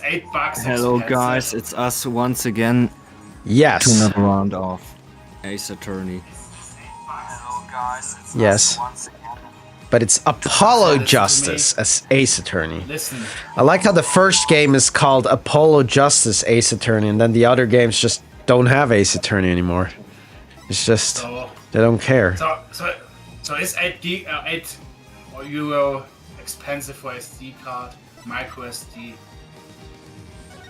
$8 Hello expensive. guys, it's us once again Yes. to another round of Ace Attorney. Yes. But it's Apollo Justice as Ace Attorney. Listen, I like how the first game is called Apollo Justice Ace Attorney, and then the other games just don't have Ace Attorney anymore. It's just so they don't care. so is 8 euro expensive for SD card, micro SD?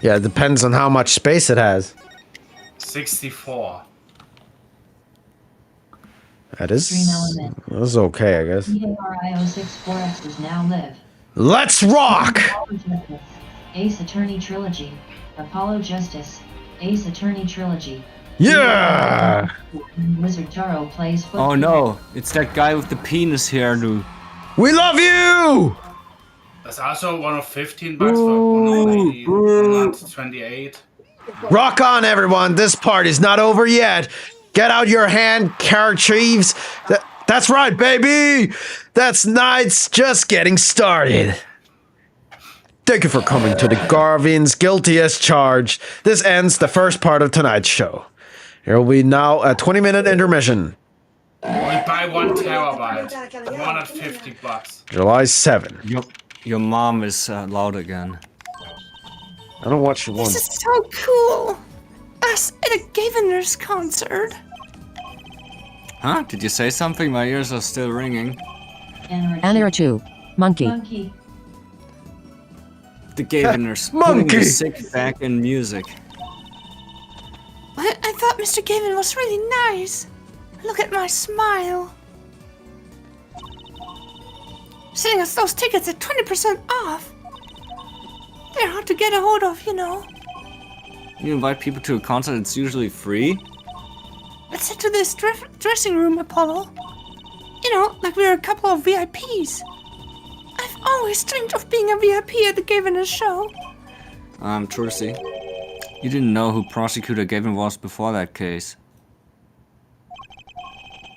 Yeah, it depends on how much space it has. 64. That's okay, I guess. Dario64 is now live. Let's rock! Apollo Justice, Ace Attorney Trilogy. Apollo Justice, Ace Attorney Trilogy. Yeah! LizardTaro plays football. Oh no, it's that guy with the penis hairdo. We love you! That's also one of 15 bucks for 180, 128. Rock on, everyone! This party's not over yet. Get out your handkerchiefs. That's right, baby! That's night's just getting started. Thank you for coming to the Garvin's Guilty as Charged. This ends the first part of tonight's show. There will be now a 20-minute intermission. We buy 1 terabyte, 150 bucks. July 7. Your mom is loud again. I don't watch your one. This is so cool! Us at a Gaviners concert. Huh? Did you say something? My ears are still ringing. Anarchu. Monkey. Monkey. The Gaviners. Monkey! Putting the sick back in music. I thought Mr. Gavin was really nice. Look at my smile. Sending us those tickets at 20% off. They're hard to get a hold of, you know. You invite people to a concert, it's usually free? Let's head to this dressing room, Apollo. You know, like we're a couple of VIPs. I've always dreamed of being a VIP at the Gaviners show. Trucy. You didn't know who Prosecutor Gavin was before that case.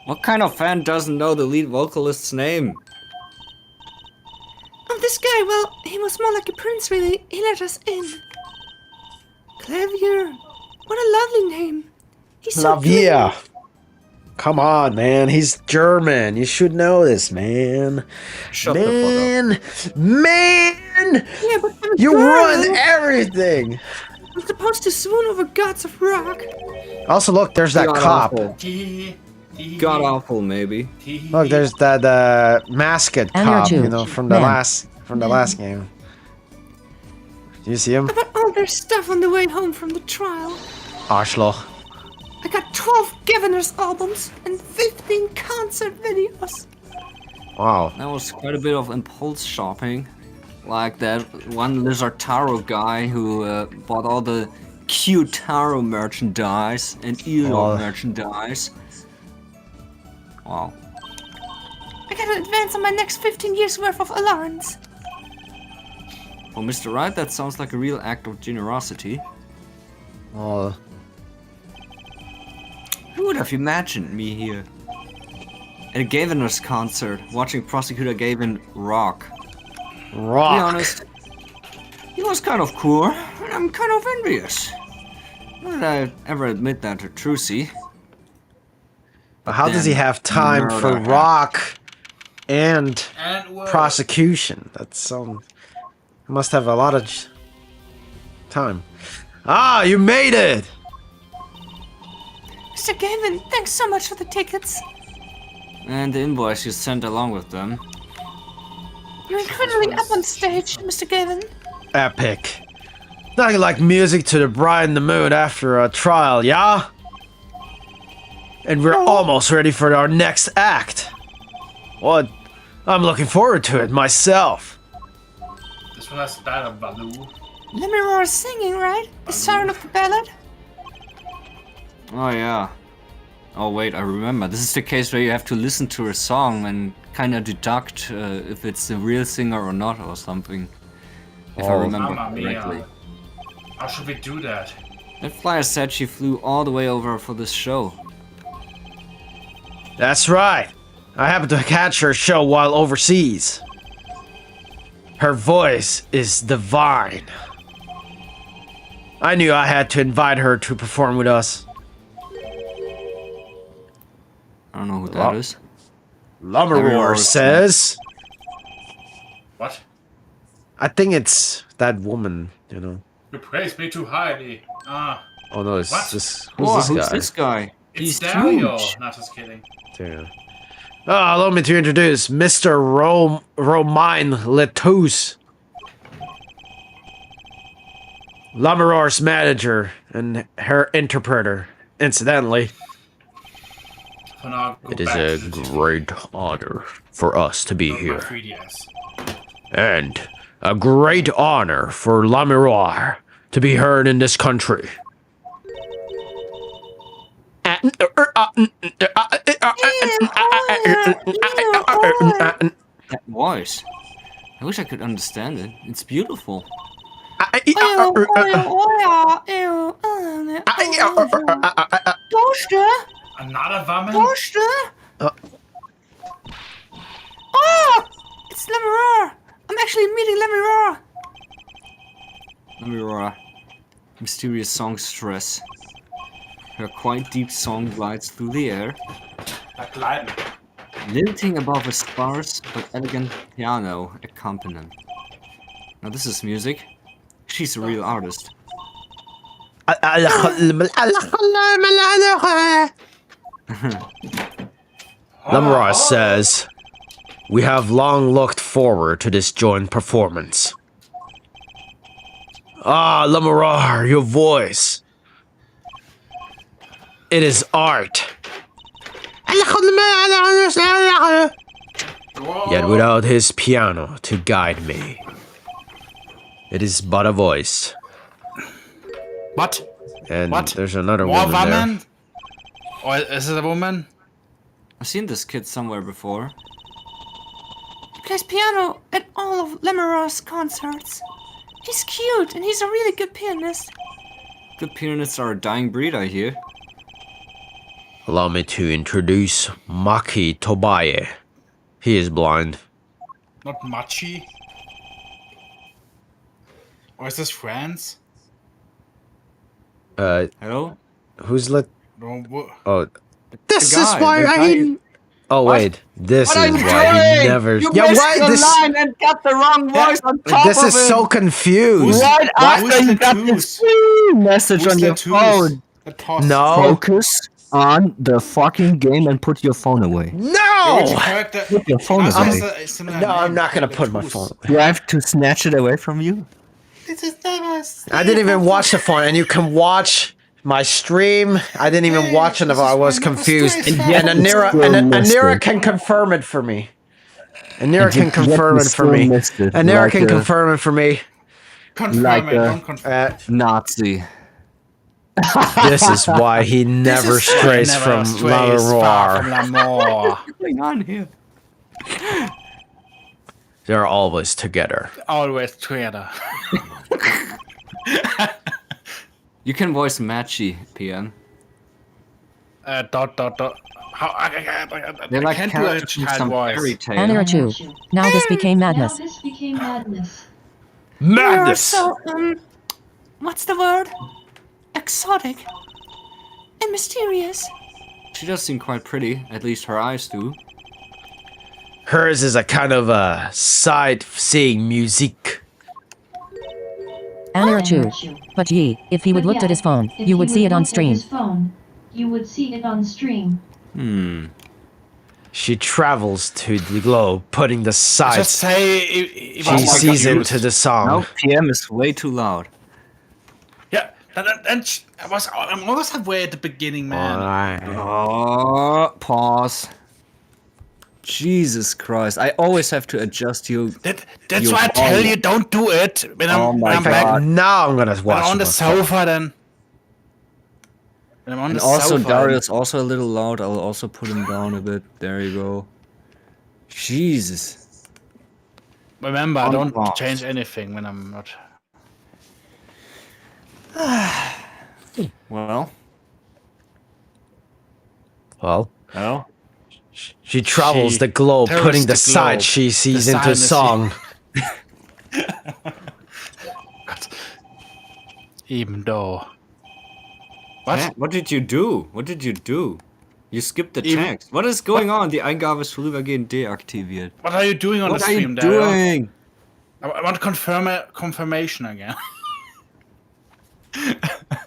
What kind of fan doesn't know the lead vocalist's name? Oh, this guy, well, he was more like a prince, really. He let us in. Clavier. What a lovely name. He's so Lavier. Come on, man. He's German. You should know this, man. Shut the fuck up. Man! Yeah, but I'm a You girl. ruined everything! I'm supposed to swoon over gods of rock. Also, look, there's that cop. God awful, maybe. Look, there's that mascot cop, Anarchu. you know, from the Man. last game. Do you see him? I bought all their stuff on the way home from the trial. Arschloch. I got 12 Gaviners albums and 15 concert videos. Wow. That was quite a bit of impulse shopping. Like that one LizardTaro guy who bought all the cute Taro merchandise and Elo merchandise. Wow. I got an advance on my next 15 years worth of alarms. Well, Mr. Wright, that sounds like a real act of generosity. Oh, Who would have imagined me here? At a Gaviners concert, watching Prosecutor Gavin rock. To be rock. honest, he was kind of cool, and I'm kind of envious. Not that I ever admit that to Trucy. But how does he then have time for murder rock and And prosecution? That's he must have a lot of time. Ah, you made it! Mr. Gavin, thanks so much for the tickets. And the invoice you sent along with them. You're incredibly up on stage, Mr. Gavin. Epic. Nothing like music to the bride in the mood after a trial, yeah? And we're almost ready for our next act. What? I'm looking forward to it myself. this one has better Baloo. Lemuel is singing, right? The Siren of the Ballad? Oh yeah. Oh wait, I remember. This is the case where you have to listen to a song and kind of deduct if it's the real singer or not or something. If I remember Mamma correctly. mia. How should we do that? That flyer said she flew all the way over for this show. That's right. I happened to catch her show while overseas. Her voice is divine. I knew I had to invite her to perform with us. I don't know who that is. Lumberroar says. What? I think it's that woman, you know. You praise me too highly. Ah. Oh no, it's What? this. Who's Who's this this guy? guy? It's He's Dario. huge. Not just kidding. Damn. Allow me to introduce Mr. Romain Letus. Lumberroar's manager and her interpreter. Incidentally, For now, go it is back a to the TV. great honor for us to be On my here. 3DS. And a great honor for Lumberroar to be heard in this country. That voice. I wish I could understand it. It's beautiful. Another woman? Oh! It's Lemuroar! I'm actually meeting Lemuroar! Lumberroar. Mysterious songstress. Her quite deep song glides through the air, Like gliding. lilting above a sparse but elegant piano accompaniment. Now this is music. She's a real artist. Lumberroar says, "We have long looked forward to this joint performance." Ah, Lumberroar, your voice. It is art. Yet without his piano to guide me, it is but a voice. What? And What? there's another More woman there. woman? Or is it a woman? I've seen this kid somewhere before. He plays piano at all of Lemuroar's concerts. He's cute and he's a really good pianist. Good pianists are a dying breed, I hear. Allow me to introduce Maki Tobaye. He is blind. Not Machi? Or is this France? Hello? Who's let? No, Oh, this guy, is why the I. guy- Oh What? wait, this What are is you why he doing? never. You Yeah, missed why your this? line and got the wrong voice on top This of is it. so confused. Right Who's after you got Letus? this free message Who's on your Letus? phone. That paused. No, Focus on the fucking game and put your phone away. Which no, character? Put your phone Also away. has a similar no! I'm name, not gonna put my Letus. phone. Do I have to snatch it away from you? This is never I didn't even watch the phone, and you can watch my stream. I didn't even watch it. I was confused, and Anira can confirm it for me. Anira can confirm it for me. Anira can confirm it for me. Confirm Like it, don't confirm. Nazi. This is why he never strays from Lumberroar. What's going on here? They're always together. Always together. You can voice Matchy, PM. Dot. How They're I like can't do a characters from child some voice. fairy tale. Anira 2. Now this became Now madness. this became madness. You're Madness. so, what's the word? Exotic. And mysterious. She does seem quite pretty, at least her eyes do. Hers is a kind of a sight-seeing music. Anira 2. But ye, if he would looked at his phone, If you he would see it on look at stream. his phone, you would see it on stream. She travels to the globe, putting the Just sights say it she was sees confused. into the song. No, PM is way too loud. Yeah, and I'm almost halfway at the beginning, man. Alright. Oh, pause. Jesus Christ, I always have to adjust you. That's You why I tell volume. you don't do it when Oh I'm, my when I'm In fact, back now I'm gonna when watch I'm on the my sofa then. When I'm on And the also, sofa. Dario's also a little loud. I'll also put him down a bit. There you go. Jesus. Remember, I On don't pause. change anything when I'm not. Well, Well, well. she travels She the globe, tours putting the the sights globe. she sees The into sign song. Even though. What? What did you do? What did you do? You skipped the Even- text. What is going on? Die Eingabe ist vorübergehend deaktiviert. What are you doing on What the are you stream, Dario? doing? I want confirmation again.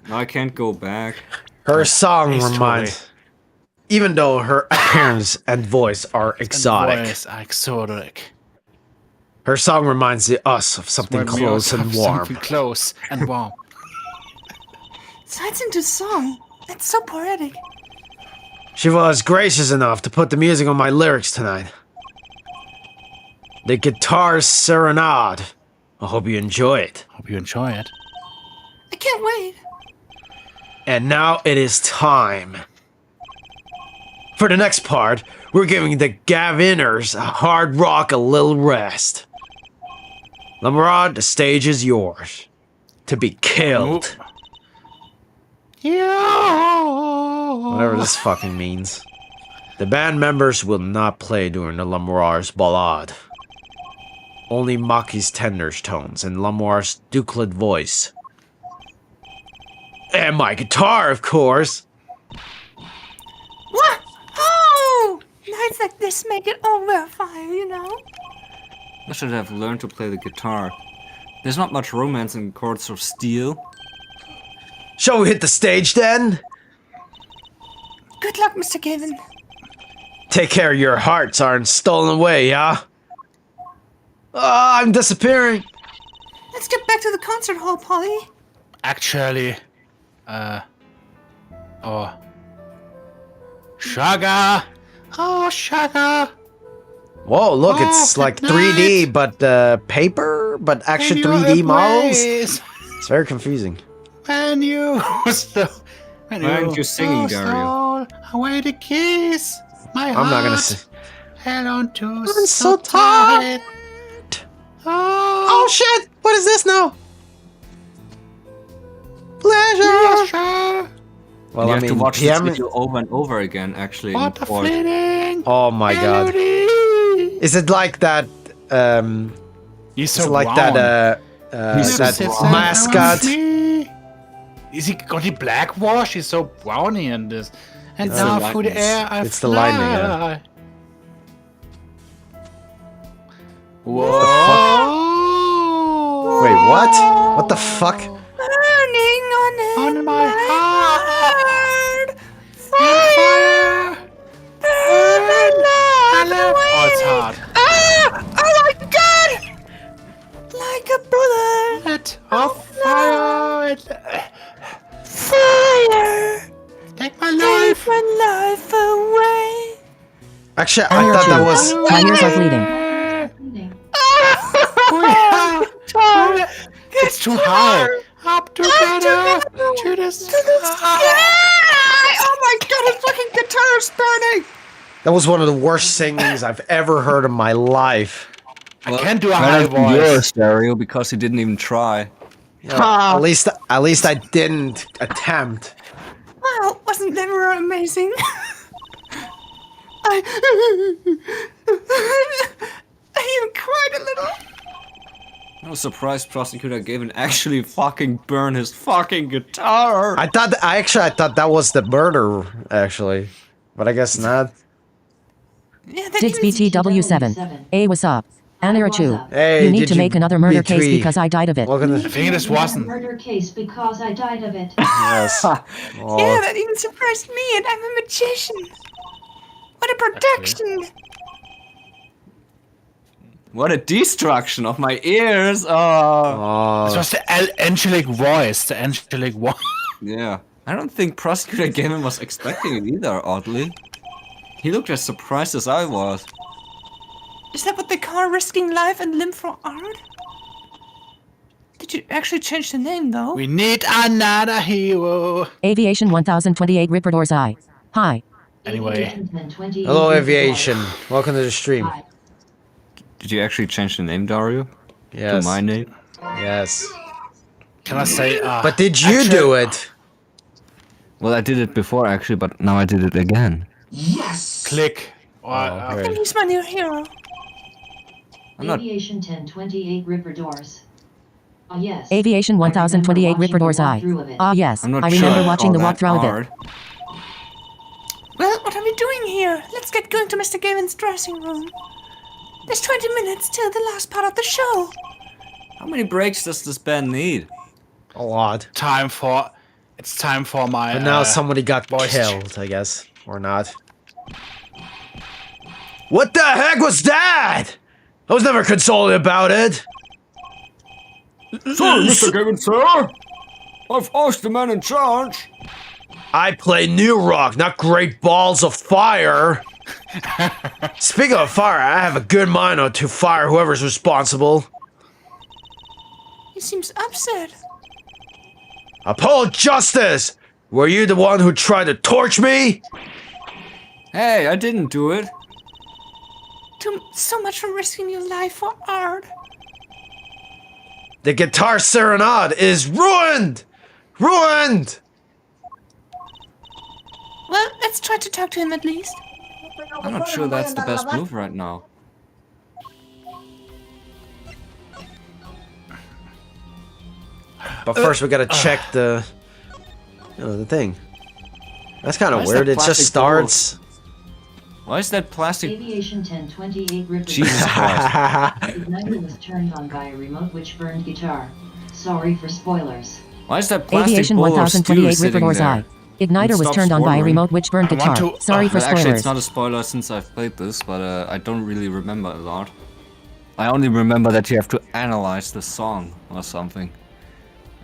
No, I can't go back. Her song Tastefully. reminds. Even though her appearance and voice are exotic, Voice exotic. her song reminds us of something Remind me close of and warm. Something close and warm. So it's into song. That's so poetic. She was gracious enough to put the music on my lyrics tonight. The Guitar Serenade. I hope you enjoy it. Hope you enjoy it. I can't wait. And now it is time. For the next part, we're giving the Gaviners hard rock a little rest. Lamrod, the stage is yours. To be killed. Whatever this fucking means. The band members will not play during the Lamoir's ballade. Only Maki's tender tones and Lamoir's duclet voice. And my guitar, of course. What? Oh! Nights like this make it all worthwhile, you know? I should have learned to play the guitar. There's not much romance in Chords of Steel. Shall we hit the stage then? Good luck, Mr. Gavin. Take care your hearts aren't stolen away, yeah? I'm disappearing. Let's get back to the concert hall, Polly. Actually, oh. Sugar! Oh, sugar! Whoa, look, Oh, it's like good 3D, but paper, but actual When you 3D models. embrace, It's very confusing. When you when Why aren't you singing, Dario? Away the keys, my heart. I'm not gonna say. Held on to I'm so tired. Oh shit! What is this now? Pleasure. Pleasure. Well, You I have mean, to watch PM. this video over and over again, actually. What in a Chord. fleeting Oh my god! melody. Is it like that? He's Is so it like brown. that? He's so That brown. mascot. Is he got the black wash? He's so browny in this. And It's the now through the lightness. air I It's the fly. lightning, yeah. Whoa! Wait, what? What the fuck? Burning On my heart, Fire! Burn love Oh, it's hard. Oh my god! Like a bullet! Of fire! Fire! Take my Take life! my life away! Actually, I Hour thought that two. was. My ears are bleeding. Bleeding. It's too high. Up together to the sky. Oh my god, his fucking guitar is burning! That was one of the worst singings I've ever heard in my life. I can't do a high Better than yours, voice. Dario, because he didn't even try. At least I didn't attempt. Wow, wasn't that amazing? I even cried a little. I was surprised Prosecutor Gavin actually fucking burned his fucking guitar. I thought I thought that was the murder actually, but I guess not. Yeah, that Dids even- BTW7. Hey, what's up? Anirachu. Hey, You need did to make another murder case betray- because I died of it. Welcome I to think this wasn't. Murder case because I died of it. yes. Yeah, Oh, that even surprised me, and I'm a magician. What a production! What a destruction of my ears. It oh. was the angelic voice. The angelic voice. Yeah. I don't think Prosecutor Gavin was expecting it either, oddly. He looked as surprised as I was. Is that what they call risking life and limb for art? Did you actually change the name, though? We need another hero. Aviation 1028 Ripperdoor's Eye. Hi. Anyway. Hello, aviation. Welcome to the stream. Did you actually change the name, Dario? Yes. To my name? Yes. Can I say? But did you actually- do it? Well, I did it before, actually, but now I did it again. Click. great. He's my new hero. I'm not... Aviation 1028 Ripper Doors. Oh yes. Aviation I 1028 remember Ripperdoor's watching the Eye. walkthrough of it. Ah yes, I'm not I sure remember I'd watching the call that walkthrough of it. hard. Well, what are we doing here? Let's get going to Mr. Gavin's dressing room. There's 20 minutes till the last part of the show. How many breaks does this band need? A lot. It's time for my. But now somebody got voice killed, I guess. Or not. What the heck was that? I was never consoled about it. Sorry, Mr. Gavin, sir. I've asked the man in charge. I play new rock, not great balls of fire. Speaking of fire, I have a good mind to fire whoever's responsible. He seems upset. Apollo Justice! Were you the one who tried to torch me? Hey, I didn't do it. So much for risking your life for art. The guitar serenade is ruined! Ruined! Well, let's try to talk to him at least. I'm not sure that's the best move right now. But first we gotta check the... You know, the thing. That's kind Why of is weird, that it just plastic starts... Why is that plastic? Aviation 1028 Ripper. Jesus Christ. Igniter was turned on by a remote which burned guitar. Sorry for spoilers. Why is that plastic Aviation bowl of stew 1028 sitting Ripperdoor's there? Eye. Igniter was Stop turned on by a spoiling. remote which burned I want guitar. to- Sorry for Well, actually, it's spoilers. not a spoiler since I've played this, but I don't really remember a lot. I only remember that you have to analyze the song or something.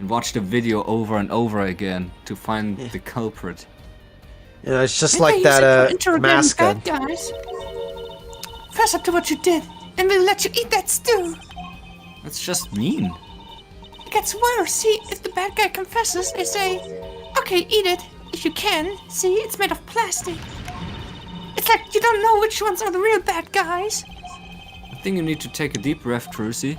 And watch the video over and over again to find the culprit. You know, it's just Maybe like use that, it for interrogating mascot. bad guys. Fess up to what you did, and we'll let you eat that stew. That's just mean. It gets worse. See, if the bad guy confesses, they say, "Okay, eat it if you can." See, it's made of plastic. It's like you don't know which ones are the real bad guys. I think you need to take a deep breath, Trucy.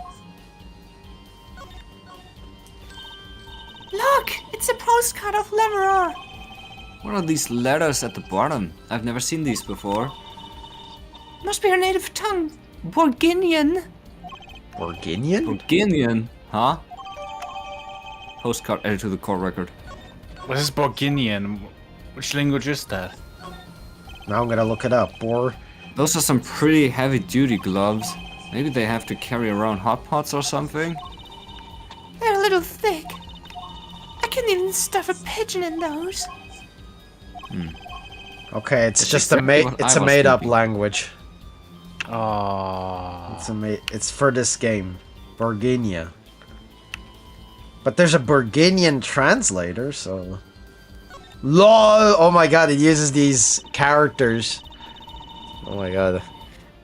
Look, it's a postcard of Leverer. What are these letters at the bottom? I've never seen these before. Must be her native tongue, Borginian. Borginian? Borginian, huh? Postcard added to the court record. What is Borginian? Which language is that? Now I'm gonna look it up. Those are some pretty heavy-duty gloves. Maybe they have to carry around hot pots or something? They're a little thick. I couldn't even stuff a pigeon in those. Okay, it's That's just exactly a what it's I a was made-up thinking. language. Oh. It's for this game, Borginia. But there's a Borginian translator, so. LOL! Oh my god, it uses these characters. Oh my god.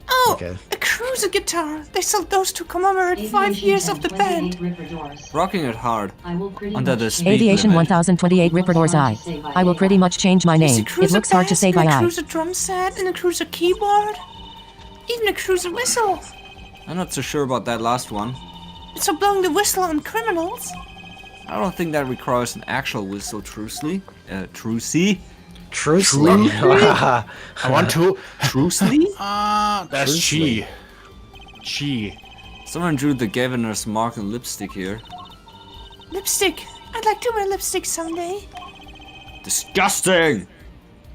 Oh, Okay. a cruiser guitar. They sold those to commemorate 5 Aviation years of the 1028 band. Ripper doors. Rocking it hard. I will pretty Under much the change speed Aviation limit. 1028 Ripperdoor's Eye. I will pretty much change my Is name. a It cruiser looks hard to bass say by and a eye. cruiser drum set and a cruiser keyboard. Even a cruiser whistle. I'm not so sure about that last one. It's for blowing the whistle on criminals. I don't think that requires an actual whistle, Trucy. Trucy? Truthfully. I want to. Trucy? That's Truthfully. Chi. Someone drew the Gaviner's mark in lipstick here. Lipstick. I'd like to wear lipstick someday. Disgusting!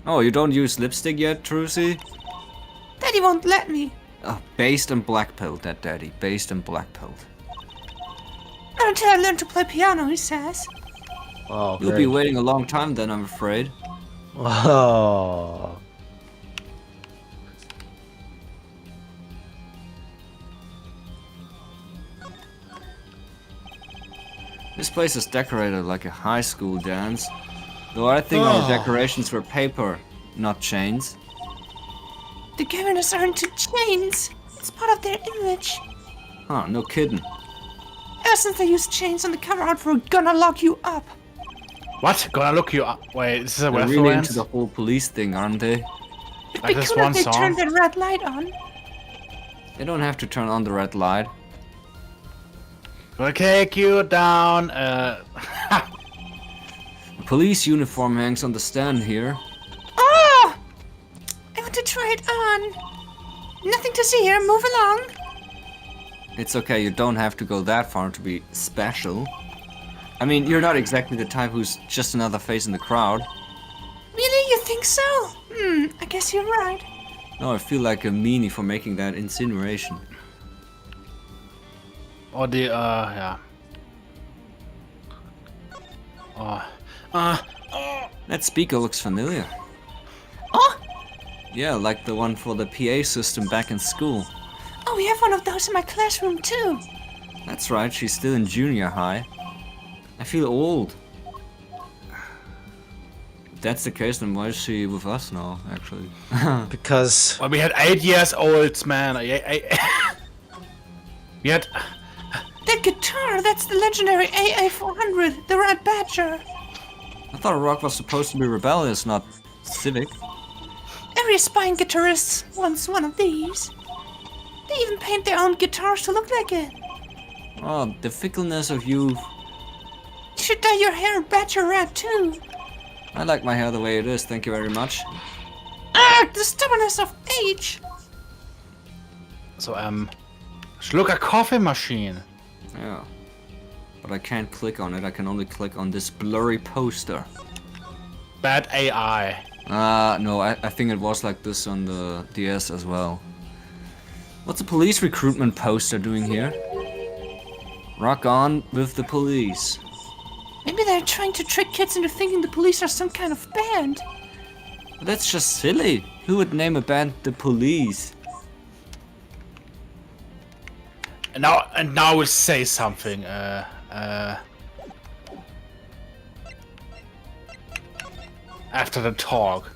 Oh, you don't use lipstick yet, Trucy? Daddy won't let me. Oh, based and black pilled, that daddy. Based and black pilled. Not until I learn to play piano, he says. Oh, You'll great. be waiting a long time then, I'm afraid. Oh. This place is decorated like a high school dance. Though I think all the decorations were paper, not chains. The governors are into chains. It's part of their image. Huh, no kidding. Ever since they used chains on the cover art for Gonna Lock You Up. What? Gonna look you up. Wait, this is a They're really reference? into the whole police thing, aren't they? It'd Like be this cool one if they song? turned the red light on. They don't have to turn on the red light. Gonna take you down. A police uniform hangs on the stand here. Oh! I want to try it on. Nothing to see here. Move along. It's okay, you don't have to go that far to be special. I mean, you're not exactly the type who's just another face in the crowd. Really? You think so? I guess you're right. No, I feel like a meanie for making that insinuation. Or the, yeah. That speaker looks familiar. Oh! Yeah, like the one for the PA system back in school. Oh, we have one of those in my classroom too. That's right, she's still in junior high. I feel old. If that's the case, then why is she with us now, actually? Because Well, we had 8 years olds, man. We had... That guitar, that's the legendary AA400, the Red Badger. I thought rock was supposed to be rebellious, not civic. Every aspiring guitarist wants one of these. They even paint their own guitars to look like it. Oh, the fickleness of youth. You should dye your hair badger red too. I like my hair the way it is, thank you very much. The stubbornness of age. So, schluck a coffee machine. Yeah. But I can't click on it, I can only click on this blurry poster. Bad AI. No, I think it was like this on the DS as well. What's a police recruitment poster doing here? Rock on with the police. Maybe they're trying to trick kids into thinking the police are some kind of band. But that's just silly. Who would name a band the Police? And now we'll say something. After the talk.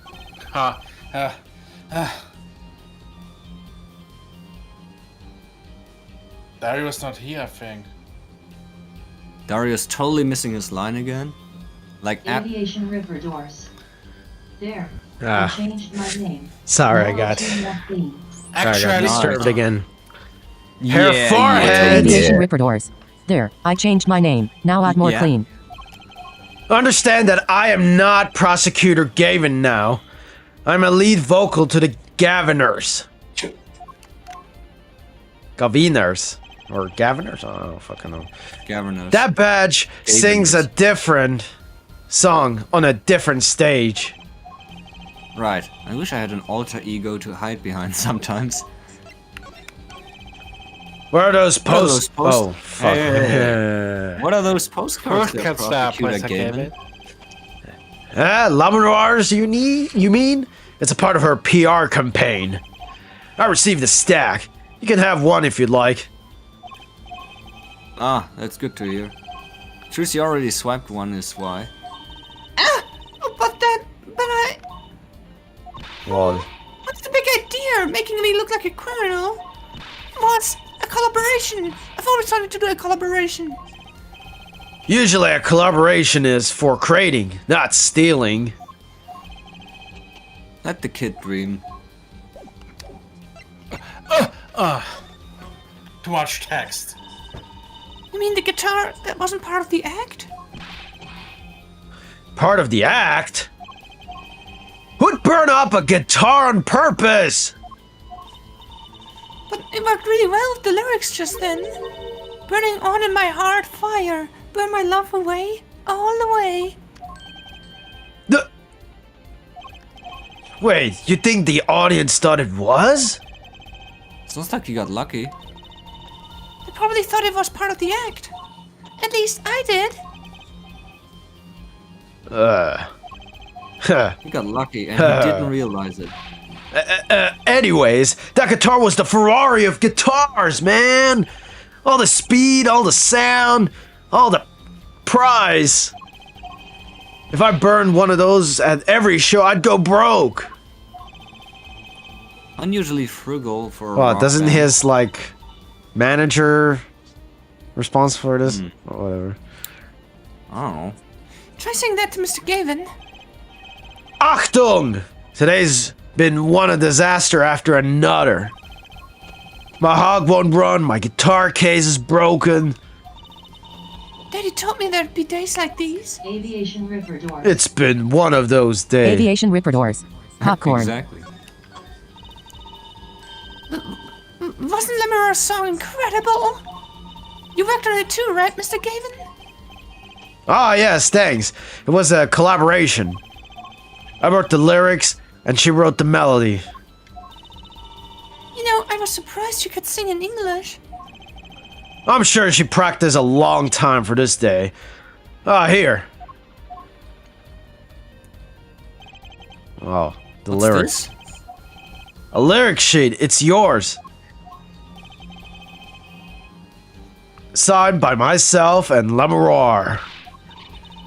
Dario's not here, I think. Dario's totally missing his line again. Like Aviation River Doors. There. I Ah. changed my name. sorry, I Now got it's in that theme. Actually, disturbed again. Yeah, Her forehead. Aviation Ripper doors. There, I changed my name. Now add more Yeah. clean. Understand that I am not Prosecutor Gavin now. I'm a lead vocal to the Gaviners. Gaviners. Or Gaviners? I don't fucking know. Governors. That badge sings a different song on a different stage. Right. I wish I had an alter ego to hide behind sometimes. Where are those What are those posts? post- Oh, fuck. What are those postcards there, Cat slap, Prosecutor Gavin? Labradors you mean? It's a part of her PR campaign. I received a stack. You can have one if you'd like. Ah, that's good to hear. Trucy already swiped one is why. But I... Well, What's the big idea? Making me look like a criminal? What's a collaboration? I've always wanted to do a collaboration. usually a collaboration is for creating, not stealing. Let the kid dream. Too much text. You mean the guitar that wasn't part of the act? Part of the act? Who'd burn up a guitar on purpose? But it worked really well with the lyrics just then. Burning on in my heart fire, burn my love away, all the way. Wait, you think the audience thought it was? Sounds like you got lucky. They probably thought it was part of the act. At least I did. You got lucky and you didn't realize it. Anyways, that guitar was the Ferrari of guitars, man! All the speed, all the sound, all the prize. If I burned one of those at every show, I'd go broke. Unusually frugal for a Well, rock doesn't band. his, like, manager responsible for this? Or whatever. I don't know. Try saying that to Mr. Gavin. Achtung! Today's been one a disaster after another. My hog won't run, my guitar case is broken. Daddy told me there'd be days like these. Aviation River Doors. It's been one of those days. Aviation Ripper doors. Popcorn. Exactly. Wasn't Lemurer's song incredible? You worked on it too, right, Mr. Gavin? Ah, yes, thanks. It was a collaboration. I wrote the lyrics, and she wrote the melody. You know, I was surprised you could sing in English. I'm sure she practiced a long time for this day. Ah, here. Oh, the What's lyrics. this? A lyric sheet. It's yours. Signed by myself and Lemureur.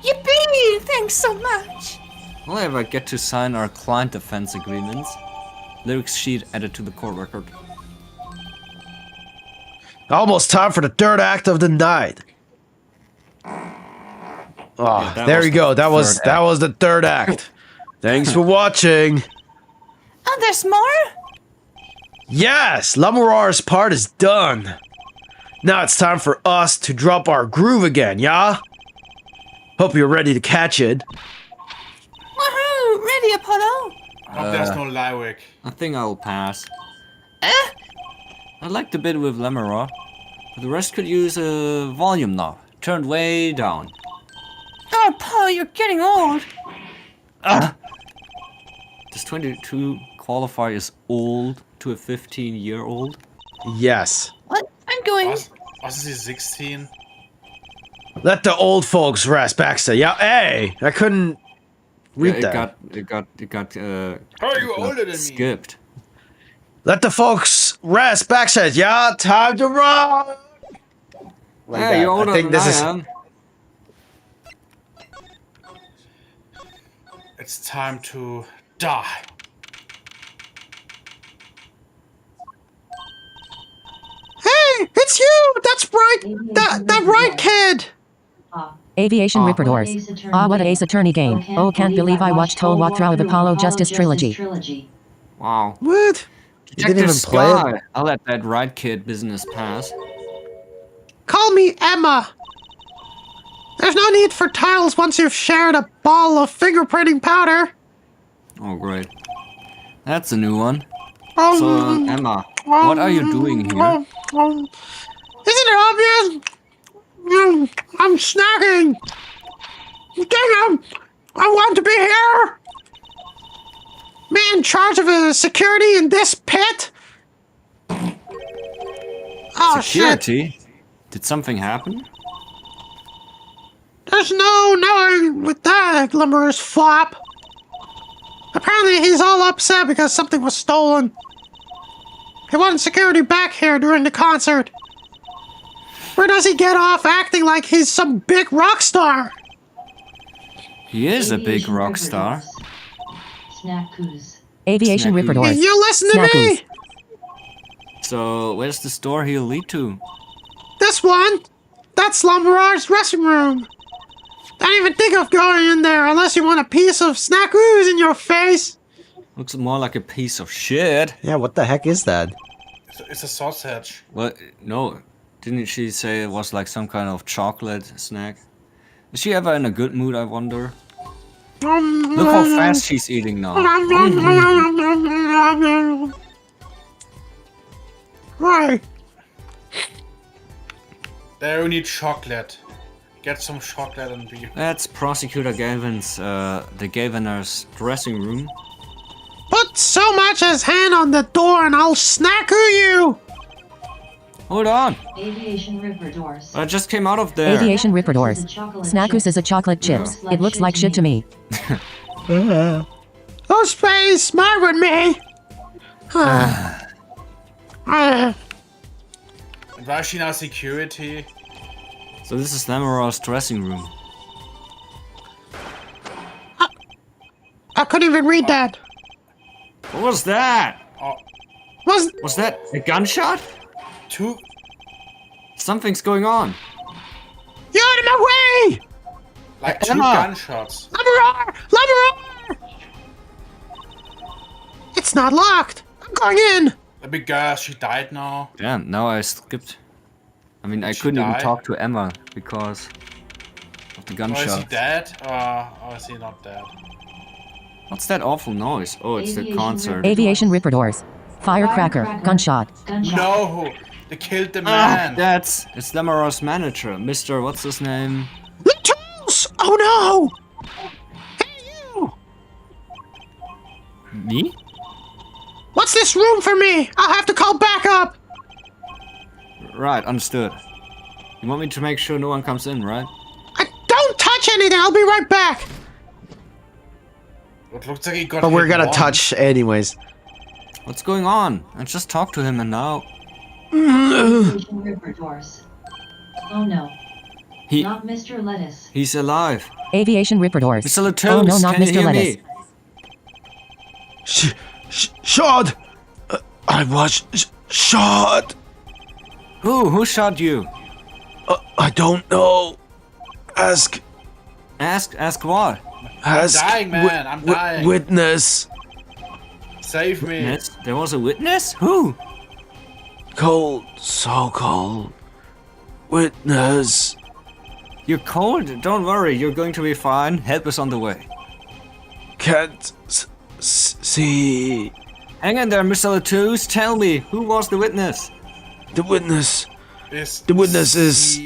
Yippee! Thanks so much. Well, if I get to sign our client defense agreements. Lyrics sheet added to the court record. Almost time for the third act of the night. Oh, that there was you go. the That was third that act. was the third act. Thanks for watching. Oh, there's more? Yes, Lemureur's part is done. Now it's time for us to drop our groove again, yeah? Hope you're ready to catch it. Woohoo! Ready, Apollo? Hope there's no lyric. I think I'll pass. I like the bit with Lemureur, but the rest could use a volume knob turned way down. Oh, Apollo, you're getting old. Does 22 qualify as old to a 15-year-old? Yes. What? I'm going. Was he 16? Let the old folks rest, Baxter. Yeah, hey, I couldn't read that. It got Oh, you older than me. skipped. Let the folks rest, Baxter. Yeah, time to run. Like Yeah, that. you're older I think than this is. I am. It's time to die. Hey, it's you. That's right. That right, kid. Aviation What Ripper Ace Attorney Ah, what a game. Ace Attorney game. Oh, can't believe I watched whole walkthrough of Apollo Justice Trilogy. Wow. What? You didn't even Detective play it? Sky. I'll let that right kid business pass. Call me Emma. There's no need for titles once you've shared a ball of fingerprinting powder. Oh, great. That's a new one. Um, So, Emma, what are you doing here? Isn't it obvious? I'm snacking. Damn, I want to be here. Man in charge of security in this pit. Oh, shit. Security? Did something happen? There's no knowing with that Lemurer's flop. Apparently he's all upset because something was stolen. He wanted security back here during the concert. Where does he get off acting like he's some big rock star? He is a big rock star. Snackoos. Aviation Snack Ripper Goose. Doors. You listen to me! So, where's the store he'll lead to? This one! That's Lemureur's dressing room. Don't even think of going in there unless you want a piece of snackoos in your face. Looks more like a piece of shit. Yeah, what the heck is that? It's a sausage. What? No. Didn't she say it was like some kind of chocolate snack? Is she ever in a good mood, I wonder? Look how fast she's eating now. Right. There you need chocolate. Get some chocolate and beer. That's Prosecutor Gavin's, the Gaviner's dressing room. Put so much as hand on the door and I'll snackoo you! Hold on! Aviation Ripper Doors. I just came out of there. Aviation Ripper Doors. Snackoos is a chocolate chips. It looks like shit to me. Who's playing smart with me? And why is she now security? So this is Lemureur's dressing room. I couldn't even read that. What was that? Was that a gunshot? Two. Something's going on. you out of my way? Like two Emma. gunshots. Lemureur! Lemureur! It's not locked. I'm going in. The big girl, she died now. Damn, now I skipped. I mean, I She couldn't even died? talk to Emma because of the Or is he gunshot. dead? Or is he not dead? What's that awful noise? Oh, it's the Aviation concert. Ripper. Aviation Ripper Doors. Firecracker. Gunshot. No! They killed the man! It's Lamaros' manager, Mr. What's his name? Latus! Oh no! Hey you! Me? What's this room for me? I'll have to call backup! Right, understood. You want me to make sure no one comes in, right? Don't touch anything, I'll be right back! It looks like he got But we're hit gonna once. touch anyways. What's going on? I just talked to him and now... Aviation Ripper doors. Oh no. He- Not Mr. Lettuce. He's alive. Aviation Ripper doors. Mr. Latos, Oh no, not can you Mr. hear Lettuce. me? Shot! I was shot! Who shot you? I don't know. Ask Ask what? I'm dying, man. I'm dying. Witness. Save me. Witness? There was a witness? Who? Cold, so cold. Witness. You're cold? Don't worry, you're going to be fine. Help is on the way. Can't see. Hang in there, Mr. Latos. Tell me, who was the witness? The witness. The witness is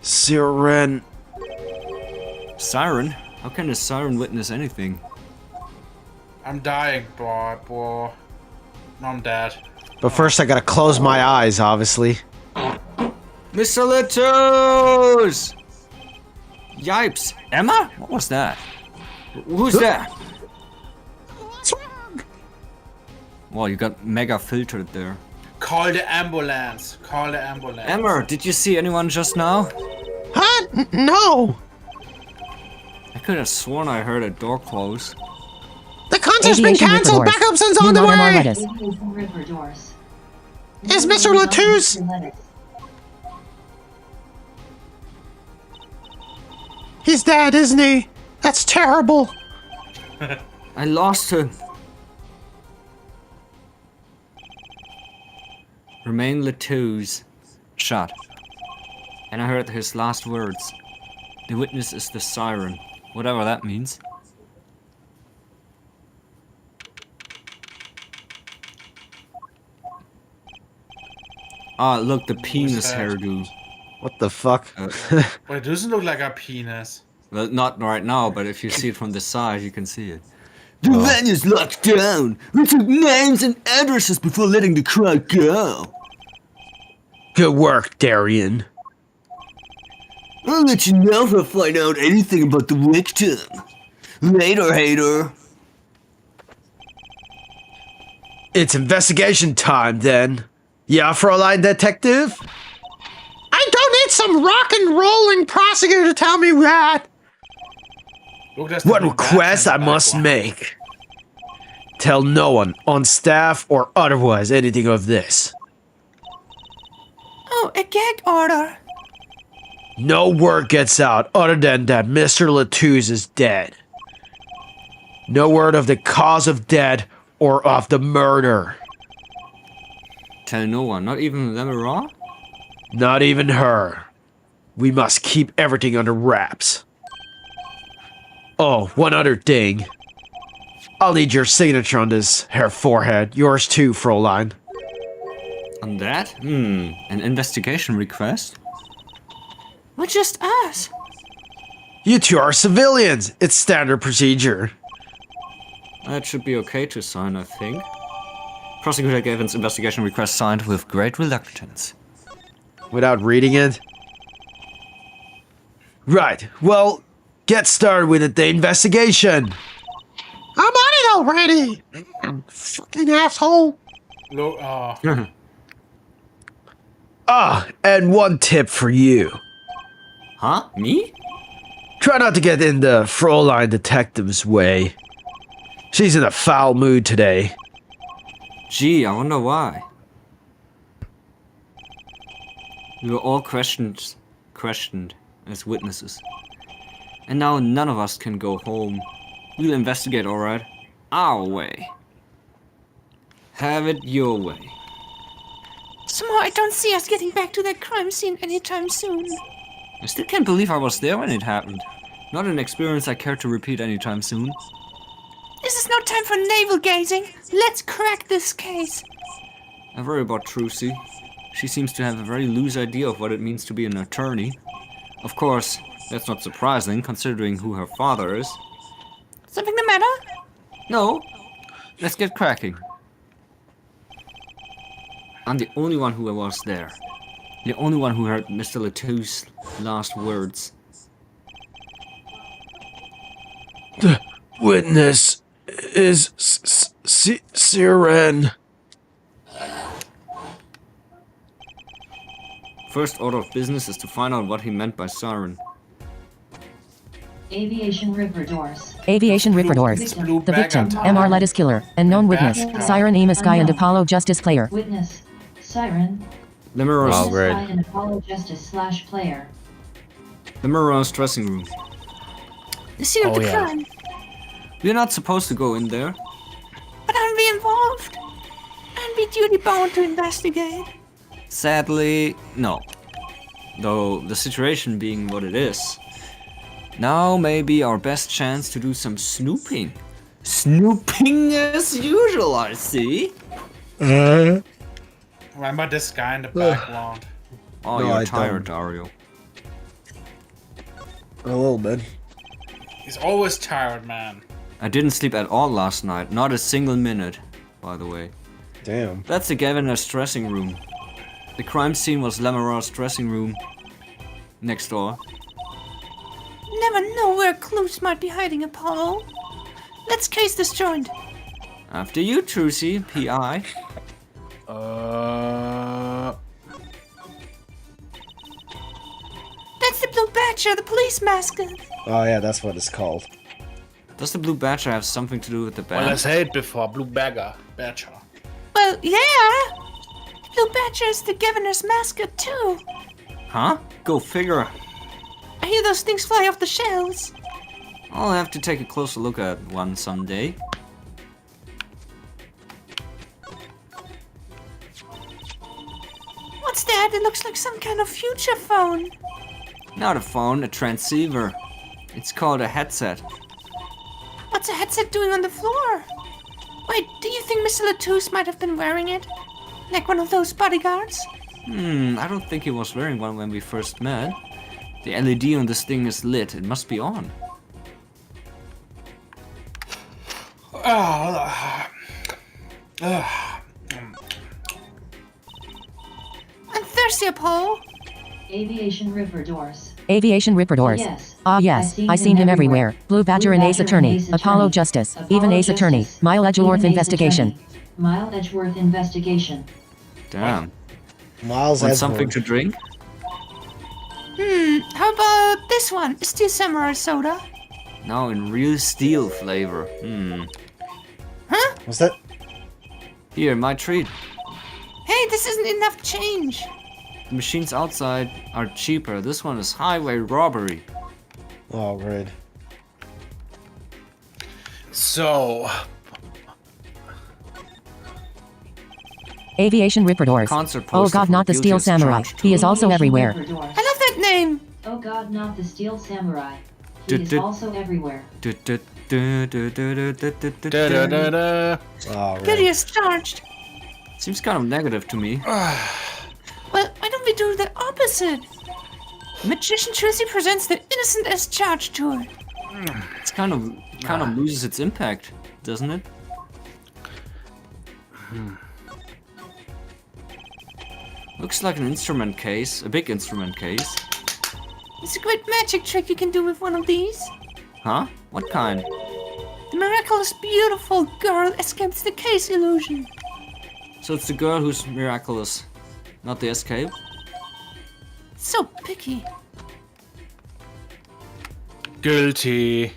Siren. Siren? How can a siren witness anything? I'm dying, boy. No, I'm dead. But first I gotta close my eyes, obviously. Mr. Latos! Yipes. Emma? What was that? Who's there? What's wrong? Well, you got mega filtered there. Call the ambulance. Call the ambulance. Emma, did you see anyone just now? Huh? No. I could have sworn I heard a door close. The concert's been Aviation Ripper cancelled. doors. Backup's Do on the not MR way. Lettuce. Aviation Ripper doors. Is Mr. Latus? Mr. Lettuce. He's dead, isn't he? That's terrible. I lost him. Remain Latos. Shot. And I heard his last words. The witness is the siren. Whatever that means. Ah, look, the penis that? hairdo. What the fuck? But it doesn't look like a penis. Well, not right now, but if you see it from the side, you can see it. The van is locked down. We took names and addresses before letting the crowd go. Good work, Darian. I'll let you know if I find out anything about the victim. Later, hater. It's investigation time, then. Yeah, Fräulein Detective? I don't need some rock and rolling prosecutor to tell me that. Look, that's the What big request I bat in the must background. make? Tell no one, on staff or otherwise, anything of this. Oh, a gag order. No word gets out other than that Mr. Latus is dead. No word of the cause of death or of the murder. Tell no one, not even Lemera? Not even her. We must keep everything under wraps. Oh, one other thing. I'll need your signature on this, Herr Forehead. Yours too, Fräulein. On that? An investigation request? Well, just us. You two are civilians. It's standard procedure. That should be okay to sign, I think. Prosecutor Gavin's investigation request signed with great reluctance. Without reading it? Right, well, get started with the investigation. I'm on it already. Fucking asshole. Look, oh. And one tip for you. Huh? Me? Try not to get in the Fräulein Detective's way. She's in a foul mood today. Gee, I wonder why. We were all questioned as witnesses. And now none of us can go home. We'll investigate, alright? Our way. Have it your way. Somehow I don't see us getting back to that crime scene anytime soon. I still can't believe I was there when it happened. Not an experience I care to repeat anytime soon. This is no time for navel gazing. Let's crack this case. I worry about Trucy. She seems to have a very loose idea of what it means to be an attorney. Of course, that's not surprising, considering who her father is. Something the matter? No. Let's get cracking. I'm the only one who was there. The only one who heard Mr. Latou's last words. The witness is Siren. First order of business is to find out what he meant by siren. Aviation Ripper Doors. Aviation Ripper Doors. Victim. The victim, MR Lettuce Killer, and known witness, Siren Amos Guy and Apollo Justice Player. Witness. Siren. The mirror's, Wow, great. Guy and Apollo Justice / player. the mirror's dressing room. The scene of Oh, the yeah. crime. We're not supposed to go in there. But I'll be involved. I'll be duty bound to investigate. Sadly, no. Though the situation being what it is, now may be our best chance to do some snooping. Snooping as usual, I see. Remember this guy in the background? Oh, No, you're I tired, don't. Dario. A little bit. He's always tired, man. I didn't sleep at all last night, not a single minute, by the way. Damn. That's the Gaviner's dressing room. The crime scene was Lamora's dressing room. Next door. Never know where clues might be hiding, Apollo. Let's case this joint. After you, Trucy, P.I. That's the Blue Badger, the police mascot. Oh yeah, that's what it's called. Does the Blue Badger have something to do with the Well, I band? said it before, Blue Badger. Badger. Well, yeah. Blue Badger is the governor's mascot, too. Huh? Go figure. I hear those things fly off the shelves. I'll have to take a closer look at one someday. What's that? It looks like some kind of future phone. Not a phone, a transceiver. It's called a headset. What's a headset doing on the floor? Wait, do you think Mr. Latouche might have been wearing it? Like one of those bodyguards? I don't think he was wearing one when we first met. The LED on this thing is lit. It must be on. I'm thirsty, Apollo. Aviation Ripper Doors. Aviation Ripper Doors. Yes. Ah yes, I seen him everywhere. Blue Badger and Ace Attorney, Apollo Justice, even Ace Attorney, Mile Edgeworth Investigation. Mile Edgeworth Investigation. Damn. Miles Want Edgeworth. something to drink? How about this one? Steel Samurai Soda. Now in real steel flavor. What's that? Here, my treat. Hey, this isn't enough change. The machines outside are cheaper. This one is highway robbery. Oh, great. So, Aviation Ripper Doors. Concert Oh poster god, for not the guilty Steel as Samurai. charged. He is also Aviation everywhere. Ripper Doors. I love that name. Oh god, not the Steel Samurai. He is Du-du. also everywhere. da-da-da-da. Oh, Guilty right. as charged. Seems kind of negative to me. Well, why don't we do the opposite? Magician Trucy presents the innocent as charged tour. It's kind of loses its impact, doesn't it? Looks like an instrument case, a big instrument case. It's a great magic trick you can do with one of these. Huh? What kind? The miraculous beautiful girl escapes the case illusion. So it's the girl who's miraculous, not the escape? So picky. Guilty.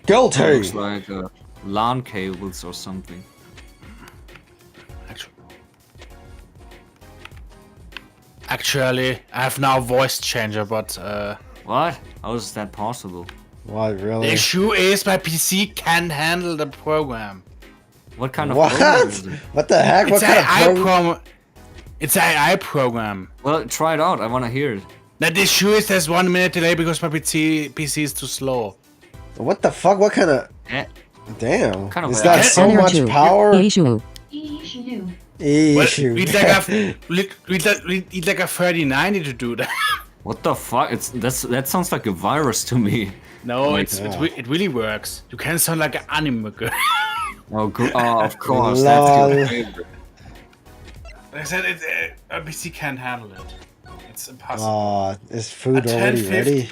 Guilty. Looks like LAN cables or something. Actually, I have now voice changer, but What? How is that possible? What, the really? issue is my PC can't handle the program. What kind of What? program is it? What the heck? It's What kind of AI program? program. It's an AI program. Well, try it out. I want to hear it. Now the issue is there's 1 minute delay because my PC is too slow. What the fuck? What kind of... Eh? Damn. Kind of Is a- that so Area much 2. power? Issue. Issue. Issue. We'd need like a 3090 to do that. What the fuck? That sounds like a virus to me. No, my it really works. You can sound like an anime girl. Oh, of course. Lol. That's your favorite. Like I said, a PC can't handle it. It's impossible. Oh, is food A already 1050. ready?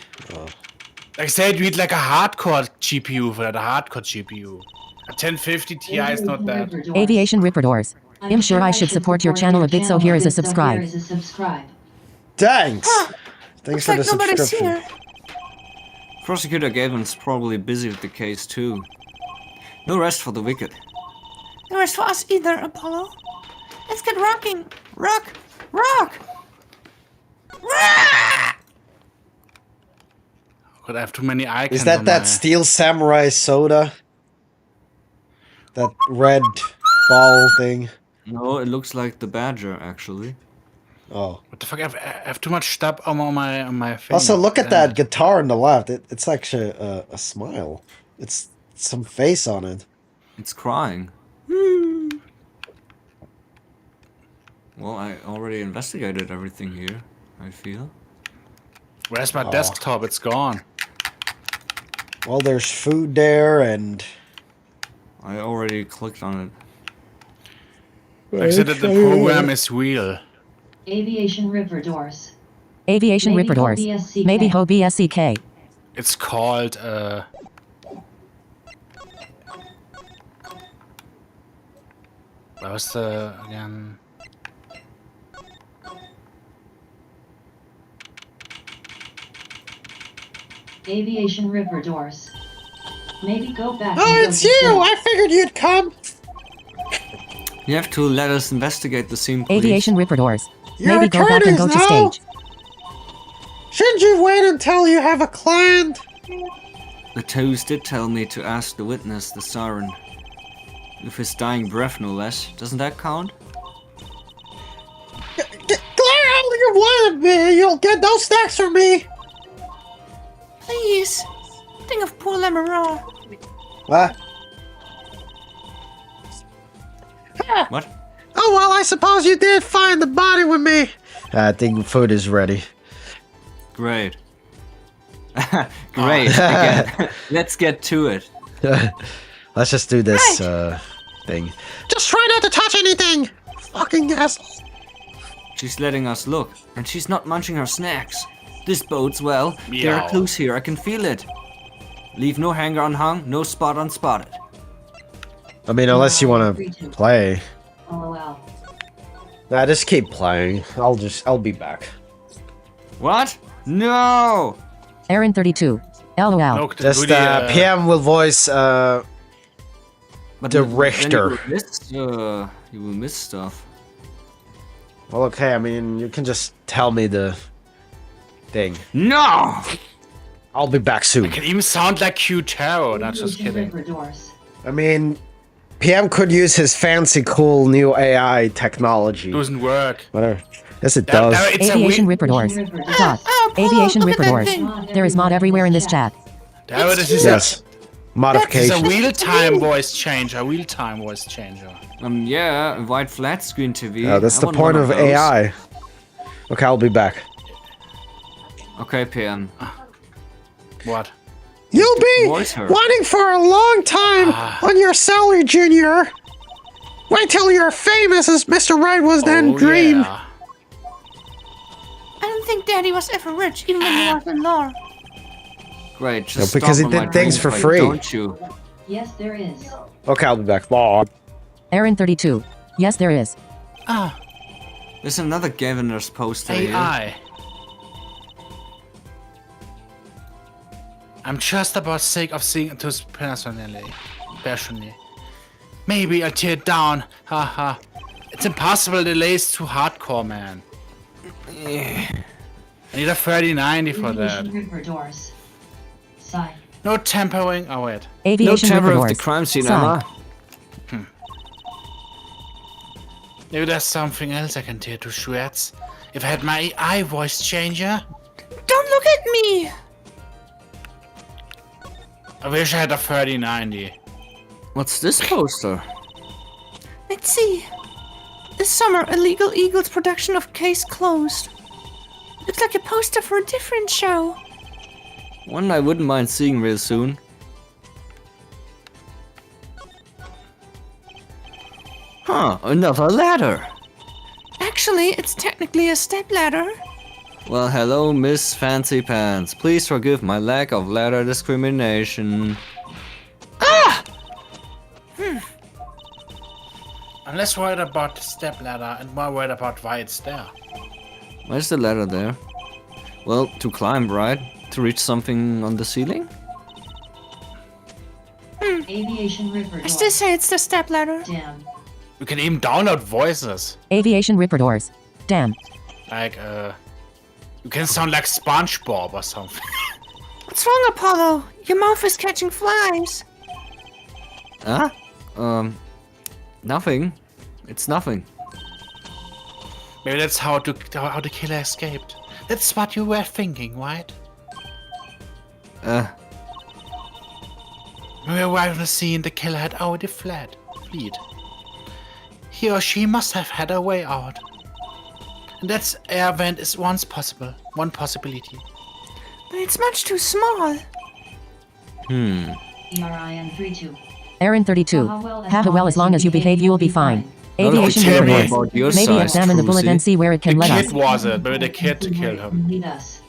Like I said, you need like a hardcore GPU for that. A hardcore GPU. A 1050 Ti is not that. Aviation Ripper Doors. I'm sure I should support your channel a bit, so here is a subscribe. Thanks. Thanks for the Looks like nobody's subscription. here. Prosecutor Gavin's probably busy with the case too. No rest for the wicked. No rest for us either, Apollo. Let's get rocking. Rock! Rock! God, I have too many icons. Is that on that my- Steel Samurai soda? That red ball thing? No, it looks like the Badger actually. Oh. What the fuck? I have too much stuff on my face. Also, look at that guitar on the left. It's actually a smile. It's some face on it. It's crying. Well, I already investigated everything here, I feel. Where's my desktop? It's gone. Well, there's food there and... I already clicked on it. Like I said, that the program is real. Aviation River Doors. Aviation Maybe Ripper Doors. HOBSCK. Maybe HOBSCK. It's called what was the again? Aviation River Doors. Maybe go back. Oh, and go it's to you! sleep. I figured you'd come! You have to let us investigate the scene, please. Aviation Ripper Doors. Your Maybe go back and go to attorneys stage. Shouldn't you wait until you have a client? The toes did tell me to ask the witness, the siren. With his dying breath, no less. Doesn't that count? Glare all you want me! You'll get those snacks from me! Please. Think of poor Lamara. What? What? Oh, well, I suppose you did find the body with me. I think food is ready. Great. Great. Again. Let's get to it. Let's just do this thing. Just try not to touch anything! Fucking asshole. She's letting us look, and she's not munching her snacks. This bodes well. There Meow. are clues here, I can feel it. Leave no hanger unhung, no spot unspotted. I mean, unless you want to play. LOL. Nah, just keep playing. I'll be back. What? No! Aaron 32. LOL. Look, Just really, PM will voice But The then Richter. You will miss stuff. Well, okay, I mean, you can just tell me the thing. No! I'll be back soon. can even sound like Q-Taro. Not just Aviation kidding. River Doors. I mean, PM could use his fancy, cool new AI technology. Doesn't work. Whatever. Yes, it does. It's Aviation a Ripper Doors. River Doors. Dot. Oh, Apollo, Aviation look Ripper at that Doors. thing. There is mod everywhere in this chat. This is Yes. It's Modification. a real-time voice changer. Real-time voice changer. Yeah, a white flat screen TV. Yeah, that's I the want point one of those. AI. Okay, I'll be back. Okay, PM. What? You'll be Voice her. wanting for a long time on your salary, Junior. Wait till you're famous as Mr. Right was then dream. Yeah. I don't think Daddy was ever rich, even when he was in law. Great, just because stop he on did my things dream for plate, free. Don't you? Yes, there is. Okay, I'll be back. Bye. Aaron 32. Yes, there is. There's another Gaviner's poster here. AI. I'm just about sake of seeing it to personally. Maybe I'll tear it down. Haha. It's impossible. The delay is too hardcore, man. I need a 3090 for that. Aviation River Doors. Sigh. No tempering. Oh wait. No Aviation terror Ripper of the Doors. crime scene, Sigh. Emma. Maybe there's something else I can tear to shreds. If I had my AI voice changer. Don't look at me! I wish I had a 3090. What's this poster? Let's see. This summer, Illegal Eagles production of Case closed. Looks like a poster for a different show. One I wouldn't mind seeing real soon. Huh, another ladder. Actually, it's technically a stepladder. Well, hello, Miss Fancy Pants. Please forgive my lack of ladder discrimination. I'm less worried about the step ladder and more worried about why it's there. Where's the ladder there? Well, to climb, right? To reach something on the ceiling? Aviation Ripper I still say it's the stepladder. Damn. You can even download voices. Aviation Ripper doors. Damn. Like, you can sound like SpongeBob or something. What's wrong, Apollo? Your mouth is catching flies. Huh? Nothing. It's nothing. Maybe that's how the killer escaped. That's what you were thinking, right? When we arrived on the scene, the killer had already fled. He or she must have had a way out. And that air vent is one possibility. But it's much too small. ERIN 32. Aaron 32. Haha, well, as long as you behave, you will be fine. Aviation tell Ripper me doors. about your Maybe size, examine the bullet Cruzy. and see where it can The let kid us. was it. Maybe the kid killed him. Lead us.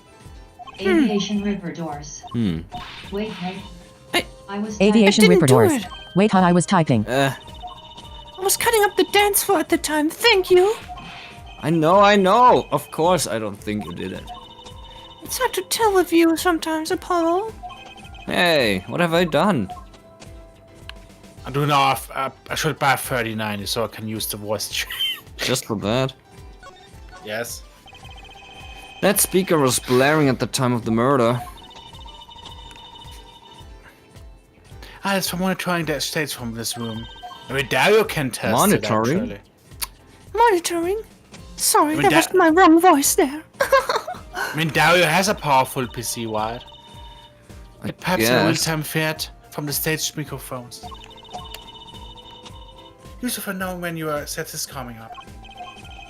Aviation Ripper doors. Wait, hey. I was Aviation didn't Ripper do doors. it. Wait, how I was typing. I was cutting up the dance floor at the time. Thank you. I know. Of course I don't think you did it. It's hard to tell with you sometimes, Apollo. Hey, what have I done? I do know I should buy a 3090 so I can use the voice change. Just for that? Yes. That speaker was blaring at the time of the murder. It's for monitoring the states from this room. Maybe Dario can test Monitoring? it, actually. Monitoring? Sorry, I mean, that was my wrong voice there. I mean, Dario has a powerful PC, right? It perhaps a guess. real-time feed from the stage microphones. Use it for knowing when your set is coming up.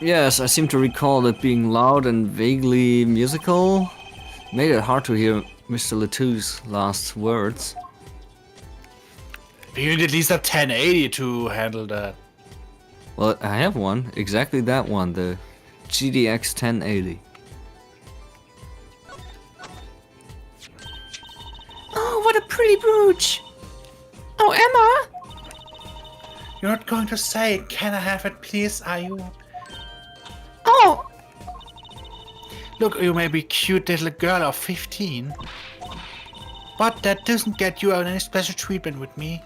Yes, I seem to recall it being loud and vaguely musical. Made it hard to hear Mr. Latou's last words. You need at least a 1080 to handle that. Well, I have one. Exactly that one. The GDX 1080. Oh, what a pretty brooch. Oh, Emma. You're not going to say, "Can I have it, please," are you? Oh, Look, you may be a cute little girl of 15. But that doesn't get you any special treatment with me.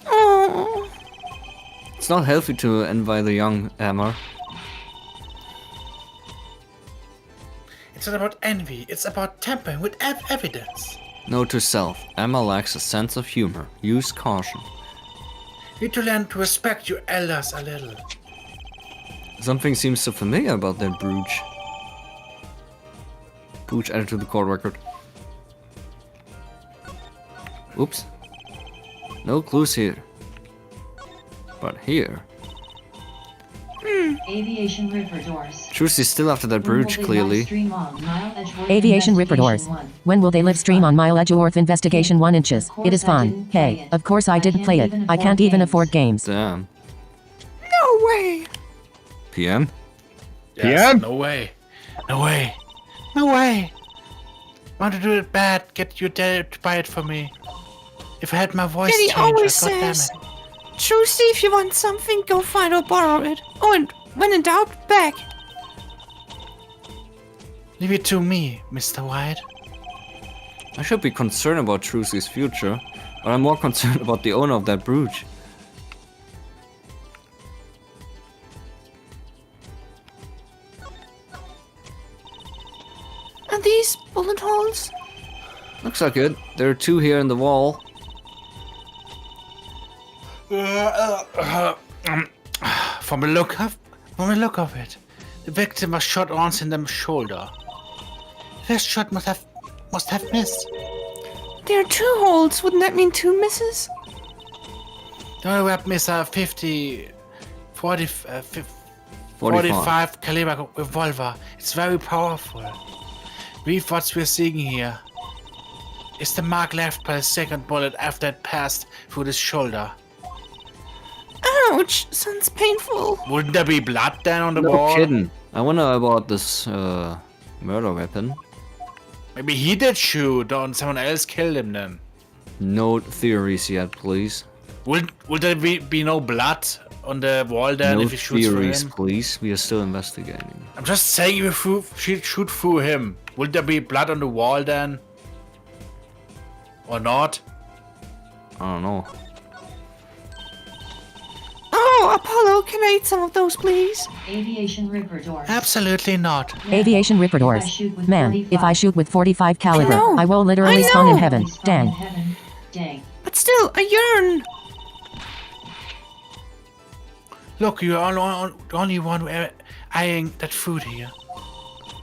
oh. It's not healthy to envy the young, Emma. It's not about envy, it's about tampering with evidence. Note to self, Emma lacks a sense of humor. Use caution. You need to learn to respect your elders a little. Something seems so familiar about that brooch. Brooch added to the court record. Oops. No clues here. But here. Aviation Ripper doors. Trucy's still after that brooch, clearly. Aviation Ripper doors. When will they live stream on Mile Edgeworth Investigation 1 inches? It is fun. Hey, of course I didn't play it. I can't even afford games. Damn. No way. PM? Yes, no way. No way. No way. Want to do it bad, get your dad to buy it for me. If I had my voice Daddy changer, always goddammit. says, Trucy, if you want something, go find or borrow it. Oh, and when in doubt, back. Leave it to me, Mr. White. I should be concerned about Trucy's future, but I'm more concerned about the owner of that brooch. Are these bullet holes? Looks like it. There are two here in the wall. From the look of it, the victim was shot once in the shoulder. The first shot must have missed. There are two holes. Wouldn't that mean two misses? The only weapon is a 45 caliber revolver. It's very powerful. Read what we're seeing here. It's the mark left by the second bullet after it passed through the shoulder. Ouch! Sounds painful. Wouldn't there be blood then on the No wall? kidding. I wonder about this murder weapon. Maybe he did shoot and someone else killed him then. No theories yet, please. Will there be no blood on the wall then No if he shoots through theories, him? please. We are still investigating. I'm just saying if you shoot through him, will there be blood on the wall then? Or not? I don't know. Oh, Apollo, can I eat some of those, please? Aviation Ripper doors. Absolutely not. Aviation Ripper doors. Man, if I shoot with 45 caliber, know. I will literally I spawn in know. heaven. Spawn in Dang. heaven. Dang. But still, I yearn. Look, you're the only one eyeing that food here.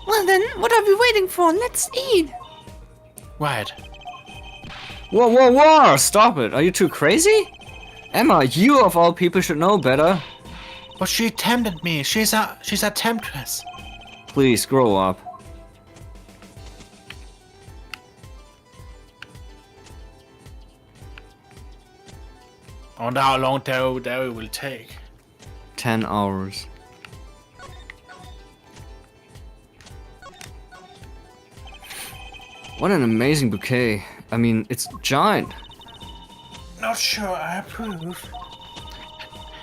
Well then, what are we waiting for? Let's eat. Right. Whoa, whoa, whoa! Stop it! Are you too crazy? Emma, you of all people should know better. But she tempted me. She's a temptress. Please, grow up. I wonder how long that will take. 10 hours. What an amazing bouquet. I mean, it's giant. Not sure I approve.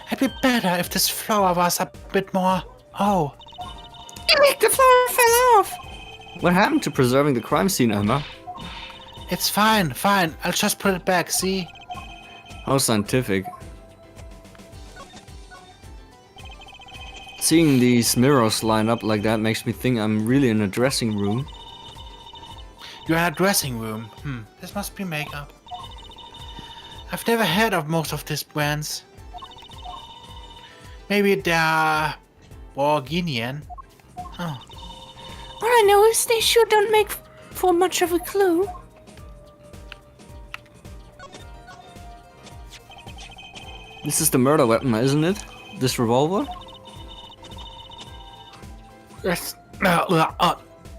It'd be better if this flower was a bit more... Oh. Eric, the flower fell off. What happened to preserving the crime scene, Emma? It's fine. I'll just put it back, see? How scientific. Seeing these mirrors line up like that makes me think I'm really in a dressing room. You're in a dressing room. This must be makeup. I've never heard of most of these brands. Maybe they're Borginian. Oh. All I know is they sure don't make for much of a clue. This is the murder weapon, isn't it? This revolver? Yes.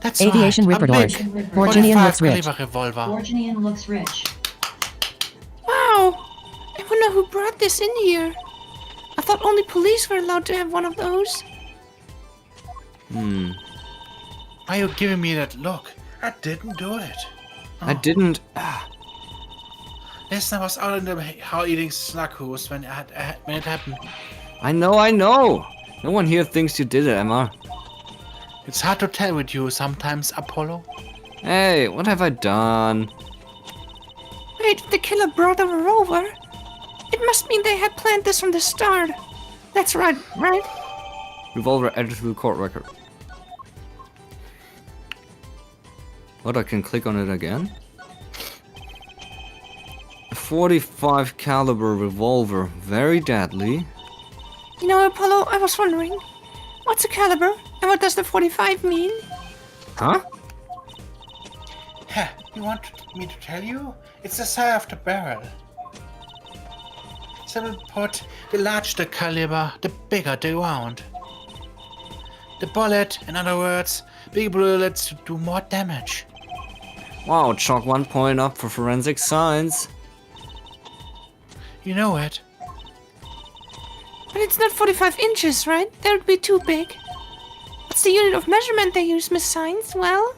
That's Aviation right. Ripper A doors. big Borginian 45 looks rich. caliber revolver. Borginian looks rich. Wow. I wonder who brought this in here. I thought only police were allowed to have one of those. Why are you giving me that look? I didn't do it. I didn't... Listen, I was out in the how eating snackos when it happened. I know! No one here thinks you did it, Emma. It's hard to tell with you sometimes, Apollo. Hey, what have I done? Wait, the killer brought a revolver? It must mean they had planned this from the start. That's right? Revolver added to the court record. What, I can click on it again? A 45 caliber revolver, very deadly. You know, Apollo, I was wondering, what's a caliber and what does the 45 mean? Huh? Heh, you want me to tell you? It's the size of the barrel. Simply put, the larger the caliber, the bigger the round. The bullet, in other words, big bullets do more damage. Wow, chalk 1 point up for forensic science. You know it. But it's not 45 inches, right? That would be too big. What's the unit of measurement they use, Miss Science? Well?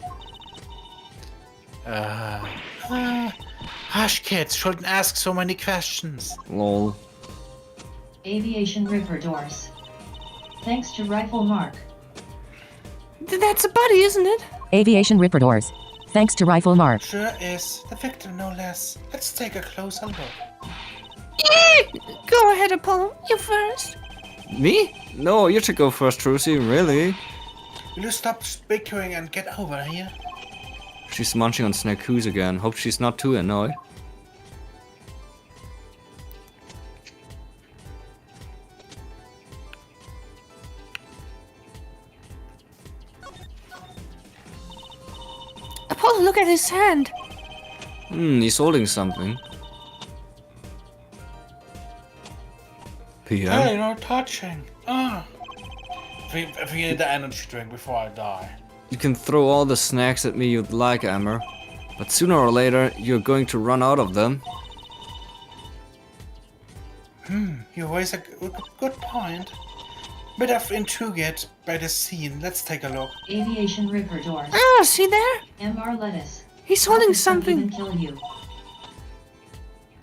Hush, kids, shouldn't ask so many questions. Lol. Aviation Ripper doors. Thanks to Rifle Mark. That's a body, isn't it? Aviation Ripper doors. Thanks to Rifle Mark. Sure is. The victim, no less. Let's take a closer look. Go ahead, Apollo. You first. Me? No, you should go first, Trucy, really. Will you stop bickering and get over here? She's munching on snackoos again. Hope she's not too annoyed. Apollo, look at his hand. PM. Hey, no touching. If we need the energy drink before I die. You can throw all the snacks at me you'd like, Emmer. But sooner or later, you're going to run out of them. You raise a good point. Bit of intrigued by the scene. Let's take a look. Aviation Ripper Doors. Oh, see there? MR Lettuce. He's How holding could some something. even kill you?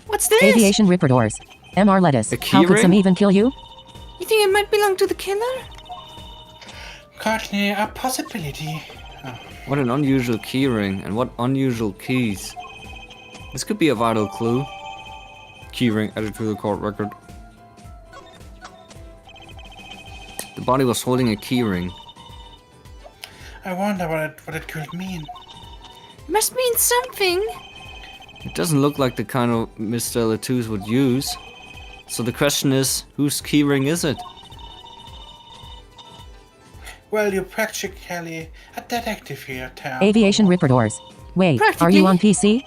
What's this? Aviation Ripper Doors. MR Lettuce. A How could some keyring? even kill you? You think it might belong to the killer? Currently a possibility. What an unusual keyring, and what unusual keys. This could be a vital clue. Keyring added to the court record. The body was holding a keyring. I wonder what it could mean. Must mean something. It doesn't look like the kind of Mr. Latouche would use. So the question is, whose keyring is it? Well, you're practically a detective here, Tam. Aviation Ripper Doors. Wait, are Practically. you on PC?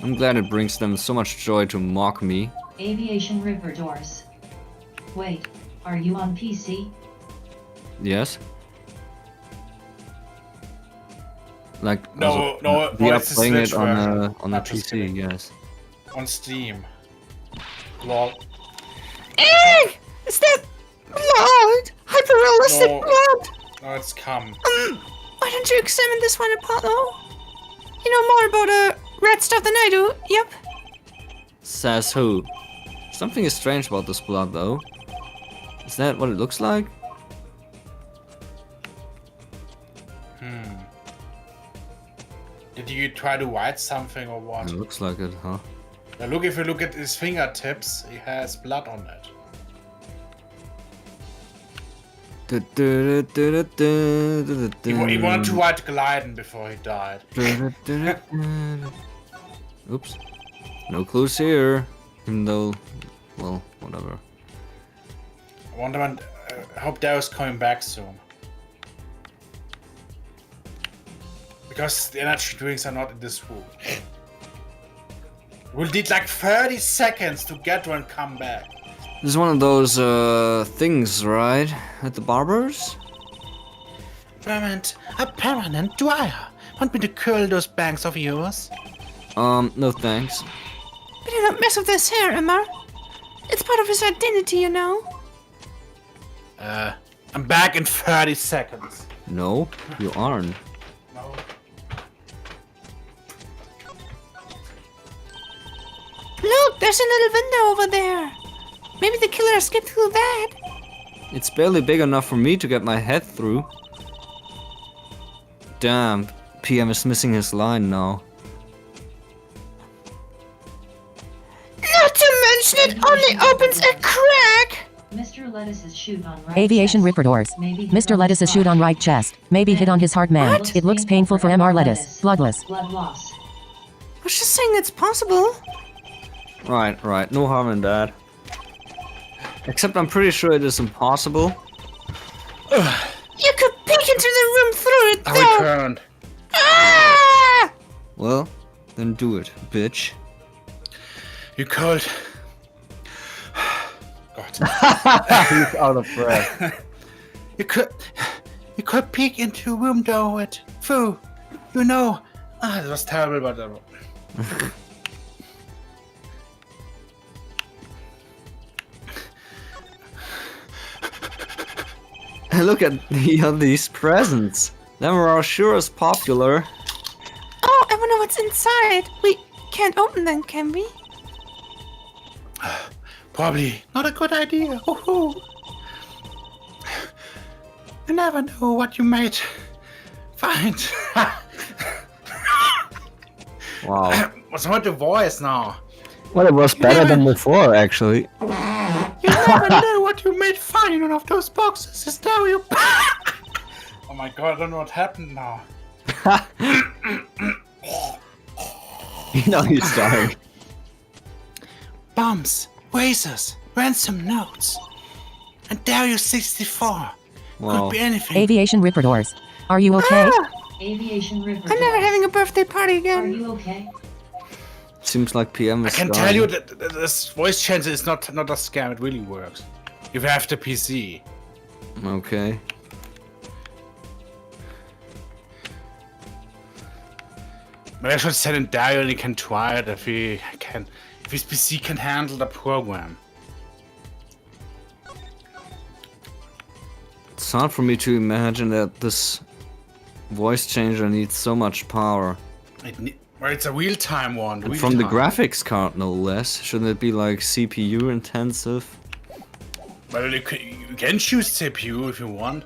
I'm glad it brings them so much joy to mock me. Aviation Ripper Doors. Wait, are you on PC? Yes? Like, No, we no, are it's the playing Switch it on version. a Not just PC, kidding. yes. On Steam. Lol. Egg! Is that blood? Hyper-realistic No. blood? No, it's come. Why don't you examine this one, Apollo? You know more about rat stuff than I do. Yep. Says who? Something is strange about this blood, though. Is that what it looks like? Did you try to write something or what? It looks like it, huh? Now look, if you look at his fingertips, he has blood on it. He wanted to write Glyden before he died. Oops. No clues here. Even though, well, whatever. I wonder when. I hope Dario's coming back soon. Because the energy drinks are not in this room. We'll need like 30 seconds to get to and come back. This is one of those things, right? At the barber's? A permanent dryer. Want me to curl those bangs of yours? No thanks. Better not mess with his hair, Emma. It's part of his identity, you know. I'm back in 30 seconds. No, you aren't. No. Look, there's a little window over there. Maybe the killer escaped through that. It's barely big enough for me to get my head through. Damn, PM is missing his line now. Not to mention it only opens a crack. Mr. Lettuce's shoot on right Aviation chest. Ripper Doors. Maybe hit Mr. on Lettuce's shoot spot. on right chest. Maybe hit on his heart man. What? It looks painful for MR Lettuce. Bloodless. Blood loss. I was just saying it's possible. Right, no harm in that. Except I'm pretty sure it is impossible. You could peek into the room through it, I though. returned. Ah! Well, then do it, bitch. You cold. God. He's out of breath. You could peek into a room door it. Foo. You know. It was terrible, but Look at these presents. Them are sure as popular. Oh, I wonder what's inside. We can't open them, can we? probably not a good idea. Woohoo. You never know what you might find. Wow. What's wrong with your voice now? Well, it was better than before, actually. You never know what you might find in one of those boxes. Is there you? Oh my god, I don't know what happened now. You know he's dying. Bombs, razors, ransom notes, and Dario64. Wow. Could be anything. Aviation Ripper Doors. Are you okay? Aviation Ripper I'm never Doors. having a birthday party Are again. you okay? Seems like PM I is can dying. tell you that this voice changer is not a scam. It really works. You have the PC. Okay. Maybe I should send in Dario and he can try it if his PC can handle the program. It's hard for me to imagine that this voice changer needs so much power. Well, it's a real-time one. And from the graphics card, no less. Shouldn't it be like CPU intensive? Well, you can choose CPU if you want.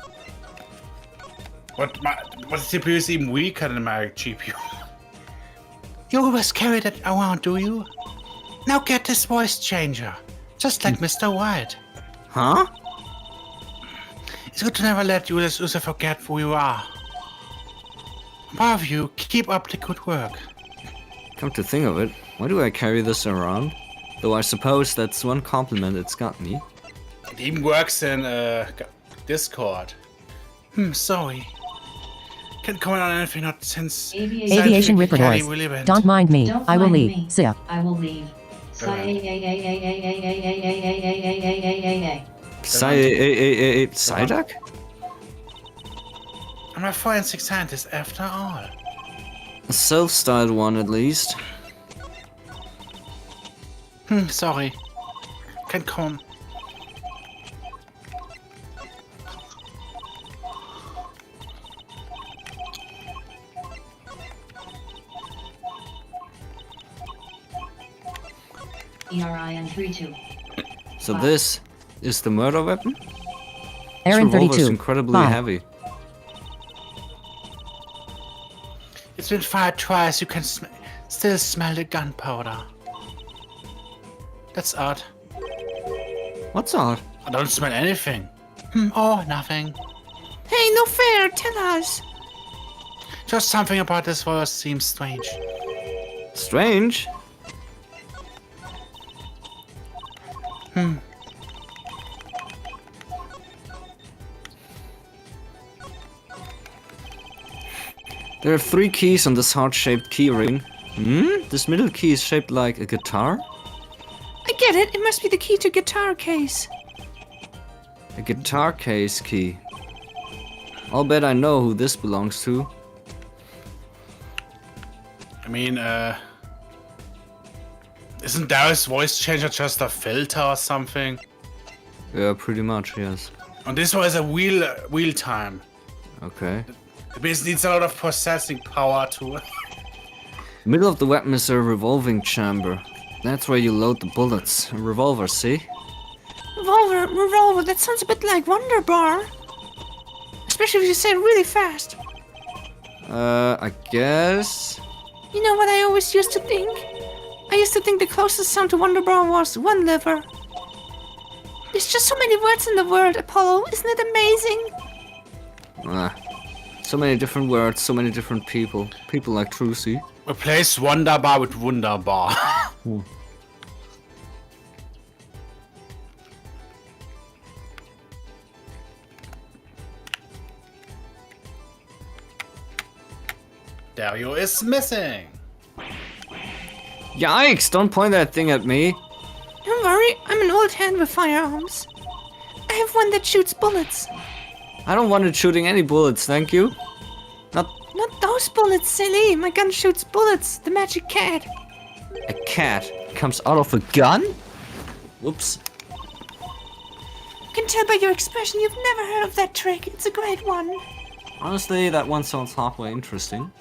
But CPU is even weaker than my GPU. You always carry that around, do you? Now get this voice changer. Just like Mr. White. Huh? It's good to never let you as user forget who you are. Both of you, keep up the good work. Come to think of it, why do I carry this around? Though I suppose that's one compliment it's got me. It even works in Discord. Sorry. Can't comment on anything not since Aviation Ripper Doors. Don't mind me. Don't I will mind leave. me. See ya. I will leave. Psyduck? I'm a forensic scientist after all. A self-styled one at least. Sorry. Can't come. ERIN 32. So this is the murder weapon? Aaron This revolver is 32. incredibly Bye. heavy. It's been fired twice. You can still smell the gunpowder. That's odd. What's odd? I don't smell anything. Oh, nothing. Hey, no fair, tell us. Just something about this voice seems strange. Strange? There are 3 keys on this heart-shaped key ring. This middle key is shaped like a guitar? I get it, it must be the key to guitar case. A guitar case key. I'll bet I know who this belongs to. I mean, isn't Dario's voice changer just a filter or something? Yeah, pretty much, yes. And this one is a wheel time. Okay. The base needs a lot of processing power to. Middle of the weapon is a revolving chamber. That's where you load the bullets. A revolver, see? Revolver, that sounds a bit like Wonder Bar. Especially if you say it really fast. I guess... You know what I always used to think? I used to think the closest sound to Wonder Bar was one liver. There's just so many words in the world, Apollo. Isn't it amazing? So many different words, so many different people. People like Trucy. Replace Wonderbar with Wunderbar. Dario is missing. Yikes! Don't point that thing at me. Don't worry, I'm an old hand with firearms. I have one that shoots bullets. I don't want it shooting any bullets, thank you. Not those bullets, silly. My gun shoots bullets. The magic cat. A cat comes out of a gun? Whoops. I can tell by your expression you've never heard of that trick. It's a great one. Honestly, that one sounds halfway interesting.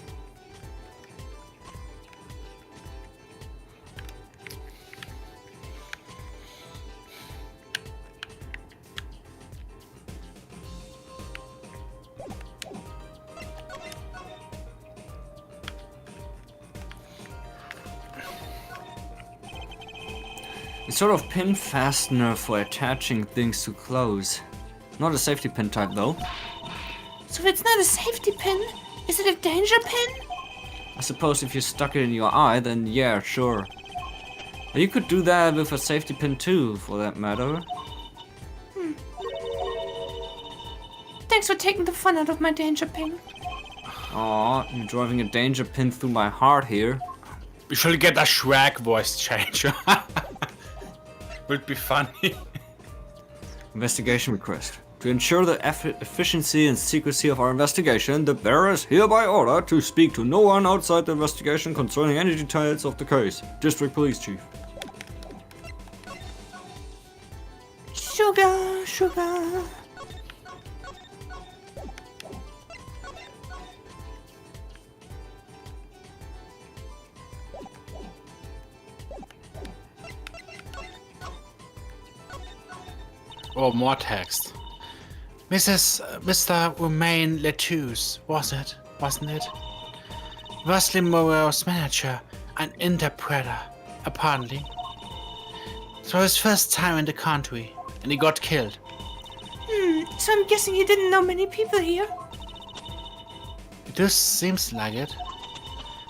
It's sort of pin fastener for attaching things to clothes. Not a safety pin type though. So if it's not a safety pin, is it a danger pin? I suppose if you stuck it in your eye, then yeah, sure. But you could do that with a safety pin too, for that matter. Thanks for taking the fun out of my danger pin. Aw, you're driving a danger pin through my heart here. We should get a Shrek voice changer. Would be funny. Investigation request. To ensure the efficiency and secrecy of our investigation, the bearer is hereby ordered to speak to no one outside the investigation concerning any details of the case. District Police Chief. Sugar, sugar. Oh, more text. Mr. Romain Letouce, wasn't it? Wesley Moreau's manager and interpreter, apparently. It was his first time in the country, and he got killed. So I'm guessing he didn't know many people here. It just seems like it.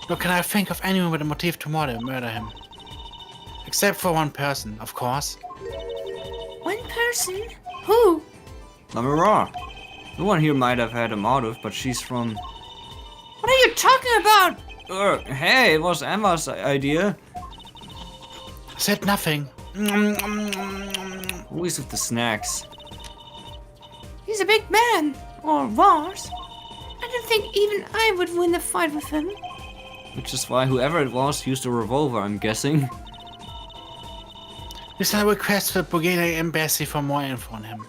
Nor can I think of anyone with a motive to murder him. Except for one person, of course. One person? Who? Lamara. No one here might have had a motive, but she's from... What are you talking about? Hey, it was Emma's idea. I said nothing. Always with the snacks. He's a big man. Or was. I don't think even I would win a fight with him. Which is why whoever it was used a revolver, I'm guessing. This is a request for the Bulgarian embassy for more info on him.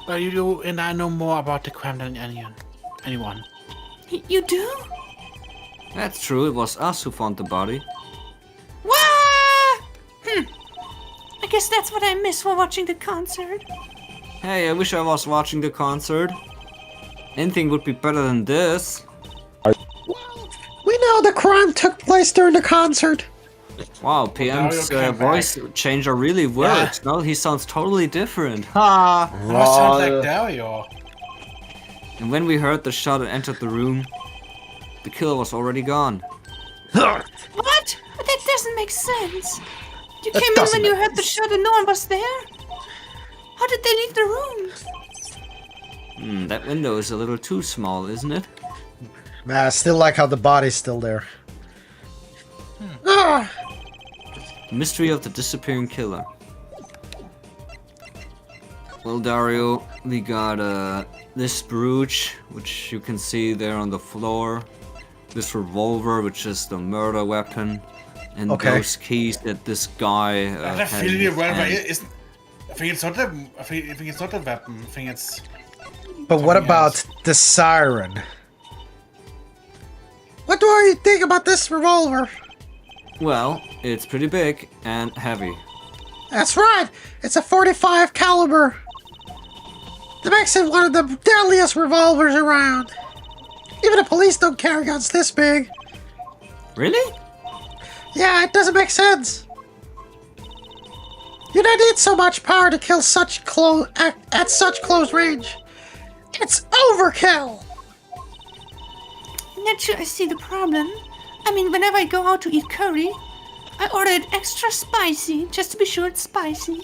Well, you and I know more about the crime than anyone. You do? That's true, it was us who found the body. Wah! I guess that's what I miss while watching the concert. Hey, I wish I was watching the concert. Anything would be better than this. We know the crime took place during the concert. Wow, PM's Dario came voice changer really works. Yeah. Now he sounds totally different. Ha! That sounds like Dario. And when we heard the shot and entered the room, the killer was already gone. What? But that doesn't make sense. You That came in doesn't when you make heard the shot and no one was there? How did they leave the room? That window is a little too small, isn't it? Man, I still like how the body's still there. Ah! Mystery of the disappearing killer. Well, Dario, we got this brooch, which you can see there on the floor. This revolver, which is the murder weapon. And Okay. those keys that this guy I had feel in the his revolver hand. is. I think it's not a. I think it's not a weapon. I think it's. But what Something about else. the siren? What do you think about this revolver? Well, it's pretty big and heavy. That's right, it's a 45 caliber. That makes it one of the deadliest revolvers around. Even the police don't carry guns this big. Really? Yeah, it doesn't make sense. You don't need so much power to kill such at such close range. It's overkill. I'm not sure I see the problem. I mean, whenever I go out to eat curry, I order it extra spicy, just to be sure it's spicy.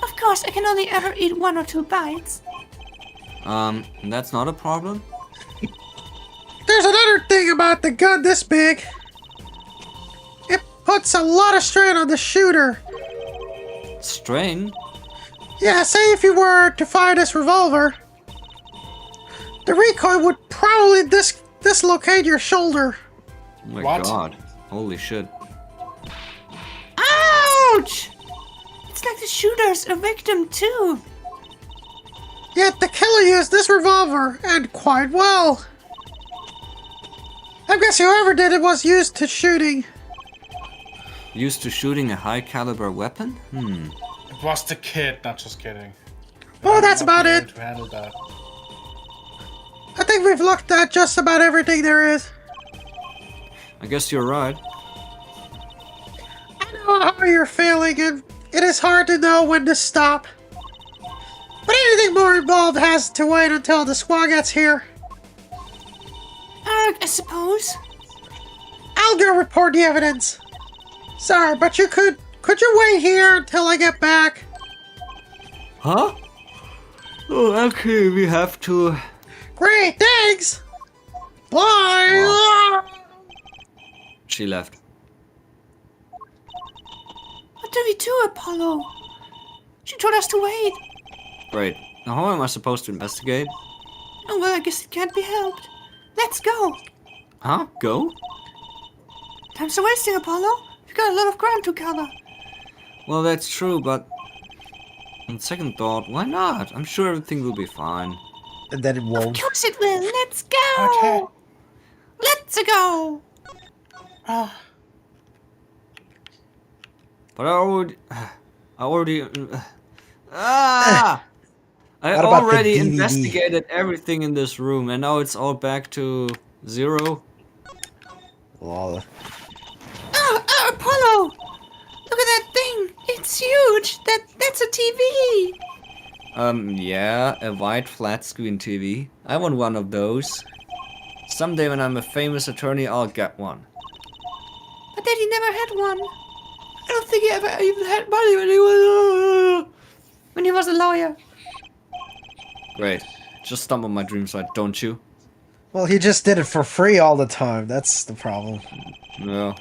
Of course, I can only ever eat 1 or 2 bites. That's not a problem. There's another thing about the gun this big. It puts a lot of strain on the shooter. Strain? Yeah, say if you were to fire this revolver, the recoil would probably dislocate your shoulder. Oh my What? god. Holy shit. Ouch! It's like the shooter's a victim too. Yet the killer used this revolver, and quite well. I guess whoever did it was used to shooting. Used to shooting a high caliber weapon? It was the kid. Not just kidding. Oh, that's I'm not about able it. To handle that. I think we've looked at just about everything there is. I guess you're right. I know how you're feeling, and it is hard to know when to stop. But anything more involved has to wait until the squad gets here. I suppose. I'll go report the evidence. Sorry, but could you wait here until I get back? Huh? Oh, okay, we have to... Great, thanks! Bye! She left. What do we do, Apollo? She told us to wait. Great. Now how am I supposed to investigate? Oh, well, I guess it can't be helped. Let's go. Huh? Go? Time's a wasting, Apollo. We've got a lot of ground to cover. Well, that's true, but on second thought, why not? I'm sure everything will be fine. And then it Of won't. course it will. Let's go. Okay. Let's go. But I already I What about the already DVD? investigated everything in this room, and now it's all back to 0. Lol. Apollo. Look at that thing. It's huge. That's a TV. Yeah, a white flat screen TV. I want one of those. Someday when I'm a famous attorney, I'll get one. But Daddy never had one. I don't think he ever even had money when he was a lawyer. Great. Just stump on my dreams, right? Don't you? Well, he just did it for free all the time. That's the problem. No.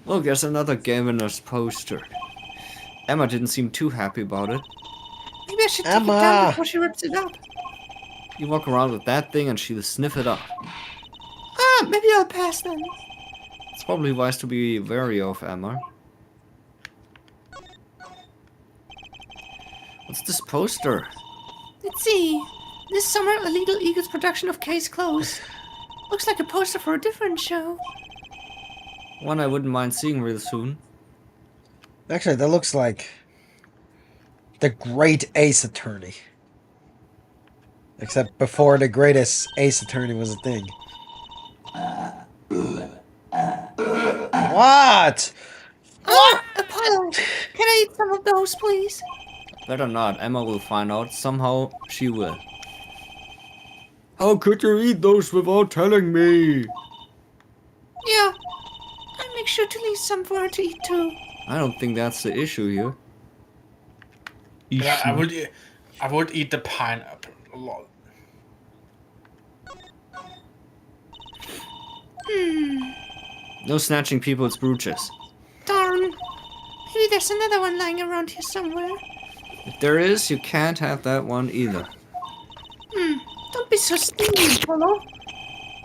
Look, there's another Game Winners poster. Emma didn't seem too happy about it. Maybe I should take it Emma. down before she rips it up. You walk around with that thing and she'll sniff it up. Maybe I'll pass then. It's probably wise to be wary of Emma. What's this poster? Let's see. This summer, a Legal Eagles production of Case Closed. Looks like a poster for a different show. One I wouldn't mind seeing real soon. Actually, that looks like the Great Ace Attorney. Except before the greatest Ace Attorney was a thing. What? Apollo, can I eat some of those, please? Better not. Emma will find out. Somehow she will. How could you eat those without telling me? Yeah. I'll make sure to leave some for her to eat too. I don't think that's the issue here. Yeah, I would eat the pineapple. Lol. No snatching people's brooches. Darn. Maybe there's another one lying around here somewhere. If there is, you can't have that one either. Don't be so stingy, Apollo.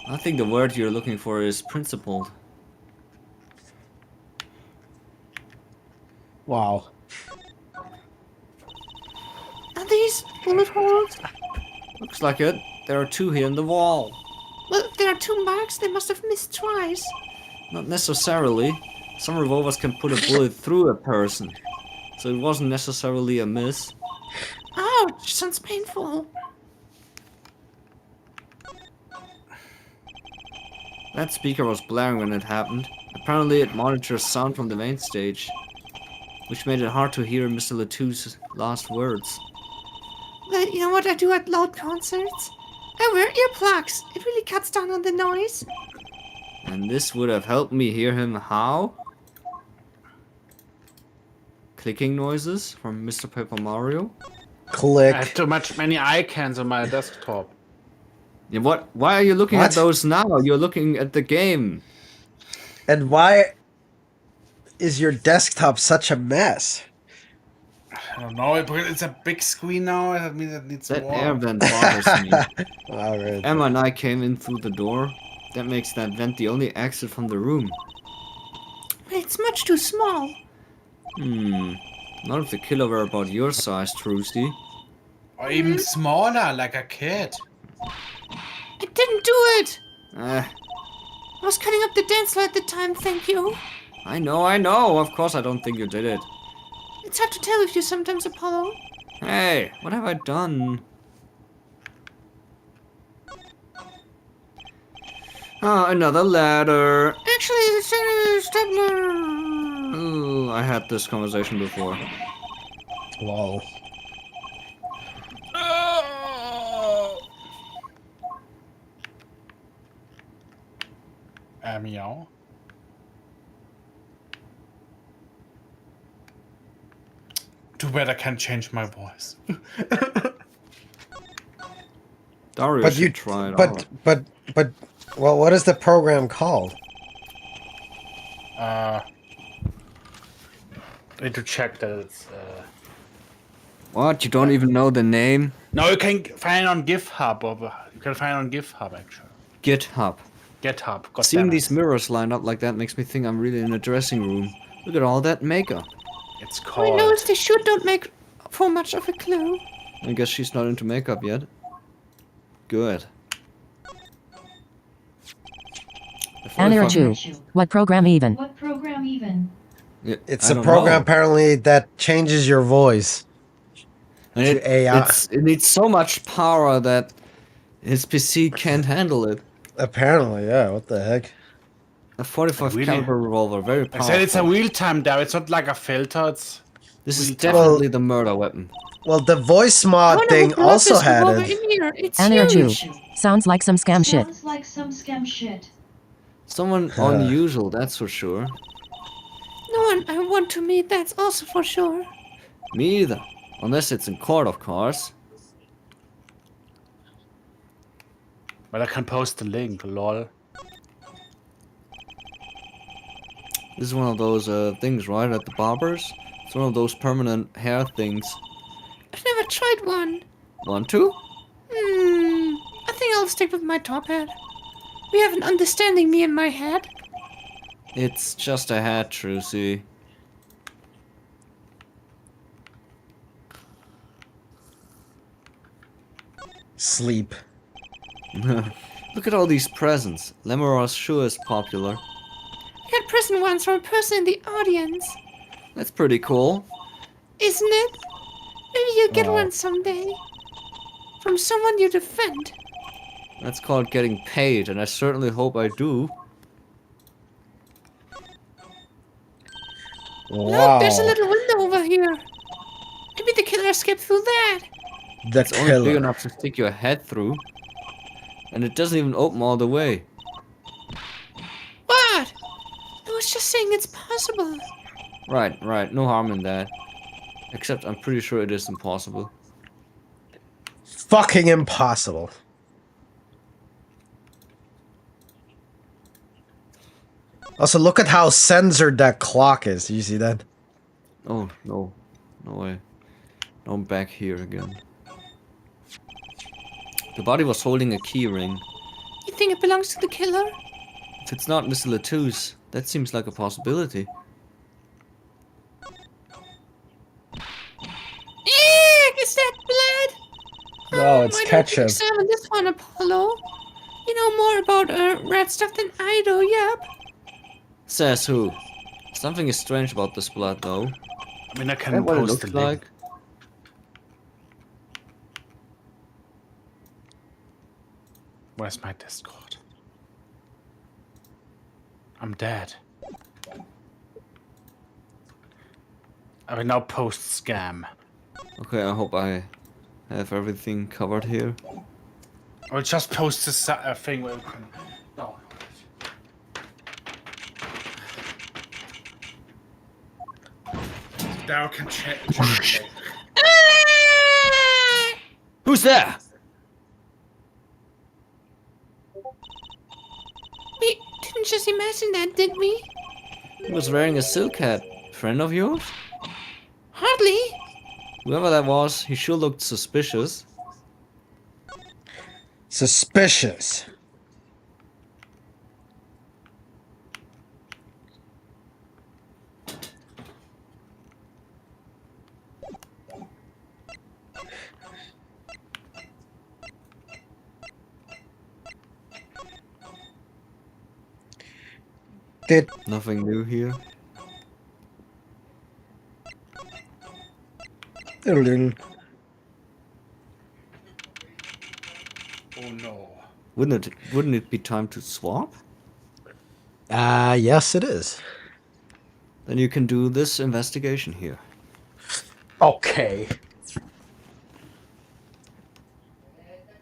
I think the word you're looking for is principled. Wow. Are these bullet holes? Looks like it. There are 2 here in the wall. Well, if there are 2 marks, they must have missed twice. Not necessarily. Some revolvers can put a bullet through a person. So it wasn't necessarily a miss. Ouch, sounds painful. That speaker was blaring when it happened. Apparently it monitors sound from the main stage, which made it hard to hear Mr. Latou's last words. But you know what I do at loud concerts? I wear earplugs. It really cuts down on the noise. And this would have helped me hear him how? Clicking noises from Mr. Paper Mario? Click. I have too many icons on my desktop. Yeah, what? Why are you looking What? at those now? You're looking at the game. And why is your desktop such a mess? I don't know, it's a big screen now. That means it needs That more. air vent bothers me. Alright. Emma and I came in through the door. That makes that vent the only exit from the room. It's much too small. Not if the killer were about your size, Trusty. Or even smaller, like a kid. I didn't do it. I was cutting up the dance floor at the time, thank you. I know. Of course I don't think you did it. It's hard to tell with you sometimes, Apollo. Hey, what have I done? Oh, another ladder. Actually, it's a stapler. Ooh, I had this conversation before. Lol. Meow. Too bad I can't change my voice. Dario But should you try it out. but Well, what is the program called? Need to check that it's. What? You don't even know the name? No, you can find it on GitHub. You can find it on GitHub actually. GitHub. GitHub. God Seeing damn it. these mirrors lined up like that makes me think I'm really in a dressing room. Look at all that makeup. It's My called. nose, they sure don't make for much of a clue. I guess she's not into makeup yet. Good. Anirudhu. What program even? What program even? Yeah, It's I a don't program know. apparently that changes your voice And to AI. it needs so much power that his PC can't handle it. Apparently, yeah. What the heck? A 45 Really? caliber revolver, very I powerful. said it's a real time Dario. It's not like a filter. It's. This is real-time. definitely the murder weapon. Well, the voice I mod wonder thing who brought also this had revolver it. in here. It's Anirudhu. huge. Sounds like some scam shit. Sounds like some scam shit. Someone unusual, that's for sure. No one I want to meet, that's also for sure. Me either. Unless it's in court, of course. Well, I can post the link. Lol. This is one of those things, right, at the barbers? It's one of those permanent hair things. I've never tried one. Want to? I think I'll stick with my top hat. We have an understanding, me and my hat. It's just a hat, Trucy. Sleep. Look at all these presents. Lemurus sure is popular. We got present ones from a person in the audience. That's pretty cool. Isn't it? Maybe you'll get Oh. one someday. From someone you defend. That's called getting paid, and I certainly hope I do. Look, there's a Wow. little window over here. Maybe the killer escaped through that. The It's only big killer. enough to stick your head through. And it doesn't even open all the way. What? I was just saying it's possible. Right, no harm in that. Except I'm pretty sure it is impossible. Fucking impossible. Also, look at how censored that clock is. Do you see that? Oh, no. No way. No, I'm back here again. The body was holding a key ring. You think it belongs to the killer? If it's not Mr. Latouche, that seems like a possibility. Eek! Is that blood? No, it's Why don't you ketchup. examine this one, Apollo? You know more about rat stuff than I do, yep. Says who? Something is strange about this blood, though. I mean, I Is can that what it post looks the link. like? Where's my Discord? I'm dead. I will now post scam. Okay, I hope I have everything covered here. I will just post this thing where you can. No. Daryl can check. Who's there? We didn't just imagine that, did we? He was wearing a silk hat. Friend of yours? Hardly. Whoever that was, he sure looked suspicious. Suspicious. Did Nothing new here. Diddle-diddle. Oh no. Wouldn't it be time to swap? Yes, it is. Then you can do this investigation here. Okay.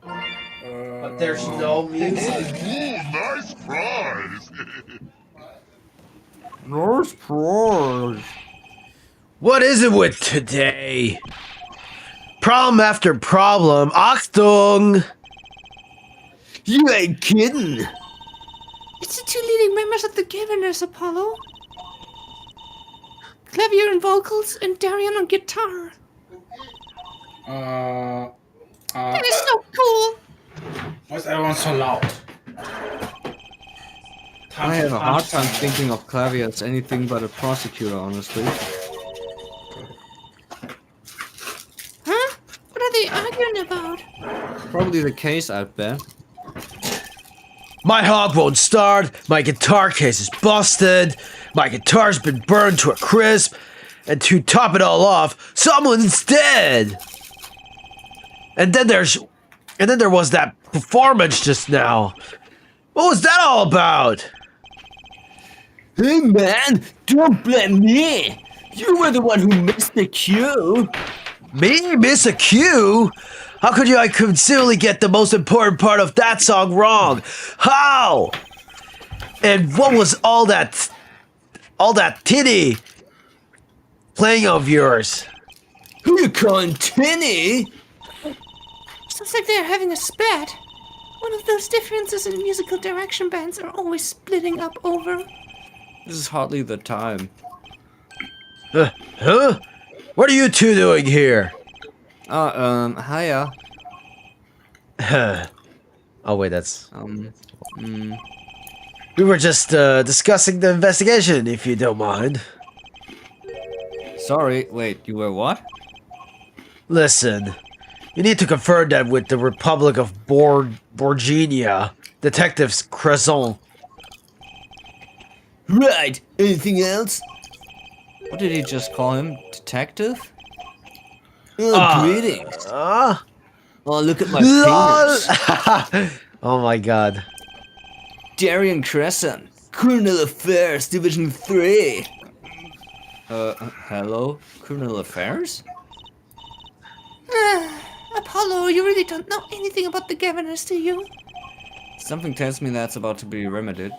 But there's no music. Nice prize! Nice prize. What is it with today? Problem after problem. Achtung! You ain't kidding. It's the two leading members of the Governors, Apollo. Clavier and vocals, and Darian on guitar. That is so cool! Why is everyone so loud? I have a hard time thinking of Clavier as anything but a prosecutor, honestly. Huh? What are they arguing about? Probably the case, I bet. My hog won't start, my guitar case is busted, my guitar's been burned to a crisp, and to top it all off, someone's dead! And then there was that performance just now. What was that all about? Hey man, don't blame me! You were the one who missed the cue! Me miss a cue? How could I conceivably get the most important part of that song wrong? How? And what was all that titty playing of yours? Who you calling Tinny? Sounds like they're having a spat. One of those differences in musical direction bands are always splitting up over. This is hardly the time. Huh? What are you two doing here? Hiya. Oh wait, that's... We were just discussing the investigation, if you don't mind. Sorry, wait, you were what? Listen, you need to confirm that with the Republic of Borginia, Detectives Crescent. Right, anything else? What did he just call him? Detective? Oh, greetings. Oh, look at my fingers. Oh my god. Darian Crescent, Criminal Affairs, Division 3. Hello? Criminal Affairs? Apollo, you really don't know anything about the Governors, do you? Something tells me that's about to be remedied.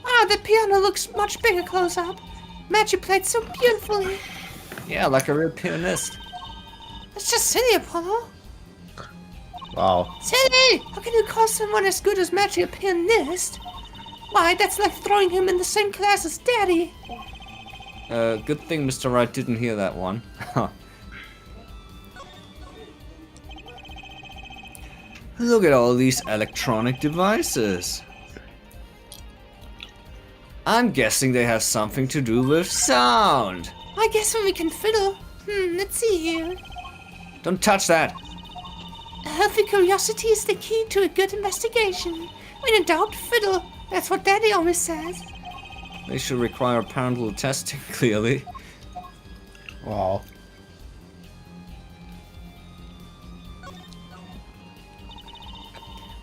Ah, the piano looks much bigger close up. Matt, you played so beautifully. Yeah, like a real pianist. It's just silly, Apollo. Wow. Silly! How can you call someone as good as Matty a pianist? Why, that's like throwing him in the same class as Daddy. Good thing Mr. Wright didn't hear that one. Look at all these electronic devices. I'm guessing they have something to do with sound. I guess when we can fiddle. Let's see here. Don't touch that. A healthy curiosity is the key to a good investigation. When in doubt, fiddle. That's what Daddy always says. They should require parental testing, clearly. Wow.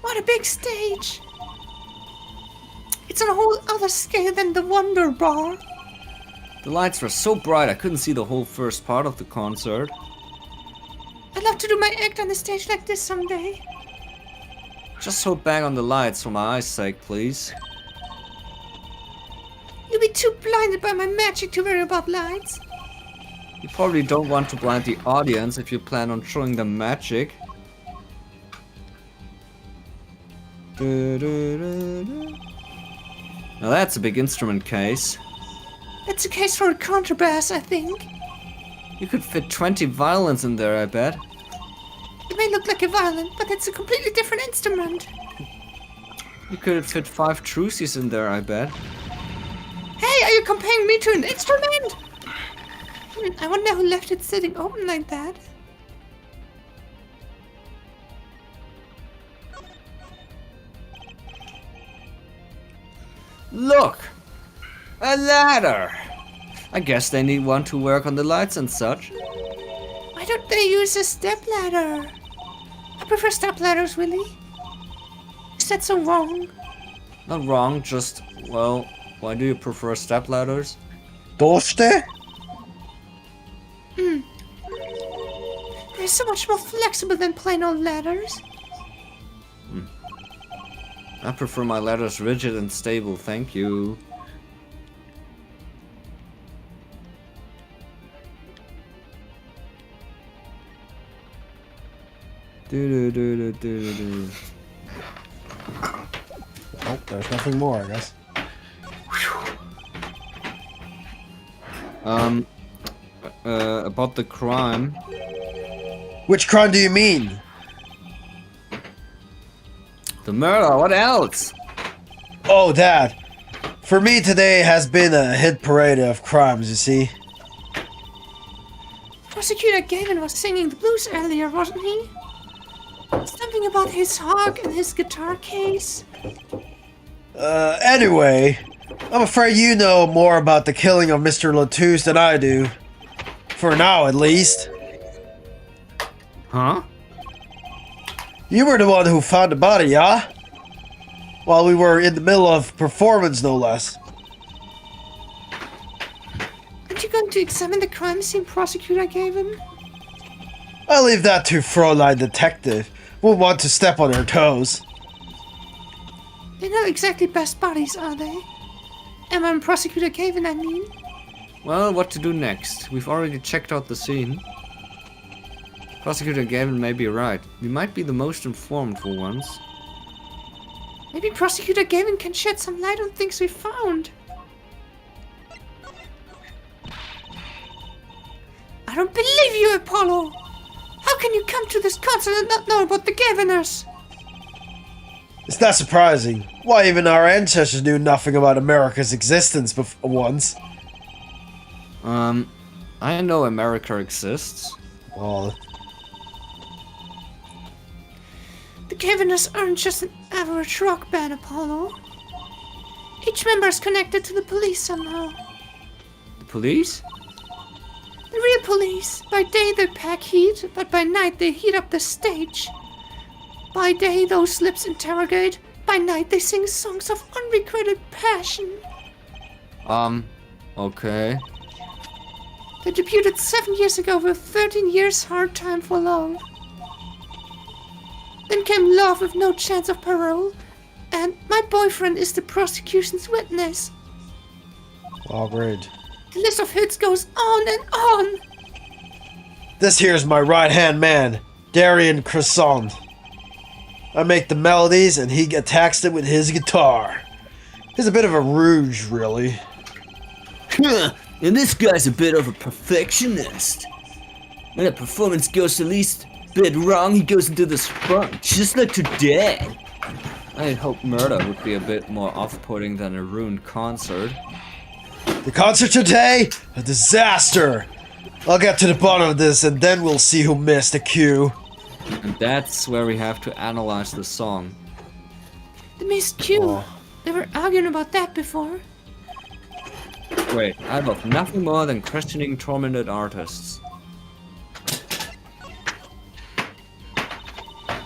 What a big stage. It's on a whole other scale than the Wonder Bar. The lights were so bright I couldn't see the whole first part of the concert. I'd love to do my act on the stage like this someday. Just hold back on the lights for my eyes' sake, please. You'll be too blinded by my magic to worry about lights. You probably don't want to blind the audience if you plan on showing them magic. Now that's a big instrument case. That's a case for a contrabass, I think. You could fit 20 violins in there, I bet. It may look like a violin, but it's a completely different instrument. You could fit 5 truces in there, I bet. Hey, are you comparing me to an instrument? I wonder who left it sitting open like that. Look! A ladder! I guess they need one to work on the lights and such. Why don't they use a stepladder? I prefer stepladders, really. Is that so wrong? Not wrong, just, well, why do you prefer stepladders? Doste? They're so much more flexible than plain old ladders. I prefer my ladders rigid and stable, thank you. Do. Oh, there's nothing more, I guess. About the crime. Which crime do you mean? The murder, what else? Oh, that. For me, today has been a hit parade of crimes, you see. Prosecutor Gavin was singing the blues earlier, wasn't he? Something about his hog and his guitar case. Anyway, I'm afraid you know more about the killing of Mr. Latouche than I do. For now, at least. Huh? You were the one who found the body, yeah? While we were in the middle of performance, no less. Aren't you going to examine the crime scene Prosecutor Gavin? I'll leave that to Fräulein Detective. Won't want to step on her toes. They're not exactly best buddies, are they? Emma and Prosecutor Gavin, I mean. Well, what to do next? We've already checked out the scene. Prosecutor Gavin may be right. We might be the most informed for once. Maybe Prosecutor Gavin can shed some light on things we found. I don't believe you, Apollo! How can you come to this concert and not know about the Gaviners? It's not surprising. Why, even our ancestors knew nothing about America's existence once. I know America exists. Well, The Gaviners aren't just an average rock band, Apollo. Each member is connected to the police somehow. The police? The real police. By day they pack heat, but by night they heat up the stage. By day those lips interrogate, by night they sing songs of unrequited passion. Okay. They debuted 7 years ago with 13 years hard time for love. Then came love with no chance of parole, and my boyfriend is the prosecution's witness. oh, great. The list of hits goes on and on. This here's my right-hand man, Darian Croissant. I make the melodies and he attacks them with his guitar. He's a bit of a rouge, really. And this guy's a bit of a perfectionist. When a performance goes the least bit wrong, he goes into this funk, just like today. I hope murder would be a bit more off-putting than a ruined concert. The concert today? A disaster! I'll get to the bottom of this and then we'll see who missed the cue. And that's where we have to analyze the song. The Miss Q. Oh. They were arguing about that before. Wait, I love nothing more than questioning tormented artists.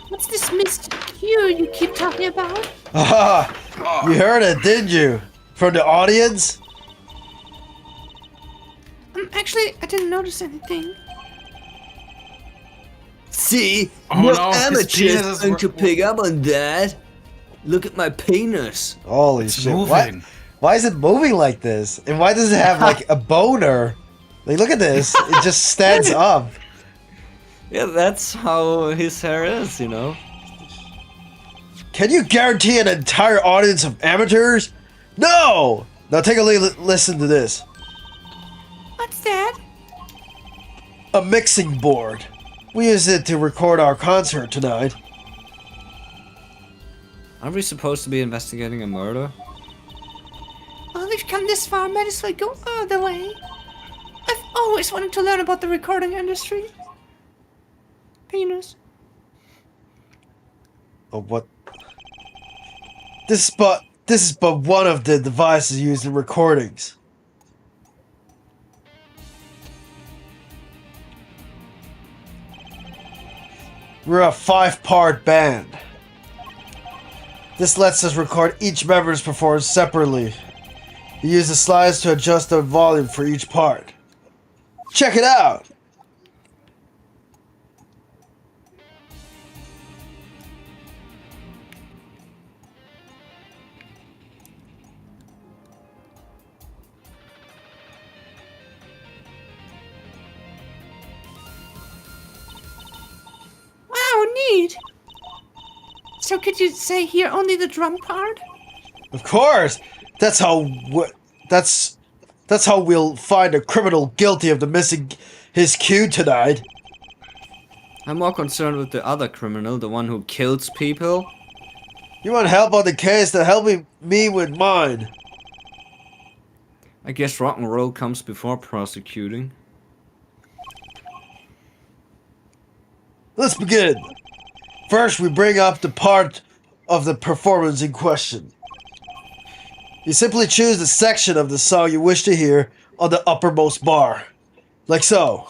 What's this Miss Q you keep talking about? Aha! You heard it, didn't you? From the audience? Actually, I didn't notice anything. See? Oh no no, his amateurs penis is going to pick up on that. Look at my penis. Holy shit. moving. Why is it moving like this? And why does it have like a boner? Like, look at this. It just stands up. Yeah, that's how his hair is, you know? Can you guarantee an entire audience of amateurs? No! Now take a listen to this. What's that? A mixing board. We use it to record our concert tonight. Aren't we supposed to be investigating a murder? Well, we've come this far, might as well go all the way. I've always wanted to learn about the recording industry. Penis. Oh, what? This is but one of the devices used in recordings. We're a 5-part band. This lets us record each member's performance separately. We use the slides to adjust the volume for each part. Check it out! Wow, neat! So could you say here only the drum part? Of course. That's how we'll find a criminal guilty of the missing his cue tonight. I'm more concerned with the other criminal, the one who kills people. You want help on the case? Then help me with mine. I guess rock and roll comes before prosecuting. Let's begin. First, we bring up the part of the performance in question. You simply choose the section of the song you wish to hear on the uppermost bar. Like so.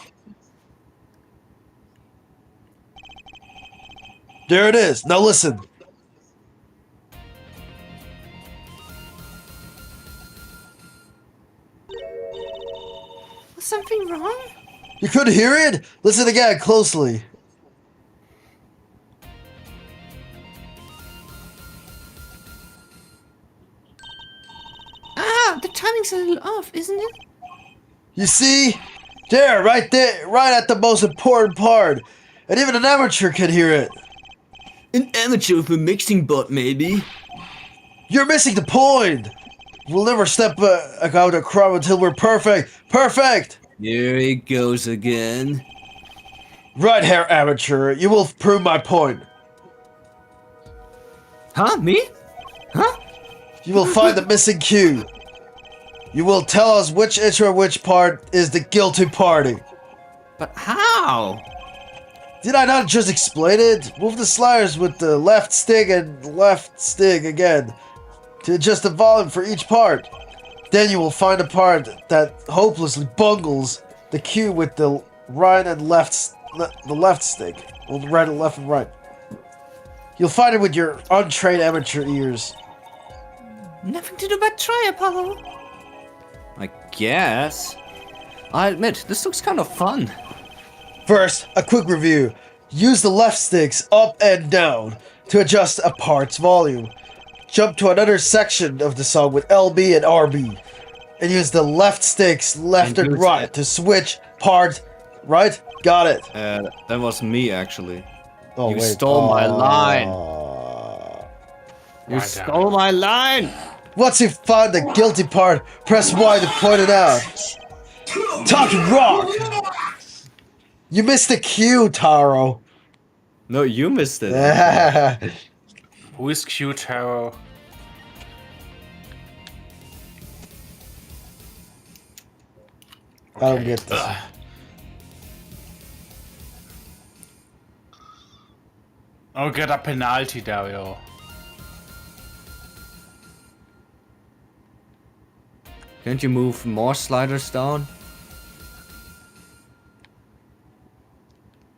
There it is. Now listen. Was something wrong? You couldn't hear it? Listen again closely. Ah, the timing's a little off, isn't it? You see? There, right at the most important part. And even an amateur can hear it. An amateur with a mixing bot, maybe? You're missing the point. We'll never step out a crowd until we're perfect. Perfect! Here he goes again. Right, Herr Amateur. You will prove my point. Huh? Me? Huh? You will find the missing cue. You will tell us which intro which part is the guilty party. But how? Did I not just explain it? Move the sliders with the left stick and left stick again to adjust the volume for each part. Then you will find a part that hopelessly bungles the cue with the right and left, the left stick, or the right and left and right. You'll find it with your untrained amateur ears. Nothing to do but try, Apollo. I guess. I admit, this looks kind of fun. First, a quick review. Use the left sticks up and down to adjust a part's volume. Jump to another section of the song with LB and RB. And use the left sticks left and right to switch part. Right? Got it. That was me, actually. Oh, You wait. stole my line. You Right stole my line! Once you find the guilty part, press Y to point it out. Talk rock! You missed the cue, Taro. No, you missed it. Who is LizardTaro? I don't get this. Oh, get a penalty, Dario. Can't you move more sliders down?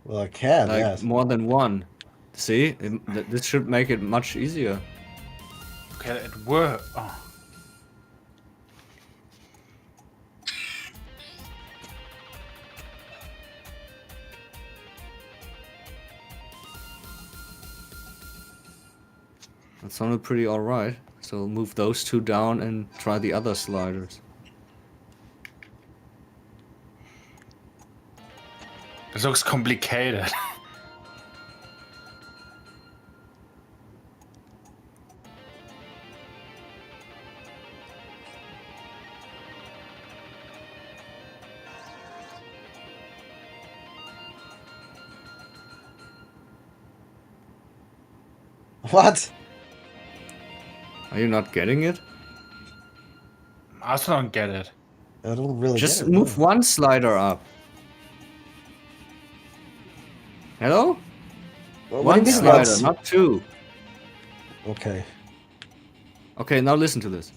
Well, I can, Like, yes. more than one. See? This should make it much easier. Okay, it worked. Oh. That sounded pretty alright. So move those two down and try the other sliders. This looks complicated. What? Are you not getting it? I also don't get it. I don't really Just get it. move one slider up. Hello? What do you One mean slider, once? not two. Okay. Okay, now listen to this.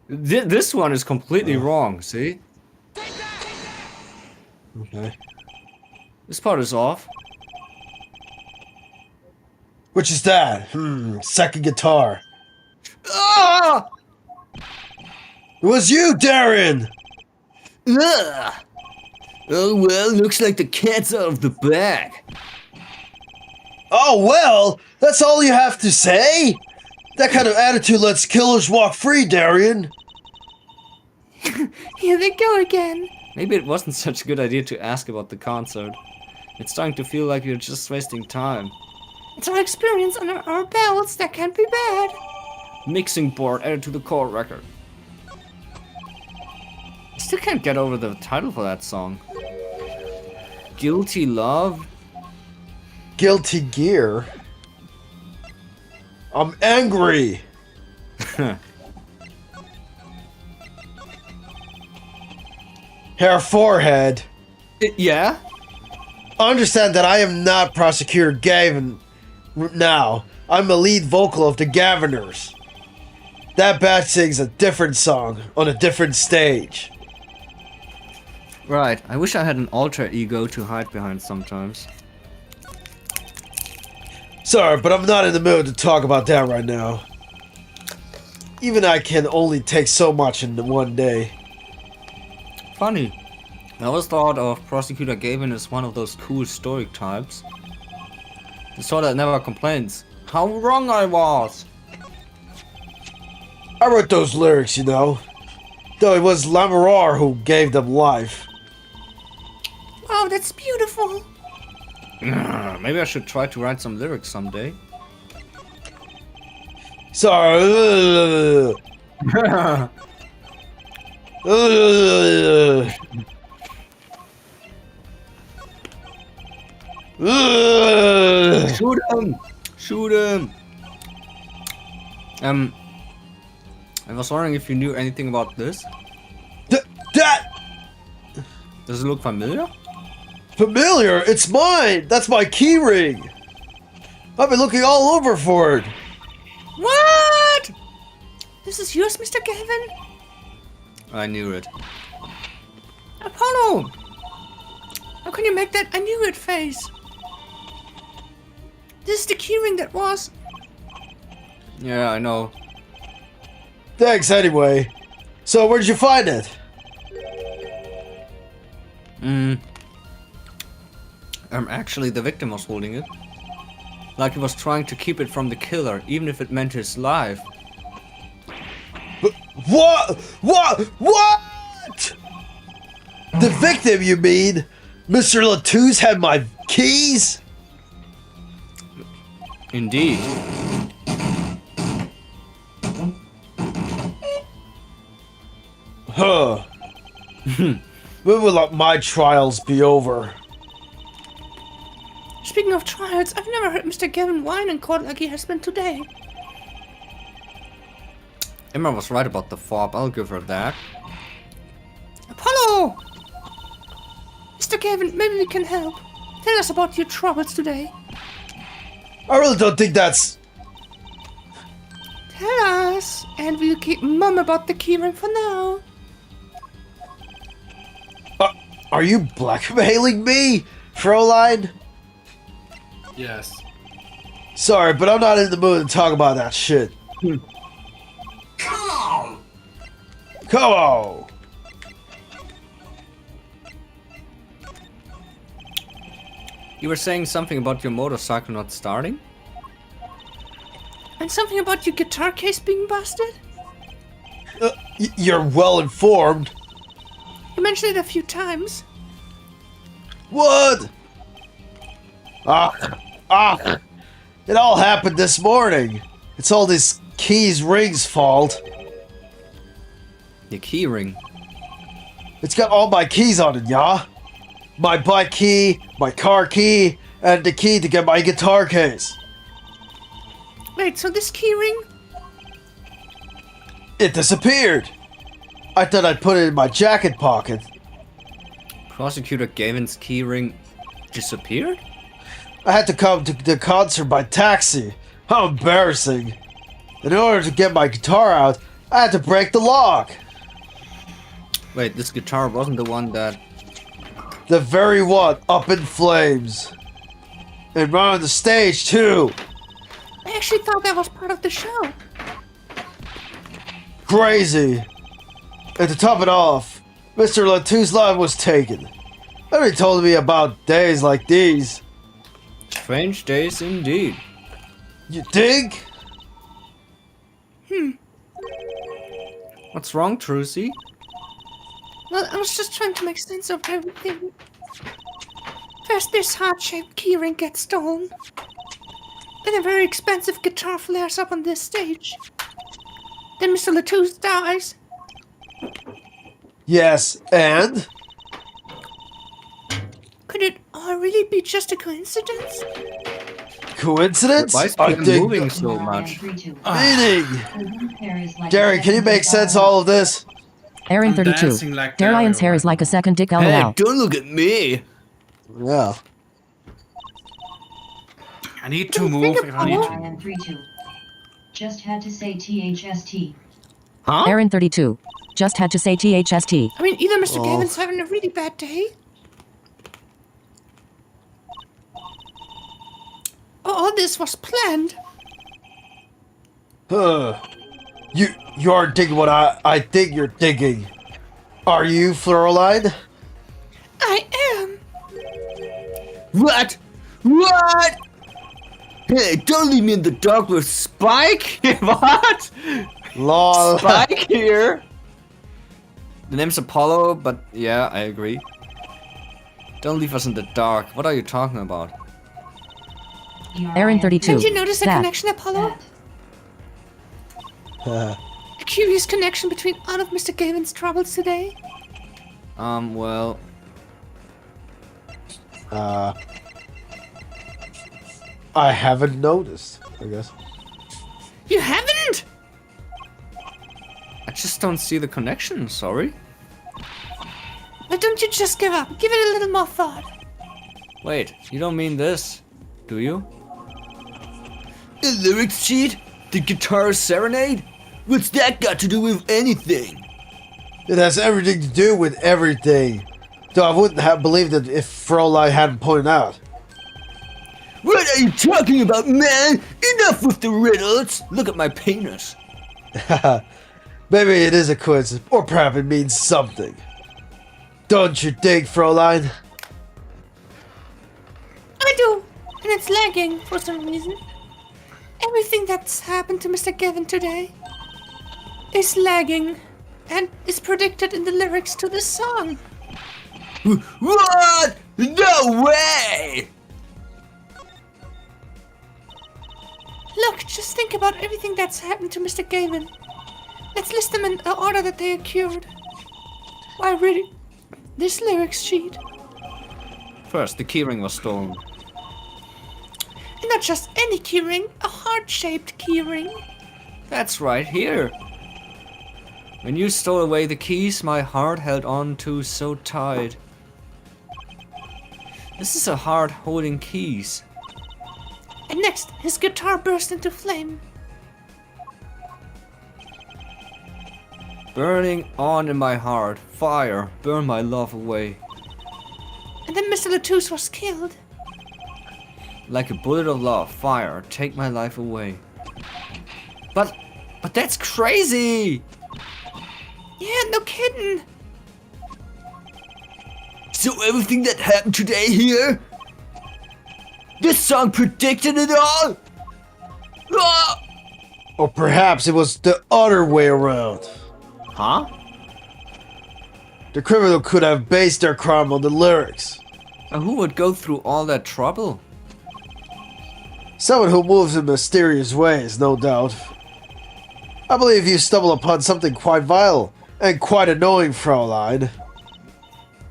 This one is completely wrong, see? Okay. This part is off. Which is that? Second guitar. Ah! It was you, Darren! Ugh! Oh well, looks like the cat's out of the bag. Oh, well, that's all you have to say? That kind of attitude lets killers walk free, Darian. Here they go again. Maybe it wasn't such a good idea to ask about the concert. It's starting to feel like you're just wasting time. It's our experience under our belts. That can't be bad. Mixing board added to the core record. I still can't get over the title for that song. Guilty Love? Guilty Gear. I'm angry. Hair forehead. Yeah? Understand that I am not Prosecutor Gavin now. I'm the lead vocal of the Gaviners. That bat sings a different song on a different stage. Right, I wish I had an alter ego to hide behind sometimes. Sorry, but I'm not in the mood to talk about that right now. Even I can only take so much in one day. Funny. I always thought of Prosecutor Gavin as one of those cool stoic types. The sort that never complains. How wrong I was! I wrote those lyrics, you know. Though it was Lamoureux who gave them life. Wow, that's beautiful. Maybe I should try to write some lyrics someday. Sorry. Shoot him! Shoot him! I was wondering if you knew anything about this. That Does it look familiar? familiar? It's mine. That's my key ring. I've been looking all over for it. What? This is yours, Mr. Gavin? I knew it. Apollo! How can you make that I knew it face? This is the keyring that was. Yeah, I know. Thanks anyway. So where did you find it? Actually the victim was holding it. Like he was trying to keep it from the killer, even if it meant his life. What? The victim, you mean? Mr. Latouche had my keys? Indeed. Huh. When will my trials be over? Speaking of trials, I've never heard Mr. Gavin whine in court like he has been today. Emma was right about the fob, I'll give her that. Apollo! Mr. Gavin, maybe we can help. Tell us about your troubles today. I really don't think that's... Tell us, and we'll keep mum about the keyring for now. Are you blackmailing me, Fräulein? Yes. Sorry, but I'm not in the mood to talk about that shit. Come on! You were saying something about your motorcycle not starting? And something about your guitar case being busted? You're well informed. You mentioned it a few times. What? It all happened this morning. It's all this Key's ring's fault. The key ring. It's got all my keys on it, yeah? My bike key, my car key, and the key to get my guitar case. Wait, so this keyring? It disappeared. I thought I'd put it in my jacket pocket. Prosecutor Gavin's key ring disappeared? I had to come to the concert by taxi. How embarrassing. In order to get my guitar out, I had to break the lock. Wait, this guitar wasn't the one that... The very one up in flames. And right on the stage, too. I actually thought that was part of the show. Crazy. And to top it off, Mr. Latouche's life was taken. Nobody told me about days like these. Strange days indeed. You dig? What's wrong, Trucy? Well, I was just trying to make sense of everything. First, this heart-shaped keyring gets stolen. Then a very expensive guitar flares up on this stage. Then Mr. Latouche dies. Yes, and? Could it all really be just a coincidence? Coincidence? Why is I it think. moving so much? Meaning! Jerry, can you make sense of all of this? Aaron 32. dancing like Darion's Dario, hair is like a second dick Hey, lol. don't look at me! Yeah. I need to move if I need to. Ryan 32. Just had to say THST. Huh? Aaron 32. Just had to say THST. I mean, either Mr. Oh. Gavin's having a really bad day, or all this was planned. You aren't thinking what I think you're thinking. Are you, Floraline? I am. What? What? Hey, don't leave me in the dark with Spike! What? Lol. Spike here! The name's Apollo, but yeah, I agree. Don't leave us in the dark. What are you talking about? Aaron 32. Didn't you notice a That. connection, Apollo? A curious connection between all of Mr. Gavin's troubles today. Well... I haven't noticed, I guess. You haven't? I just don't see the connection, sorry. Why don't you just give up? Give it a little more thought. Wait, you don't mean this, do you? A lyrics sheet? The guitar serenade? What's that got to do with anything? It has everything to do with everything. Though I wouldn't have believed it if Frolai hadn't pointed out. What are you talking about, man? Enough with the riddles! Look at my penis. Maybe it is a coincidence, or perhaps it means something. Don't you think, Fräulein? I do, and it's lagging for some reason. Everything that's happened to Mr. Gavin today is lagging, and is predicted in the lyrics to this song. What? No way! Look, just think about everything that's happened to Mr. Gavin. Let's list them in the order that they occurred. Why, really? This lyrics sheet. First, the keyring was stolen. And not just any keyring, a heart-shaped keyring. That's right here. When you stole away the keys, my heart held on to so tight. This is a heart holding keys. And next, his guitar burst into flame. Burning on in my heart. Fire, burn my love away. And then Mr. Latouche was killed. Like a bullet of love, fire, take my life away. But that's crazy! Yeah, no kidding. So everything that happened today here? This song predicted it all? Ah! Or perhaps it was the other way around. Huh? The criminal could have based their crime on the lyrics. And who would go through all that trouble? Someone who moves in mysterious ways, no doubt. I believe you stumble upon something quite vile and quite annoying, Fraulein.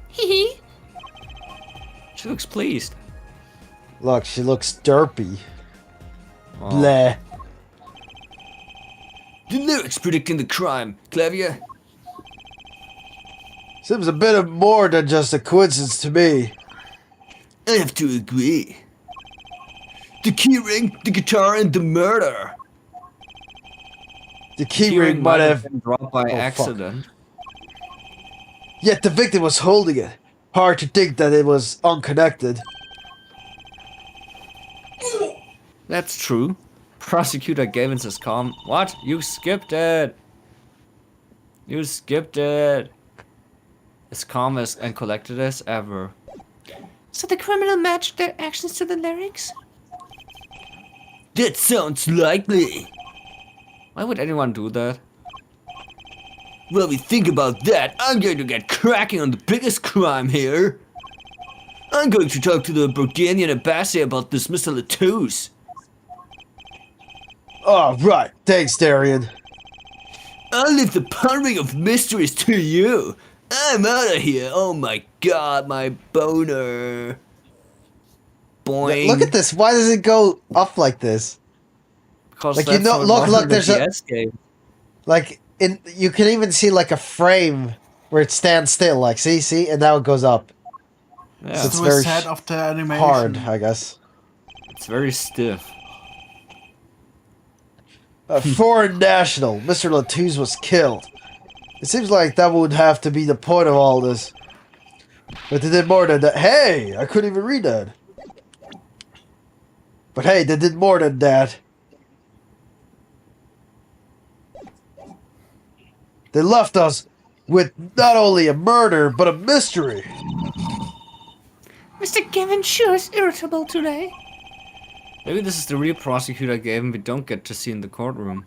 Hee. She looks pleased. Look, she looks derpy. Oh. Bleh. The lyrics predicting the crime, Clavier. Seems a bit of more than just a coincidence to me. I have to agree. The keyring, the guitar, and the murder. The keyring might have been dropped by fuck. accident. Yet the victim was holding it. Hard to think that it was unconnected. That's true. Prosecutor Gavin says calm. What? You skipped it. You skipped it. As calm as and collected as ever. So the criminal matched their actions to the lyrics? That sounds likely. Why would anyone do that? Well, we think about that. I'm going to get cracking on the biggest crime here. I'm going to talk to the Burgundian embassy about this Mr. Latouche. Oh, right. Thanks, Darian. I'll leave the pondering of mysteries to you. I'm out of here. Oh my god, my boner. Boing. Look at this. Why does it go up like this? Because Like, that's you know, what look, there's a... DS game. Like, you can even see, like, a frame where it stands still. Like, see? And now it goes up. Yeah, So it's to very a set of the animation. hard, I guess. it's very stiff. A foreign national. Mr. Latouche was killed. It seems like that would have to be the point of all this. But they did more than that. Hey! I couldn't even read that. But hey, they did more than that. They left us with not only a murder, but a mystery. Mr. Gavin sure is irritable today. Maybe this is the real prosecutor Gavin we don't get to see in the courtroom.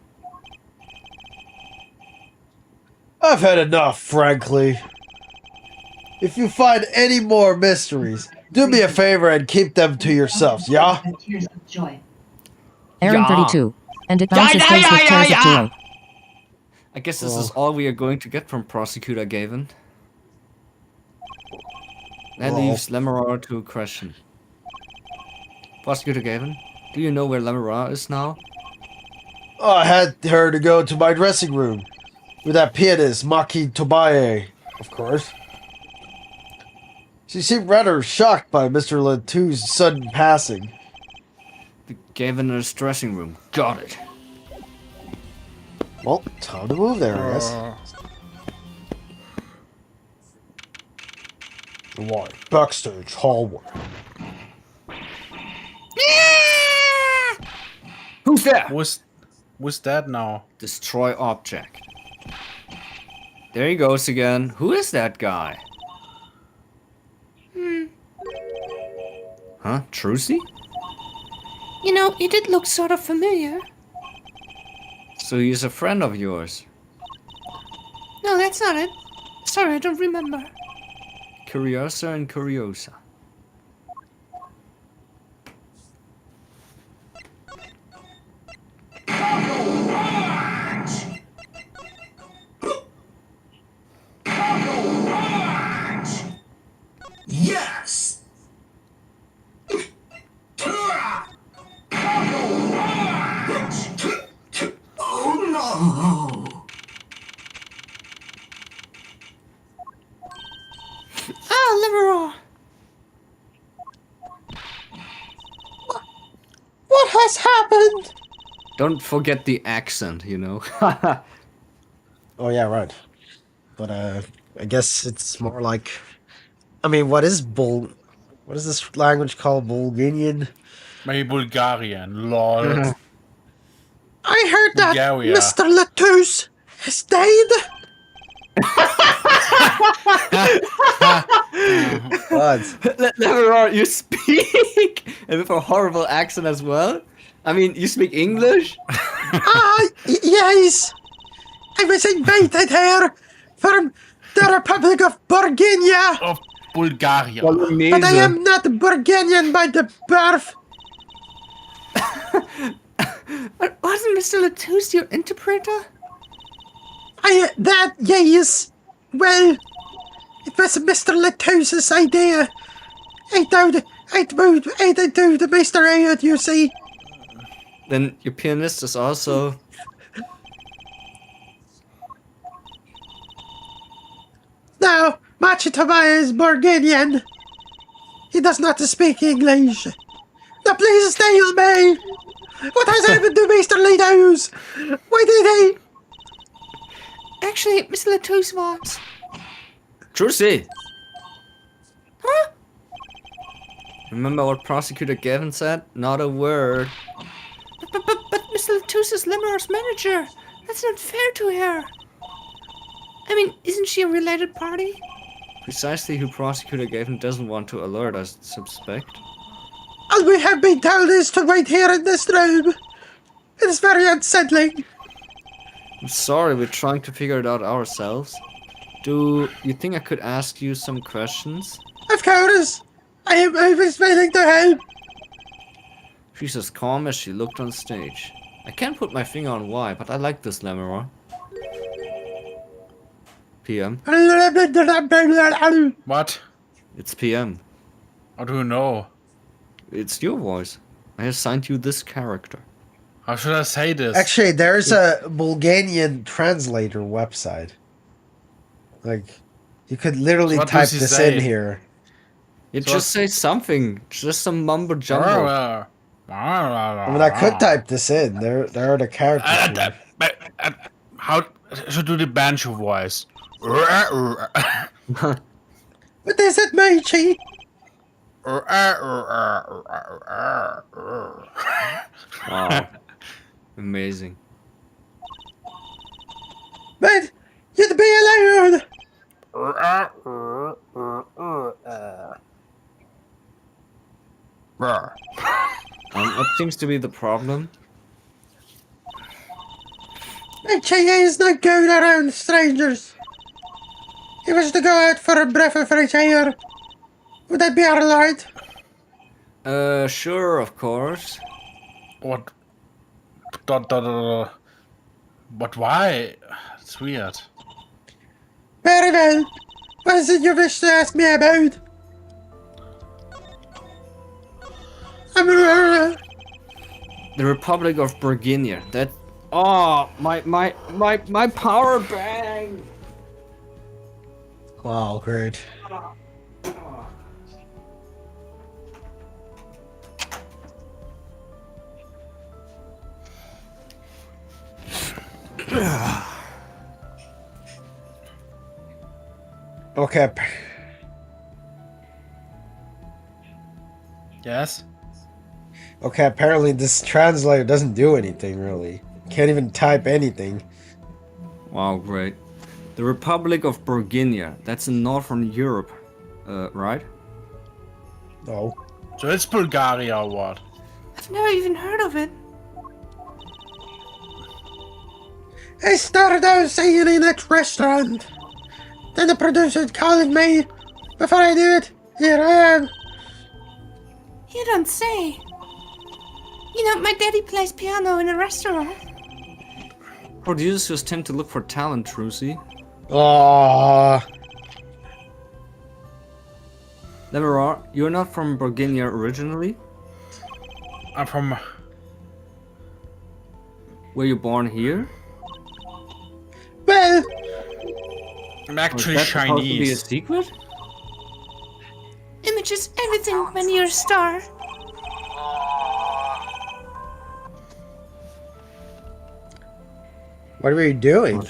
I've had enough, frankly. If you find any more mysteries, do me a favor and keep them to yourselves, yeah? Tears of joy. Aaron Yeah. 32. And it bounces face with tears of joy. I guess this is all we are going to get from prosecutor Gavin. That Well. leaves Lemora to question. Prosecutor Gavin, do you know where Lemora is now? I had her to go to my dressing room. With that pianist, Maki Tobaye, of course. She seemed rather shocked by Mr. Latouche's sudden passing. The Gavin in his dressing room. Got it. Well, time to move there, I guess. Why? Backstage hallway. Who's there? What's that now? Destroy object. There he goes again. Who is that guy? Huh? Trucy? You know, he did look sort of familiar. So he's a friend of yours. No, that's not it. Sorry, I don't remember. Curiosa and Curiosa. Yes! Oh no! Ah, Lemora! What has happened? Don't forget the accent, you know. Oh, yeah, right. But, I guess it's more like... I mean, what is this language called? Bulgarian? Maybe Bulgarian. Lol. I heard that Bulgaria. Mr. Latouche has died. What? Lemora, you speak and with a horrible accent as well. I mean, you speak English? Yes. I was invited here from the Republic of Bulgaria. Of Bulgaria. But I am not Bulgarian by the birth. But wasn't Mr. Latouche your interpreter? Yes. Well, it was Mr. Latouche's idea. I do the Mr. Ayoud, you see. Then your pianist is also... No, Machitobaya is Bulgarian. He does not speak English. Now please tell me, what has happened to Mr. Latouche? Why did he? Actually, Mr. Latouche was. Trucy! Huh? Remember what Prosecutor Gavin said? Not a word. But Mr. Latouche is Lemora's manager. That's not fair to her. I mean, isn't she a related party? Precisely who Prosecutor Gavin doesn't want to alert us suspect. All we have been told is to wait here in this room. It is very unsettling. I'm sorry, we're trying to figure it out ourselves. Do you think I could ask you some questions? Of course. I was failing to help. She's as calm as she looked on stage. I can't put my finger on why, but I like this Lemura. PM. What? It's PM. How do you know? It's your voice. I assigned you this character. How should I say this? Actually, there's a Bulgarian translator website. Like, you could literally So what type does he this say? in here. It So- just says something. Just some mumbo jumbo. I mean, I could type this in. There are the characters. here. How should do the banjo voice? What is it, matey? Wow. Amazing. But you'd be allowed. What seems to be the problem? Matey is not going around strangers. He was to go out for a breath of fresh air. Would that be alright? Sure, of course. What? But why? It's weird. Very well. What is it you wish to ask me about? The Republic of Virginia. That. Oh, my power bank. Wow, great. Okay. Yes? Okay, apparently this translator doesn't do anything, really. Can't even type anything. Wow, great. The Republic of Virginia. That's in Northern Europe, right? No. So it's Bulgaria or what? I've never even heard of it. I started out singing in that restaurant. Then the producer calling me. Before I do it, here I am. You don't say. You know, my daddy plays piano in a restaurant. Producers tend to look for talent, Trucy. Aww. Lemura, you're not from Virginia originally? I'm from... Were you born here? Well, I'm Or actually is that supposed to be a Chinese. secret? Image is everything when you're a star. what were you doing?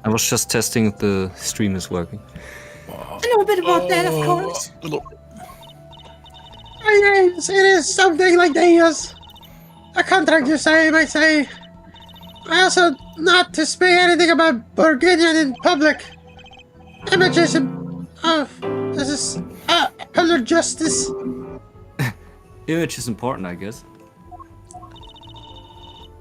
I was just testing if the stream is working. I know a bit about that, of course. It is something like this. A contract you say, I say. I also not to speak anything about Bulgarian in public. Images of this is color justice. Image is important, I guess.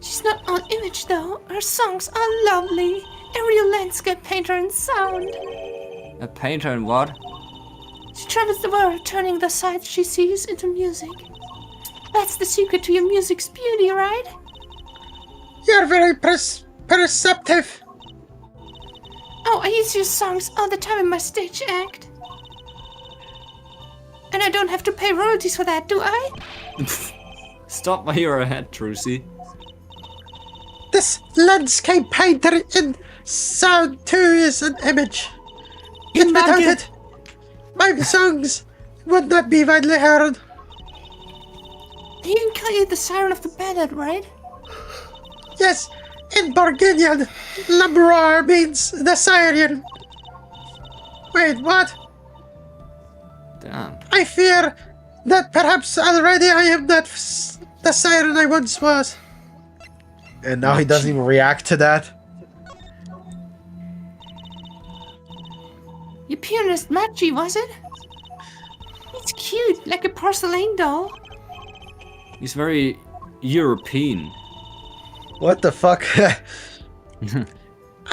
She's not on image though. Her songs are lovely. A real landscape painter in sound. A painter and what? She travels the world, turning the sights she sees into music. That's the secret to your music's beauty, right? You're very perceptive. Oh, I use your songs all the time in my stage act. And I don't have to pay royalties for that, do I? Stop while you're ahead, Trucy. This landscape painter in sound too is an image. Yet without it, my songs would not be widely heard. I even call you the siren of the ballad, right? Yes, in Bulgarian, Lamrar means the siren. Wait, what? Damn. I fear that perhaps already I am not the siren I once was. And now he doesn't even react to that. Your pianist Machi, was it? It's cute, like a porcelain doll. He's very European. What the fuck? I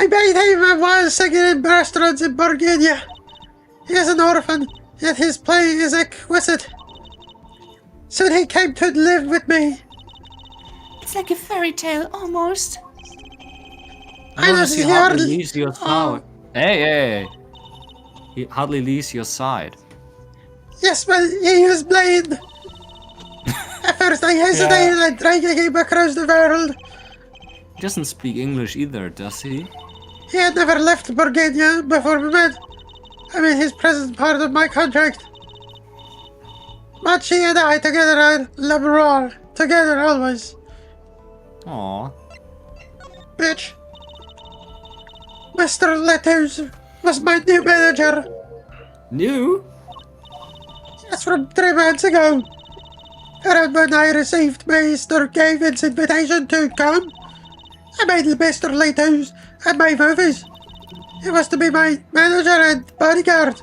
made him while singing in restaurants in Bulgaria. He is an orphan, yet his playing is exquisite. So he came to live with me. It's like a fairy tale, almost. I notice he hardly leaves your Oh. side. Hey. He hardly leaves your side. Yes, well, he was blind. At first I hesitated and dragging him across the world. He doesn't speak English either, does he? He had never left Bulgaria before we met. I mean, his presence part of my contract. But she and I together are liberal. Together always. Aww. Bitch. Mr. Letters was my new manager. New? That's from 3 months ago. And when I received Mr. Gavin's invitation to come, I made Mr. Letters at my movies. He was to be my manager and bodyguard.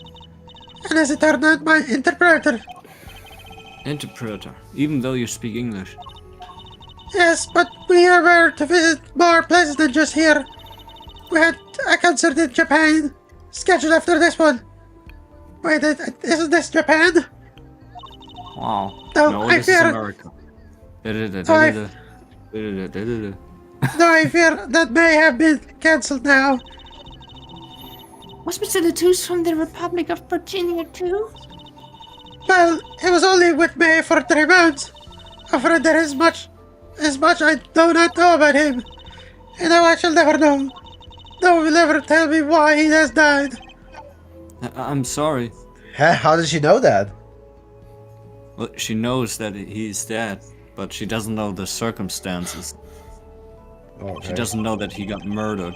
And as it turned out, my interpreter. Interpreter, even though you speak English. Yes, but we were to visit more places than just here. We had a concert in Japan, scheduled after this one. Wait, isn't this Japan? Wow. No, I this is fear- America. No, I fear that may have been cancelled now. Was Mr. Latus from the Republic of Virginia too? Well, he was only with me for 3 months. Afraid there is much I do not know about him. And now I shall never know. No one will ever tell me why he has died. I'm sorry. How did she know that? Well, she knows that he's dead, but she doesn't know the circumstances. Okay. She doesn't know that he got murdered.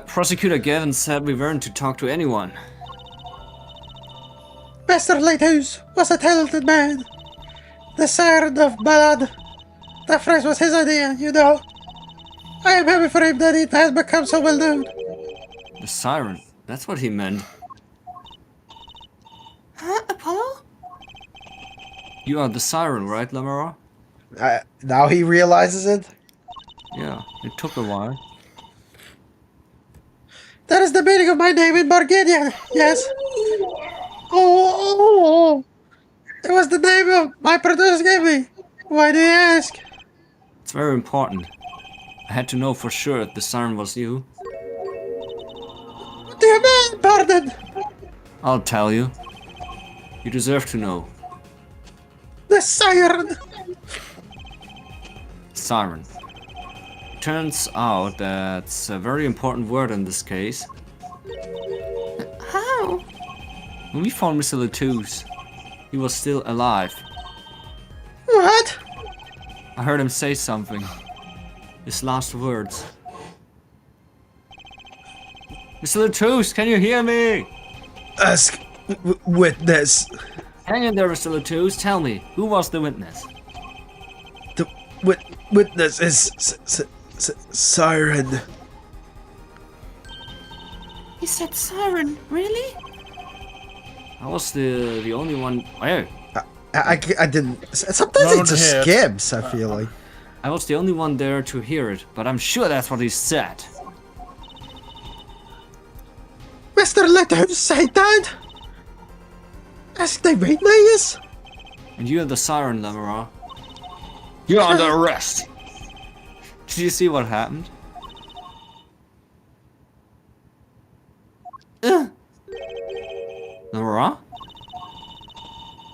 Prosecutor Gavin said we weren't to talk to anyone. Mr. Lighthouse was a talented man. The Siren of Ballad. That phrase was his idea, you know. I am happy for him that it has become so well known. The siren. That's what he meant. Huh, Apollo? You are the siren, right, Lamara? Now he realizes it? Yeah, it took a while. That is the meaning of my name in Bulgarian, yes. Oh, it was the name of my producer gave me. Why do you ask? It's very important. I had to know for sure if the siren was you. What do you mean, pardon? I'll tell you. You deserve to know. The siren. Siren. Turns out that's a very important word in this case. How? When we found Mr. Latus, he was still alive. What? I heard him say something. His last words. Mr. Latus, can you hear me? Ask witness. Hang in there, Mr. Latus. Tell me, who was the witness? The witness is siren. He said siren, really? I was the only one. Oh, I didn't. Sometimes No it one just heard. skips, I feel like. I was the only one there to hear it, but I'm sure that's what he said. Mr. Letters say that? Ask the witness? And you're the siren, Lamara. You're under arrest. Did you see what happened? Lamara?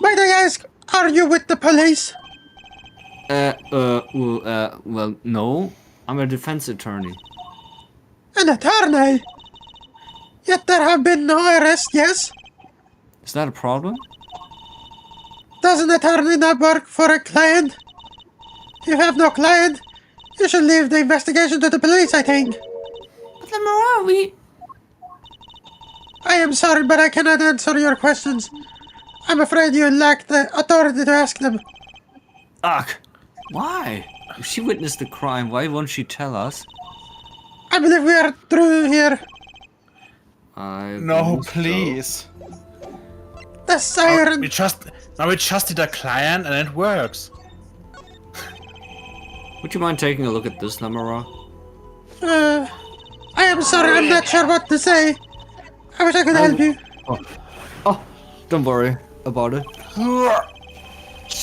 Might I ask, are you with the police? Well, no. I'm a defense attorney. An attorney? Yet there have been no arrests, yes? Is that a problem? Does an attorney not work for a client? If you have no client, you should leave the investigation to the police, I think. But Lamora, we... I am sorry, but I cannot answer your questions. I'm afraid you lack the authority to ask them. Ugh. Why? If she witnessed the crime, why won't she tell us? I believe we are through here. No, please. The siren. We just did a client and it works. Would you mind taking a look at this, Lamara? I am sorry, I'm not sure what to say. I wish I could help you. Oh, don't worry about it.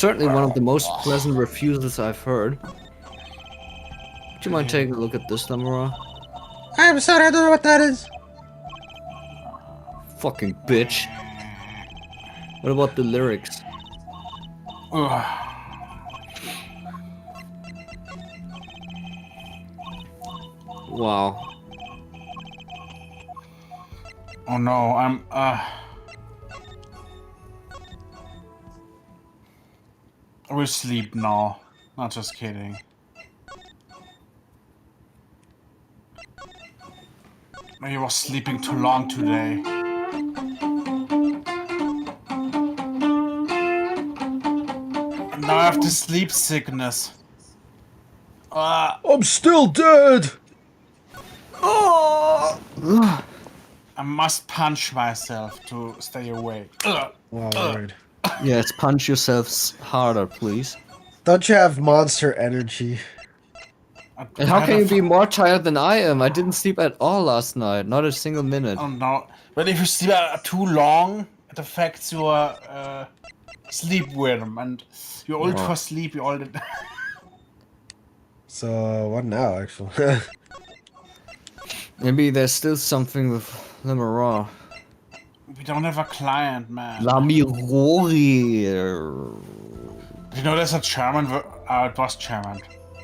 Certainly one of the most pleasant refusals I've heard. Would you mind taking a look at this, Lamora? I'm sorry, I don't know what that is. Fucking bitch. What about the lyrics? Ugh. Wow. Oh no, I will sleep now. Not just kidding. Maybe I was sleeping too long today. And now I have the sleep sickness. I'm still dead. I must punch myself to stay awake. Wow, weird. Yes, punch yourselves harder, please. Don't you have monster energy? And how can you be more tired than I am? I didn't sleep at all last night, not a single minute. Oh no. But if you sleep too long, it affects your sleep rhythm and you're old for sleep all the time. So, what now, actually? Maybe there's still something with Lamora. We don't have a client, man. Lamirori. You know there's a German it was German.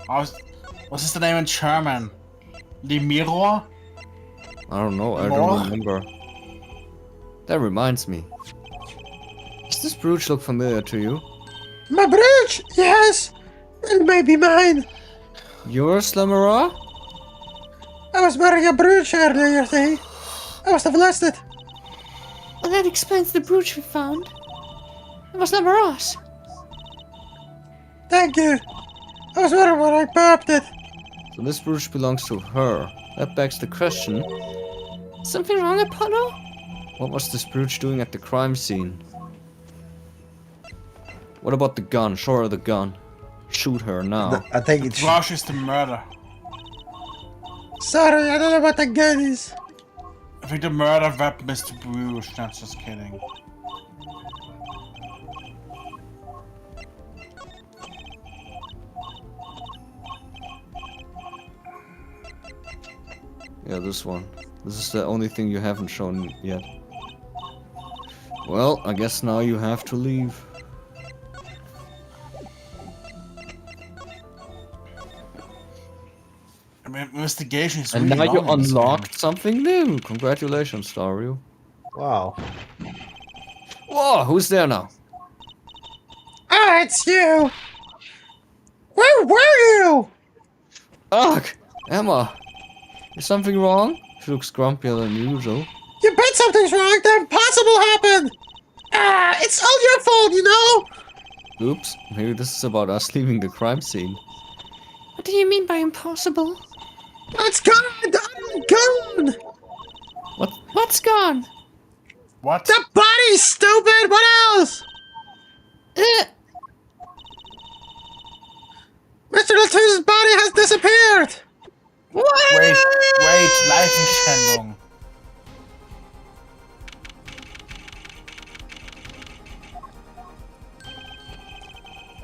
What is the name in German? Limiro? I don't know, I More? don't remember. That reminds me. Does this brooch look familiar to you? My brooch? Yes. It may be mine. Yours, Lamora? I was wearing a brooch earlier today. I must have lost it. Well, that explains the brooch we found. It was Lamora's. Thank you. I was wondering when I popped it. So this brooch belongs to her. That begs the question, Something wrong, Apollo? what was this brooch doing at the crime scene? What about the gun? Show her the gun. Shoot her now. I think it's... Brush is the murder. Sorry, I don't know what the gun is. I think the murder weapon is the Bruce, not just kidding. Yeah, this one. This is the only thing you haven't shown yet. Well, I guess now you have to leave. I mean, investigation is And really now you long in this game. unlocked something new. Congratulations, Dario. Wow. Whoa, who's there now? Ah, it's you. Where were you? Ugh! Emma! Is something wrong? She looks grumpier than usual. You bet something's wrong. The impossible happened. Ah, it's all your fault, you know? Oops, maybe this is about us leaving the crime scene. What do you mean by impossible? It's gone. I'm gone. What's gone? What? The body's stupid. What else? Mr. Latuse's body has disappeared. What? Wait, Leichenschändung.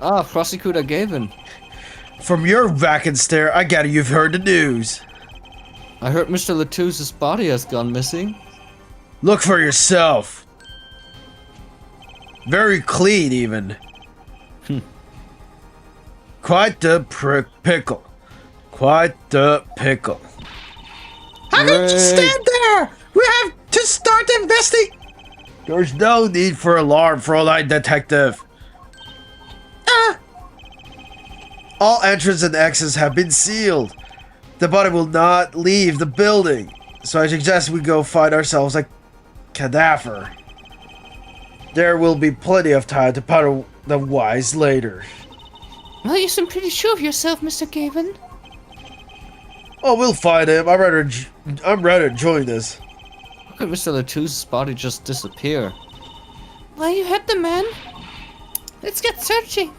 Ah, Prosecutor Gavin. From your vacant stare, I gather you've heard the news. I heard Mr. Latuse's body has gone missing. Look for yourself. Very clean, even. Quite the pickle. Quite the pickle. How did you stand there? We have to start investigating. There's no need for alarm, Fräulein Detective. All entrances and exits have been sealed. The body will not leave the building. So I suggest we go find ourselves a cadaver. There will be plenty of time to ponder the wise later. Well, you seem pretty sure of yourself, Mr. Gavin. Oh, we'll find him. I'm ready to join this. How could Mr. Latuse's body just disappear? Well, you heard the man. Let's get searching.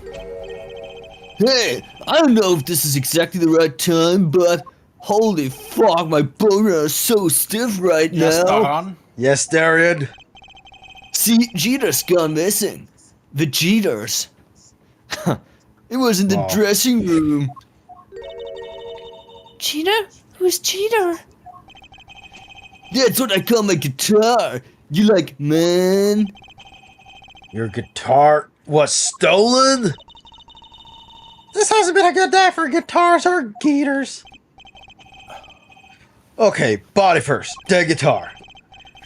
Hey, I don't know if this is exactly the right time, but holy fuck, my boner is so stiff right Yes, now. Daran. Yes, Darian. See, Jeter's gone missing. The Jeters. It was in the Wow. dressing room. Cheater? Who's Cheater? That's what I call my guitar. You like, man? Your guitar was stolen? This hasn't been a good day for guitars or guitars. Okay, body first, dead guitar.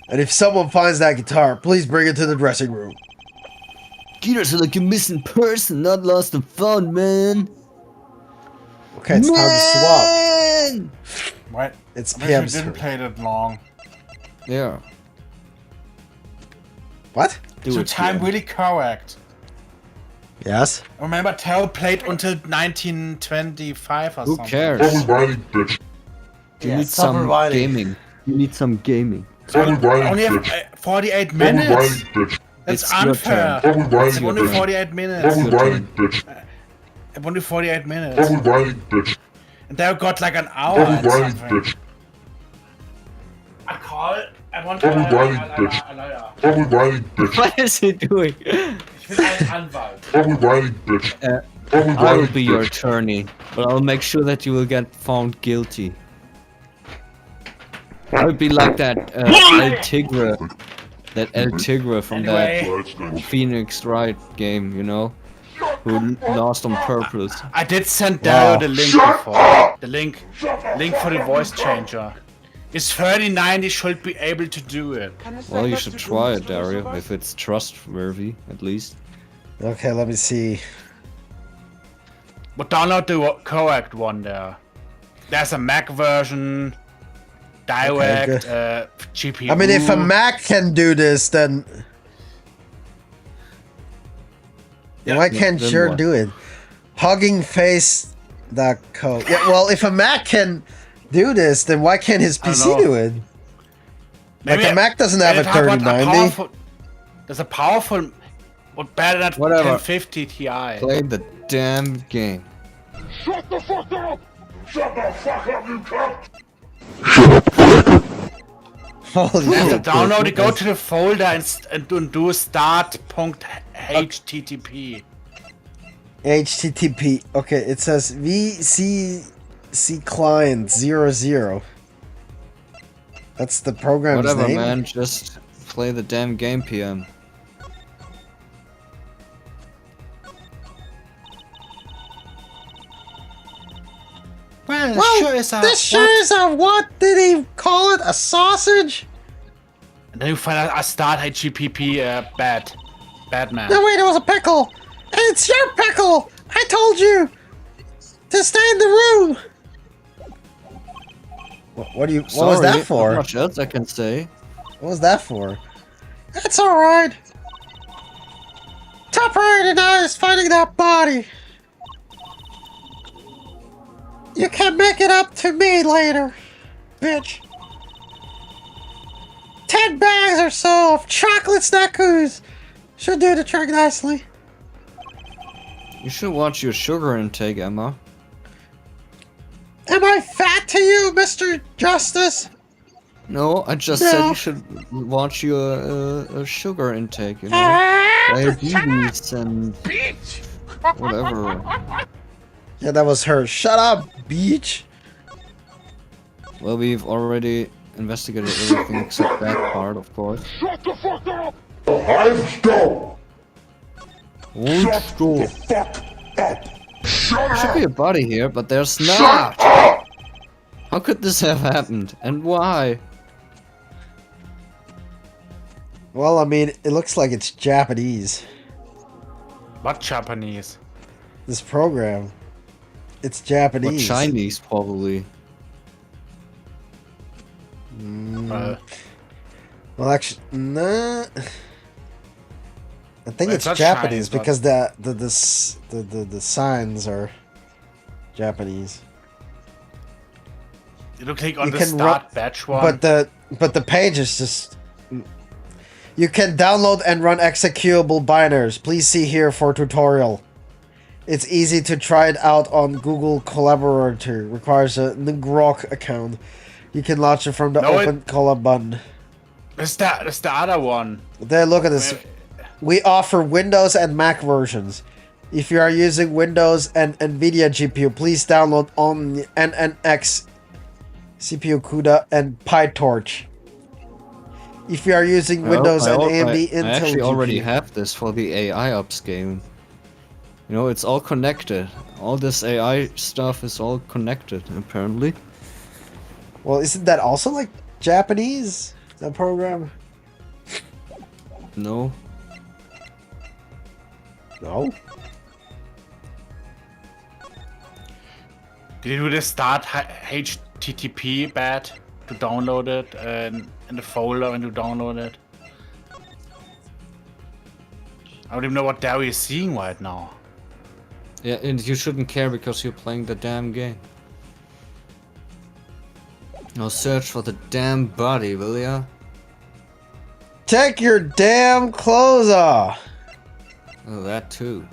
And if someone finds that guitar, please bring it to the dressing room. Guitars are like a missing person, not lost and found, man. Okay, it's time to swap. Man! What? It's I wish PM we didn't screen. play that long. Yeah. What? Do So it, time PM. really correct. Yes? Remember, Taro played until 1925 or Who something. cares? You Yeah, need stop some rewinding. gaming. You need some gaming. I only have 48 minutes. That's It's your unfair. turn. It's only 48 minutes. It's your turn. Only 48 minutes. And they got like an hour and something. I call it. I want to. What is he doing? Ich will einen Anwalt. I will be your attorney, but I'll make sure that you will get found guilty. I would be like that El Tigre from Anyway, that Phoenix Wright game, you know, who lost on purpose. I did send Dario the link before. The link for the voice changer. It's 39. He should be able to do it. Well, you should try it, Dario, if it's trustworthy, at least. Okay, let me see. But download the correct one there. There's a Mac version, direct, GPU. I mean, if a Mac can do this, then why can't then Sure what? do it? Hugging face the code. Yeah, well, if a Mac can do this, then why can't his don't PC know. do it? Like a Mac doesn't have a Talk about 3090. There's a powerful, but better than Whatever. 1050 Ti. Play the damn game. Holy You have to shit. download it, go to the folder and do start.http. HTTP. Okay, it says VCC client 00. That's the program's Whatever, name. man, just play the damn game, PM. Well, Well, sure is a this sure is a what did he call it? A sausage? And then you find out a start.http bad man. No, wait, it was a pickle. It's your pickle. I told you to stay in the room. What do you? What was Sorry, that for? Not much else I can say. What was that for? It's all right. Top priority now is finding that body. You can make it up to me later, bitch. 10 bags or so of chocolate snackoos should do the trick nicely. You should watch your sugar intake, Emma. Am I fat to you, Mr. Justice? No, I just No. said you should watch your sugar intake, you know? Diabetes and whatever. Yeah, that was her. Shut up, bitch. Well, we've already investigated everything except that part, of course. There should be a body here, but there's not. How could this have happened? And why? Well, I mean, it looks like it's Japanese. What Japanese? This program. It's Or Japanese. Chinese, probably. Well, Well, actually, nah. I think Well, it's it's not Japanese Chinese, but- because the signs are Japanese. you click on You the can start batch one. But the page is just. You can download and run executable binaries. Please see here for tutorial. It's easy to try it out on Google Collaborator. Requires a Ngrok account. You can launch it from the No, open collab button. that's the other one. There, look at this. We offer Windows and Mac versions. If you are using Windows and NVIDIA GPU, please download on the NNX CPU CUDA and PyTorch. If you are using Windows and AMD Intel I actually already GPU. have this for the AI upscaling. You know, it's all connected. All this AI stuff is all connected, apparently. Well, isn't that also like Japanese? That program? No. No. Did you do the start HTTP bad to download it in the folder when you download it? I don't even know what Dario is seeing right now. Yeah, and you shouldn't care because you're playing the damn game. Now search for the damn body, will ya? Take your damn clothes off. Oh, that too.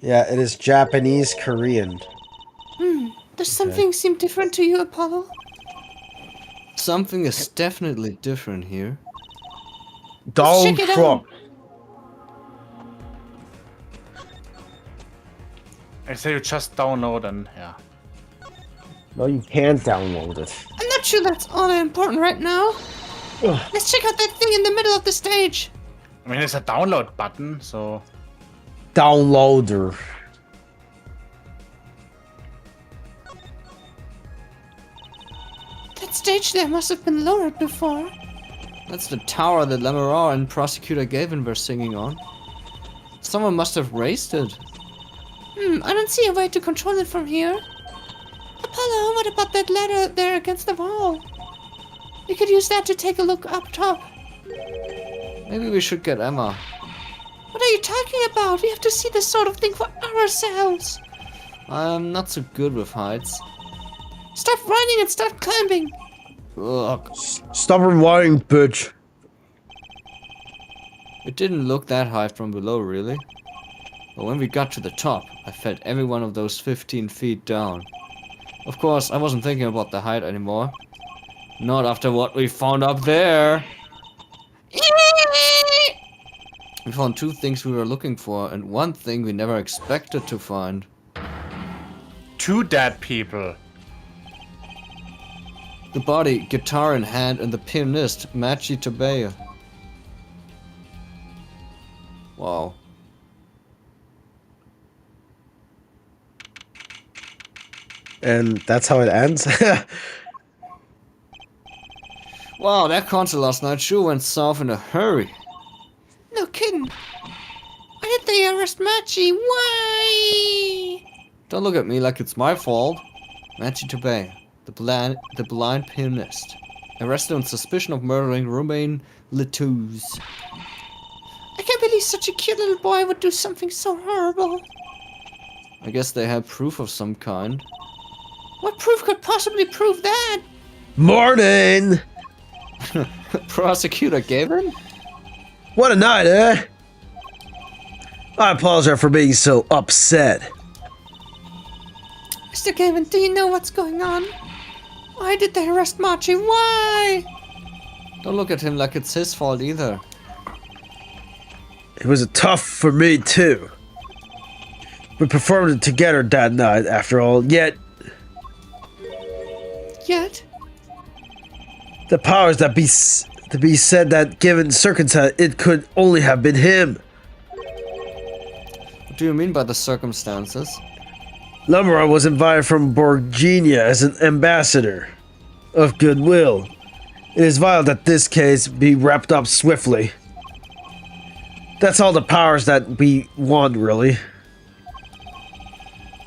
Yeah, it is Japanese Korean. Does something seem different to you, Apollo? Something is definitely different here. Donald check it Trump. I say you just download and yeah. No, you can't download it. I'm not sure that's all that important right now. Let's check out that thing in the middle of the stage. I mean, there's a download button, so Downloader. That stage there must have been lowered before. That's the tower that Lamar and Prosecutor Gavin were singing on. Someone must have raised it. I don't see a way to control it from here. Apollo, what about that ladder there against the wall? We could use that to take a look up top. Maybe we should get Emma. What are you talking about? We have to see this sort of thing for ourselves. I'm not so good with heights. Stop running and start climbing. Ugh. Stop rewinding, bitch. It didn't look that high from below, really. But when we got to the top, I felt every one of those 15 feet down. Of course, I wasn't thinking about the height anymore. Not after what we found up there. We found two things we were looking for, and one thing we never expected to find. 2 dead people. The body, guitar in hand, and the pianist, Machi Tabea. Wow. And that's how it ends? Wow, that concert last night sure went south in a hurry. No kidding. Why did they arrest Machi? Why? Don't look at me like it's my fault. Machi Tabea, the blind pianist, arrested on suspicion of murdering Romain Letouze. I can't believe such a cute little boy would do something so horrible. I guess they had proof of some kind. What proof could possibly prove that? Morning! Prosecutor Gavin? What a night, eh? I apologize for being so upset. Mr. Gavin, do you know what's going on? Why did they arrest Machi? Why? Don't look at him like it's his fault either. It was tough for me, too. We performed it together that night, after all, yet the powers that be said that given circumstance, it could only have been him. What do you mean by the circumstances? Lamora was invited from Borginia as an ambassador of goodwill. It is vital that this case be wrapped up swiftly. That's all the powers that we want, really.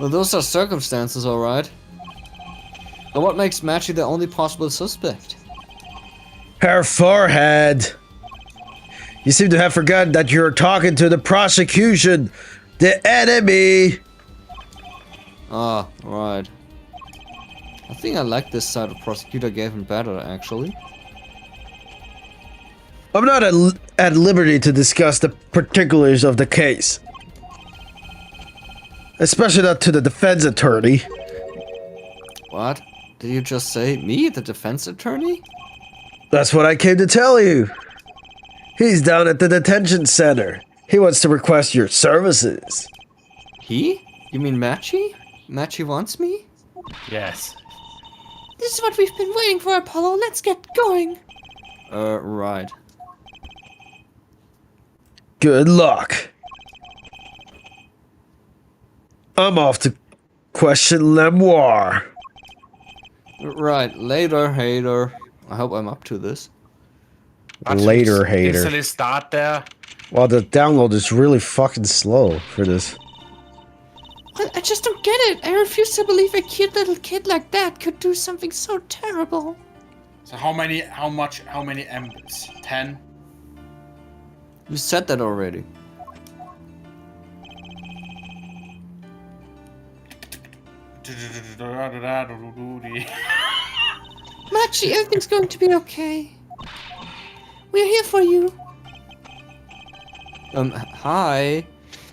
Well, those are circumstances, alright. But what makes Machi the only possible suspect? Her forehead. You seem to have forgotten that you're talking to the prosecution, the enemy. Ah, right. I think I like this side of Prosecutor Gavin better, actually. I'm not at liberty to discuss the particulars of the case. Especially not to the defense attorney. What? Did you just say me, the defense attorney? That's what I came to tell you. He's down at the detention center. He wants to request your services. He? You mean Matchy? Matchy wants me? Yes. This is what we've been waiting for, Apollo. Let's get going. Right. Good luck. I'm off to question Lemoire. Right, later, hater. I hope I'm up to this. Later, hater. Instantly start there. Well, the download is really fucking slow for this. Well, I just don't get it. I refuse to believe a cute little kid like that could do something so terrible. So how many M's? 10? You said that already. Machi, everything's going to be okay. We're here for you. Hi.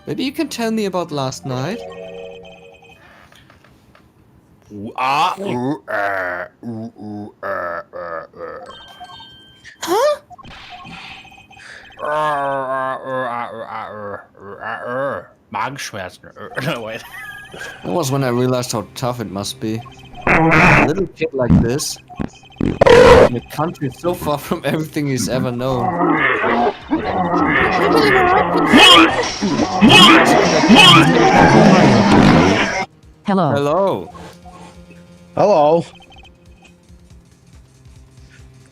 Maybe you can tell me about last night? Huh? Magenschmerzen. No, wait. That was when I realized how tough it must be. A little kid like this, in a country so far from everything he's ever known. Hello. Hello. Hello.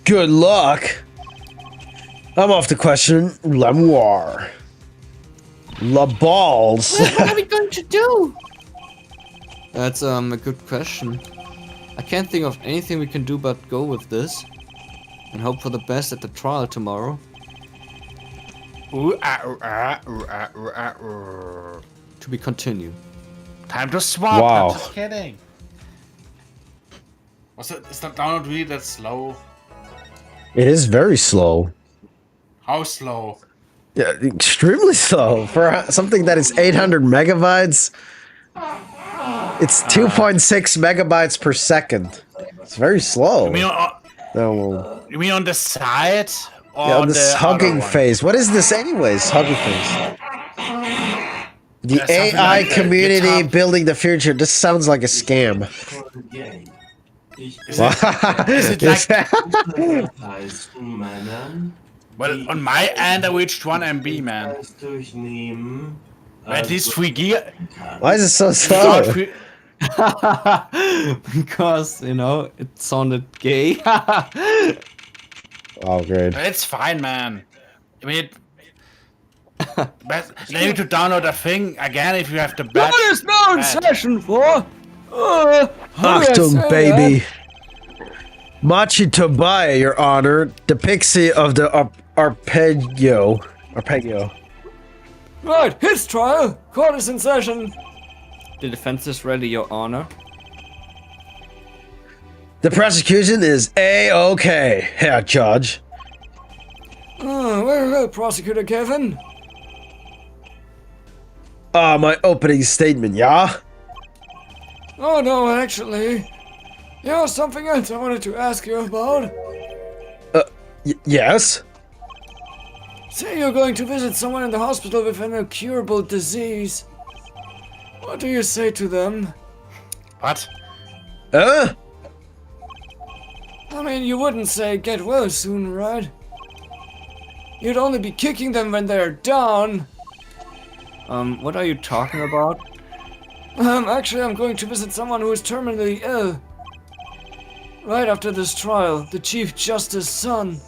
Good luck. I'm off to question Lemoire. La balls. What are we going to do? That's a good question. I can't think of anything we can do but go with this. And hope for the best at the trial tomorrow. To be continued. Time to swap. Wow. I'm just kidding. Is that download really that slow? It is very slow. How slow? Yeah, extremely slow for something that is 800 megabytes. It's 2.6 megabytes per second. It's very slow. You mean on the side? Or Yeah, on this the hugging other one? face. What is this anyways? Hugging face. The something AI like that. community GitHub. building the future. This sounds like a scam. Is it like... Well, on my end, I reached 1 MB, man. At least 3 gig. Why is it so Without slow? free- Because, you know, it sounded gay. Oh, great. It's fine, man. I mean, but you need to download a thing again if you have the batch. What is now in bad. session for? How do I Achtung, say baby. Machi Tobiah, your honor. The pixie of the arpeggio. Arpeggio. that? Right, his trial. Court is in session. The defense is ready, your honor. The prosecution is A-OK, Herr Judge. Very well, Prosecutor Kevin. My opening statement, yeah? Oh no, actually. There was something else I wanted to ask you about. Yes? Say you're going to visit someone in the hospital with an incurable disease. What do you say to them? What? Huh? I mean, you wouldn't say get well soon, right? You'd only be kicking them when they're down. What are you talking about? Actually, I'm going to visit someone who is terminally ill. Right after this trial, the Chief Justice's son.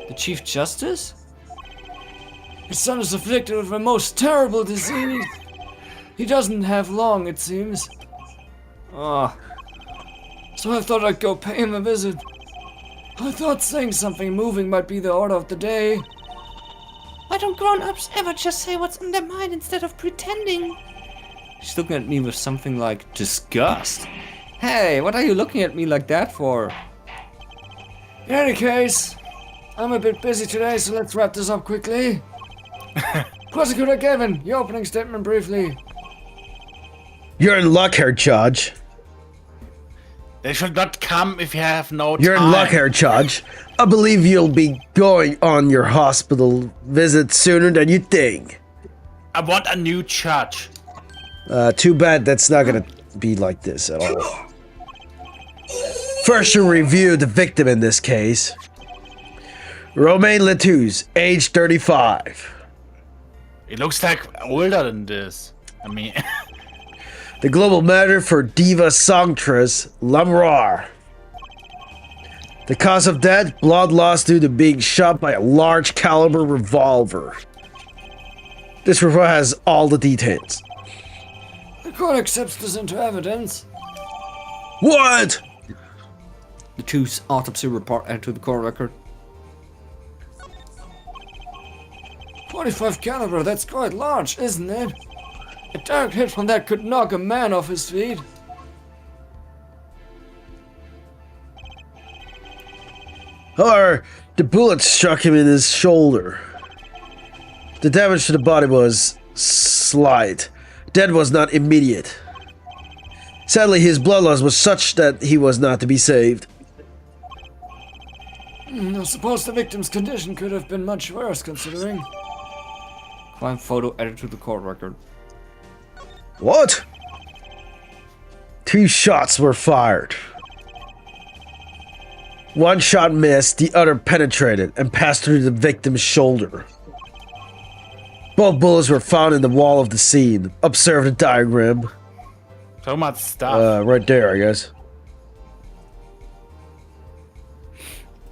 The Chief Justice? His son is afflicted with a most terrible disease. He doesn't have long, it seems. Ah. So I thought I'd go pay him a visit. I thought saying something moving might be the order of the day. Why don't grown-ups ever just say what's in their mind instead of pretending? She's looking at me with something like disgust. Hey, what are you looking at me like that for? In any case, I'm a bit busy today, so let's wrap this up quickly. Prosecutor Kevin, your opening statement briefly. You're in luck, Herr Judge. They should not come if you have no You're time. in luck here, Judge. I believe you'll be going on your hospital visit sooner than you think. I want a new judge. Too bad that's not gonna be like this at all. First, you'll review the victim in this case. Romain Letouze, age 35. It looks like older than this. I mean, The global matter for diva songstress Lamroir. The cause of death, blood loss due to being shot by a large caliber revolver. This report has all the details. The court accepts this into evidence. What? The two autopsy report added to the court record. 45 caliber, that's quite large, isn't it? A direct hit from that could knock a man off his feet. However, the bullet struck him in his shoulder. The damage to the body was slight. Death was not immediate. Sadly, his blood loss was such that he was not to be saved. I suppose the victim's condition could have been much worse, considering. Crime photo added to the court record. What? 2 shots were fired. One shot missed, the other penetrated and passed through the victim's shoulder. Both bullets were found in the wall of the scene. Observe the diagram. so much stuff. Right there, I guess.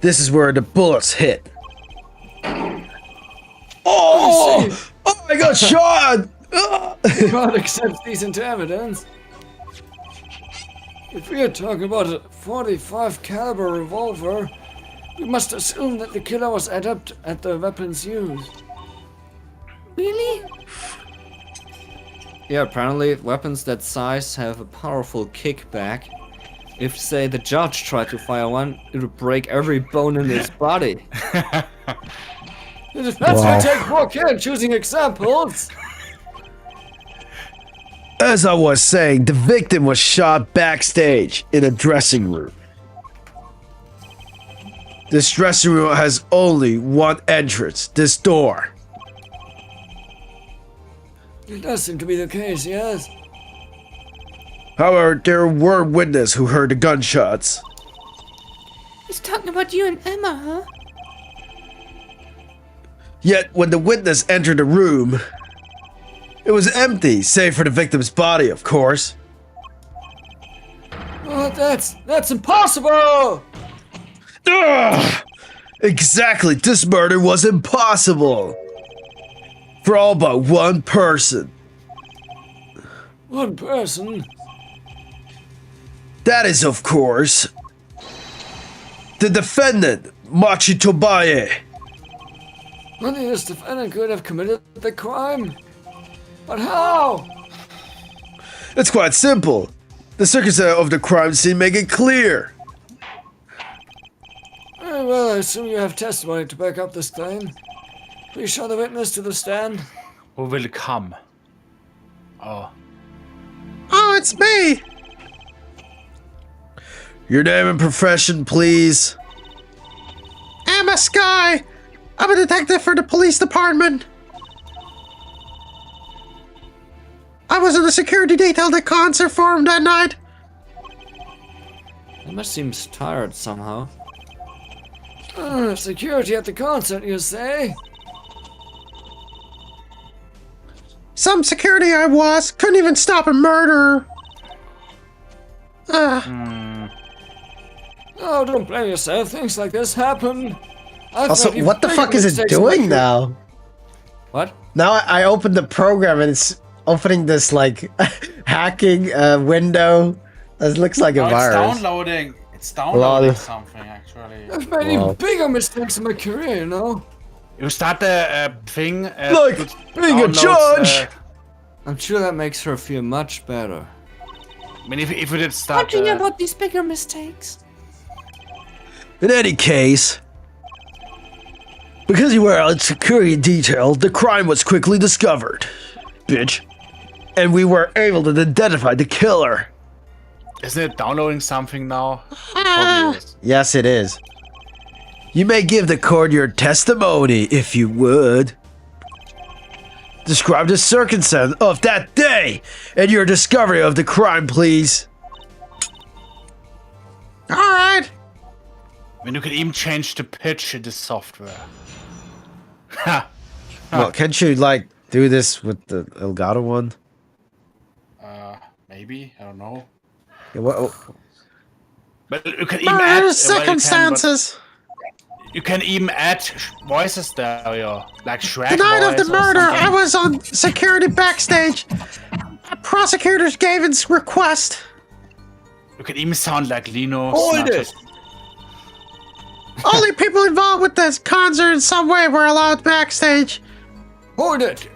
This is where the bullets hit. Oh! Oh, I got shot! God accepts these into evidence. If we are talking about a 45 caliber revolver, we must assume that the killer was adept at the weapons used. Really? Yeah, apparently weapons that size have a powerful kickback. If, say, the judge tried to fire one, it would break every bone in his body. That's gonna take more care in choosing examples. As I was saying, the victim was shot backstage in a dressing room. This dressing room has only one entrance, this door. It does seem to be the case, yes. However, there were witnesses who heard the gunshots. He's talking about you and Emma, huh? Yet, when the witness entered the room, it was empty, save for the victim's body, of course. Oh, that's impossible! Ugh! Exactly, this murder was impossible. For all but one person. One person? That is, of course, the defendant, Machi Tobaye. Only this defendant could have committed the crime. But how? It's quite simple. The circumstances of the crime scene make it clear. Very well, I assume you have testimony to back up this claim. Please show the witness to the stand. Who will come? Oh. Oh, it's me. Your name and profession, please. Emma Sky. I'm a detective for the police department. I was in the security detail at the concert forum that night. Emma seems tired somehow. Security at the concert, you say? Some security I was. Couldn't even stop a murderer. Oh, don't blame yourself. Things like this happen. Also, what the fuck is it doing now? What? Now I opened the program and it's opening this like hacking window. It looks like a Oh, virus. it's downloading. It's downloading Lol. something actually. I've made even bigger mistakes in my career, you know? You start the thing. Look, being a judge. I'm sure that makes her feel much better. I mean, if we did How start. do you know about these bigger mistakes? In any case, because you were on security detail, the crime was quickly discovered, bitch. And we were able to identify the killer. Isn't it downloading something now? Probably is. Yes, it is. You may give the court your testimony if you would. Describe the circumstance of that day and your discovery of the crime, please. Alright. I mean, you can even change the pitch in the software. Ha! Well, can't you, like, do this with the Elgato one? Maybe? I don't know. Yeah, what, But you can even add... circumstances. You can even add voices there, like Shrek The night of voice the or murder, something. I was on security backstage. Prosecutors gave its request. You can even sound like Linux. Hold not it! just- Only people involved with this concert in some way were allowed backstage. Hold it!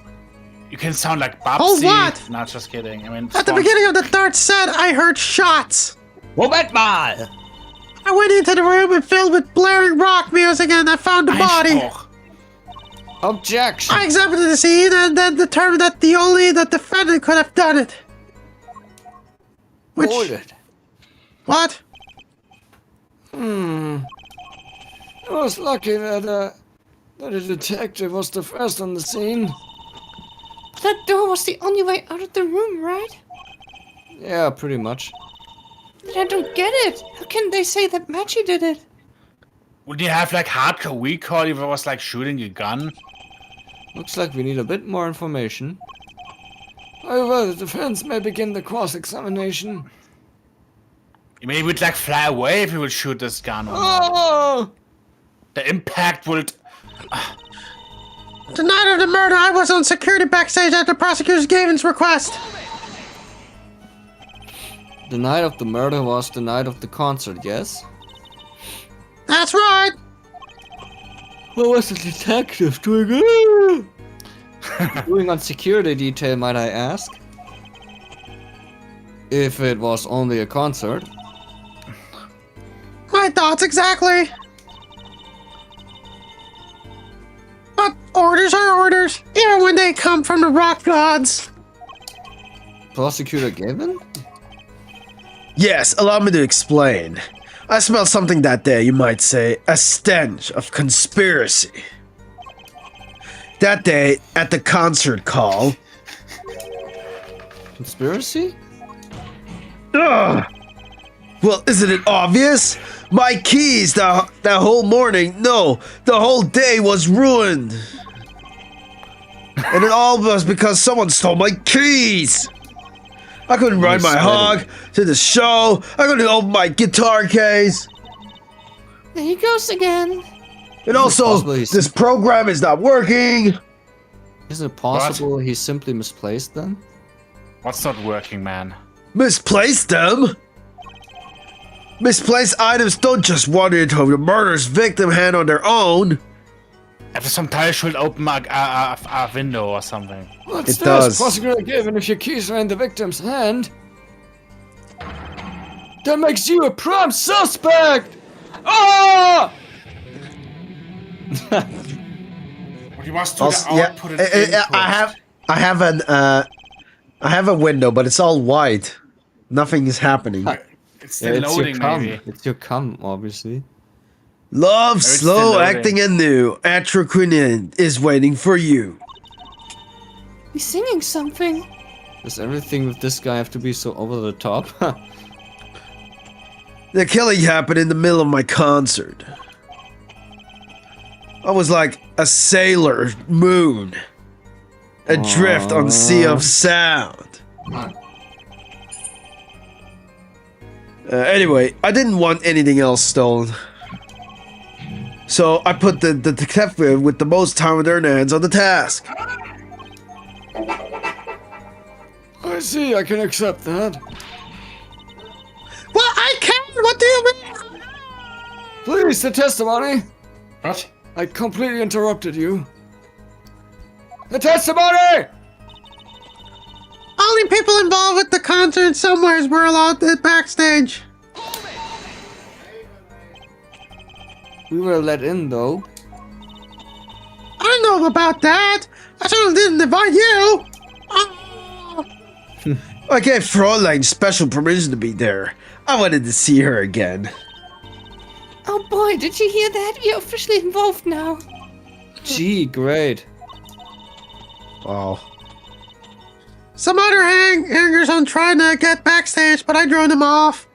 You can sound like Babsy. Hold what? Not just kidding. I mean, At the beginning of the third set, I heard shots. Moment mal! I went into the room and filled with blaring rock music and I found the body. Einspruch. Objection! I examined the scene and then determined that the defendant could have done it. Which... Hold it! What? I was lucky that a detective was the first on the scene. That door was the only way out of the room, right? Yeah, pretty much. But I don't get it. How can they say that Machi did it? Would you have like hardcore recall if it was like shooting a gun? Looks like we need a bit more information. However, the defense may begin the cross-examination. You mean it would like fly away if you would shoot this gun? Or not? Oh! The impact would... The night of the murder, I was on security backstage at the prosecutors gave its request. The night of the murder was the night of the concert, yes? That's right. What was the detective doing? Doing on security detail, might I ask? If it was only a concert. My thoughts exactly. But orders are orders, even when they come from the rock gods. Prosecutor Gavin? Yes, allow me to explain. I smelled something that day, you might say, a stench of conspiracy. That day, at the concert call... Conspiracy? Ugh! Well, isn't it obvious? My keys, that whole morning, no, the whole day was ruined. And it all was because someone stole my keys. I couldn't ride my hog to the show. I couldn't open my guitar case. There he goes again. And also, possible he's- this program is not working. Isn't it possible he simply misplaced them? What's not working, man? Misplaced them? Misplaced items don't just wander into the murder's victim hand on their own. After some time, should open a window or something. What's It this? does. Prosecutor Gavin, if your keys are in the victim's hand, that makes you a prime suspect! Ah! What you must do Also, the yeah, output and I have a window, but it's all white. Nothing is happening. It's Yeah, still it's loading, your cum. maybe. It's your cum, obviously. Love, it's slow, still loading. acting and new. Atroquinin is waiting for you. He's singing something. Does everything with this guy have to be so over the top? The killing happened in the middle of my concert. I was like a sailor moon, adrift on sea of sound. Anyway, I didn't want anything else stolen. So I put the detective with the most time on their hands on the task. I see, I can accept that. Well, I can! What do you mean? Please, the testimony! What? I completely interrupted you. The testimony! Only people involved with the concert somewheres were allowed backstage. We were let in, though. I don't know about that. I certainly didn't invite you. Oh. I gave Fräulein special permission to be there. I wanted to see her again. Oh boy, did you hear that? You're officially involved now. Gee, great. Wow. Some other hangers on trying to get backstage, but I drove them off.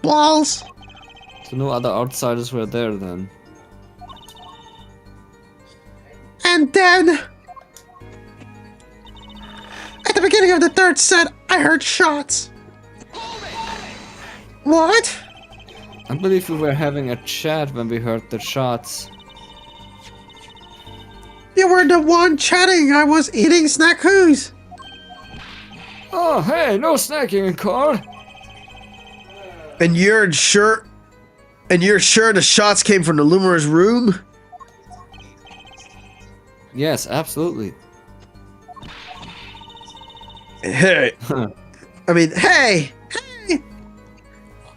Balls. So no other outsiders were there then. And then, at the beginning of the third set, I heard shots. What? I believe we were having a chat when we heard the shots. You were the one chatting. I was eating snackoos. Oh, hey, no snacking in car. And you're sure the shots came from the Luminous room? Yes, absolutely. Hey. I mean, hey!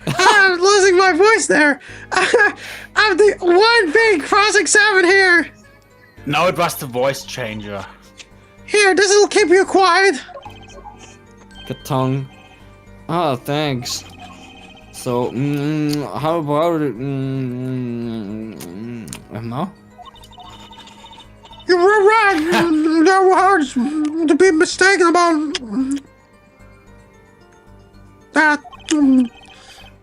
I'm losing my voice there. I'm the one big cross-examine here. No, it was the voice changer. Here, this will keep you quiet. Katong. Ah, thanks. So, how about it? No? You were right. There were hard to be mistaken about that.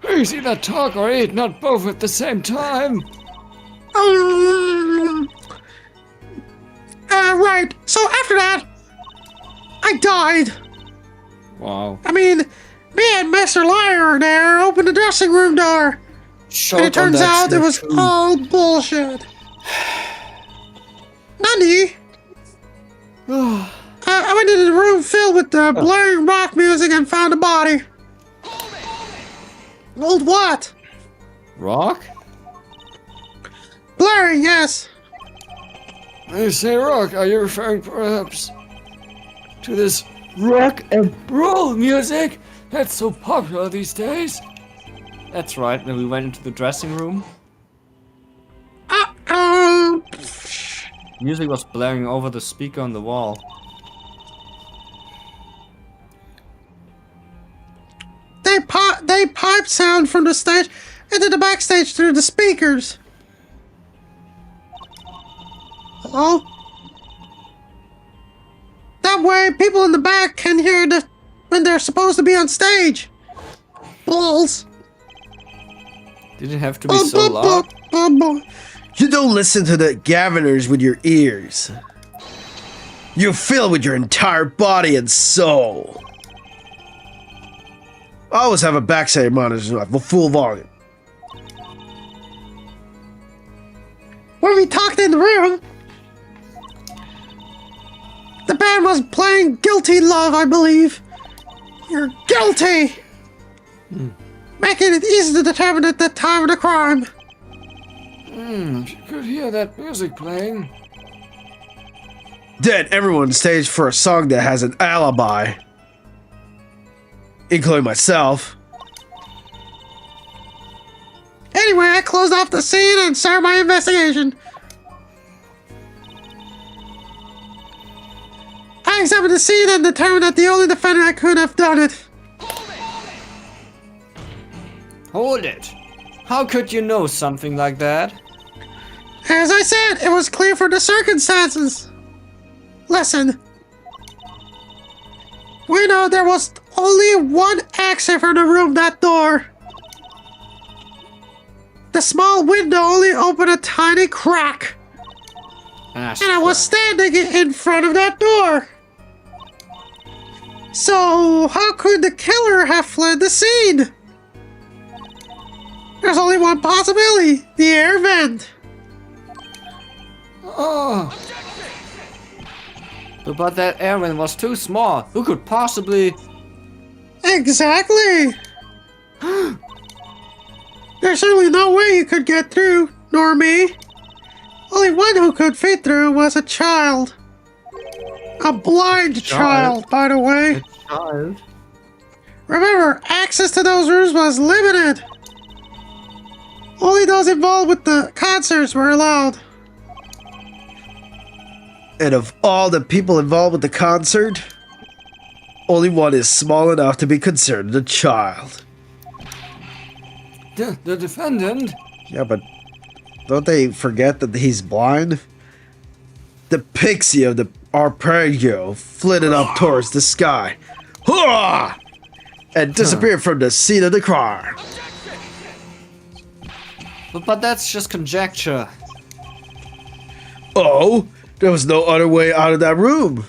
Please either talk or eat, not both at the same time. Right. So after that, I died. Wow. I mean, me and Mr. Liar there opened the dressing room door. And it turns out it was all bullshit. Nani? I went into the room filled with blaring rock music and found a body. Old what? Rock? Blaring, yes. When you say rock, are you referring perhaps to this rock and roll music that's so popular these days? That's right, when we went into the dressing room. Music was blaring over the speaker on the wall. They piped sound from the stage into the backstage through the speakers. Hello? That way, people in the back can hear when they're supposed to be on stage. Balls. Did it have to be so loud? You don't listen to the Gaviners with your ears. You feel with your entire body and soul. I always have a backstage monitor with full volume. When we talked in the room, the band was playing Guilty Love, I believe. You're guilty! Making it easy to determine at the time of the crime. You could hear that music playing. Then everyone staged for a song that has an alibi. Including myself. Anyway, I closed off the scene and started my investigation. I examined the scene and determined that the only defendant could have done it. Hold it. How could you know something like that? As I said, it was clear for the circumstances. Listen. We know there was only one exit from the room, that door. The small window only opened a tiny crack. And I was standing in front of that door. So, how could the killer have fled the scene? There's only one possibility, the air vent. Oh. But that air vent was too small. Who could possibly... Exactly. There's certainly no way you could get through, nor me. Only one who could fit through was a child. A blind child, by the way. A child? Remember, access to those rooms was limited. Only those involved with the concerts were allowed. And of all the people involved with the concert, only one is small enough to be considered a child. The defendant? Yeah, but don't they forget that he's blind? The pixie of the arpeggio flitted up towards the sky. Hurrah! And disappeared from the scene of the crime. But that's just conjecture. Oh, there was no other way out of that room.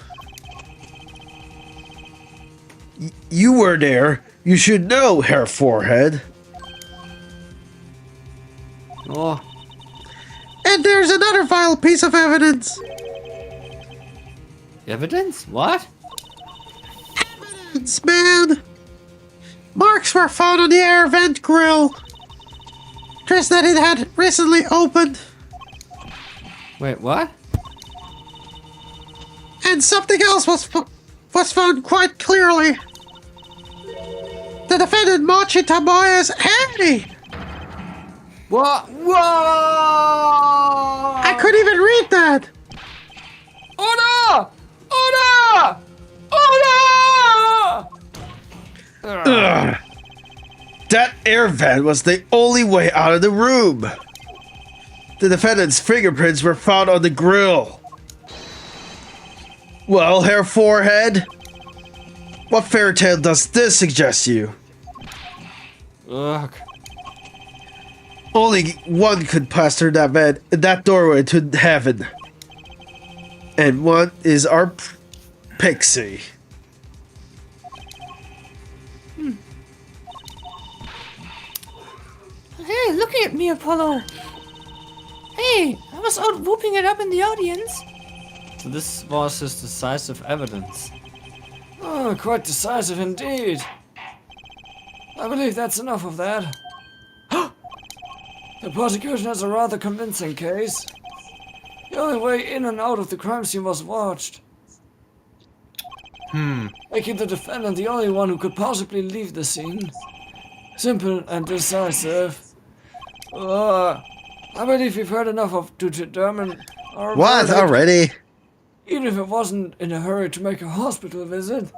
You were there. You should know, Herr Forehead. Oh, And there's another vile piece of evidence. evidence? What? Evidence, man. Marks were found on the air vent grill. Just that it had recently opened. Wait, what? And something else was found quite clearly. The defendant Machi Tabaya's handy. What? Whoa! I couldn't even read that. Order! Order! Order! Ugh. That air vent was the only way out of the room. The defendant's fingerprints were found on the grill. Well, Herr Forehead, what fairy tale does this suggest you? Ugh. Only one could pass through that vent, that doorway to heaven. And one is our pixie. Hey, looking at me, Apollo. Hey, I was out whooping it up in the audience. So this was his decisive evidence. Oh, quite decisive indeed. I believe that's enough of that. The prosecution has a rather convincing case. The only way in and out of the crime scene was watched. Making the defendant the only one who could possibly leave the scene. Simple and decisive. I believe we've heard enough of to determine our What? verdict, Already? even if it wasn't in a hurry to make a hospital visit.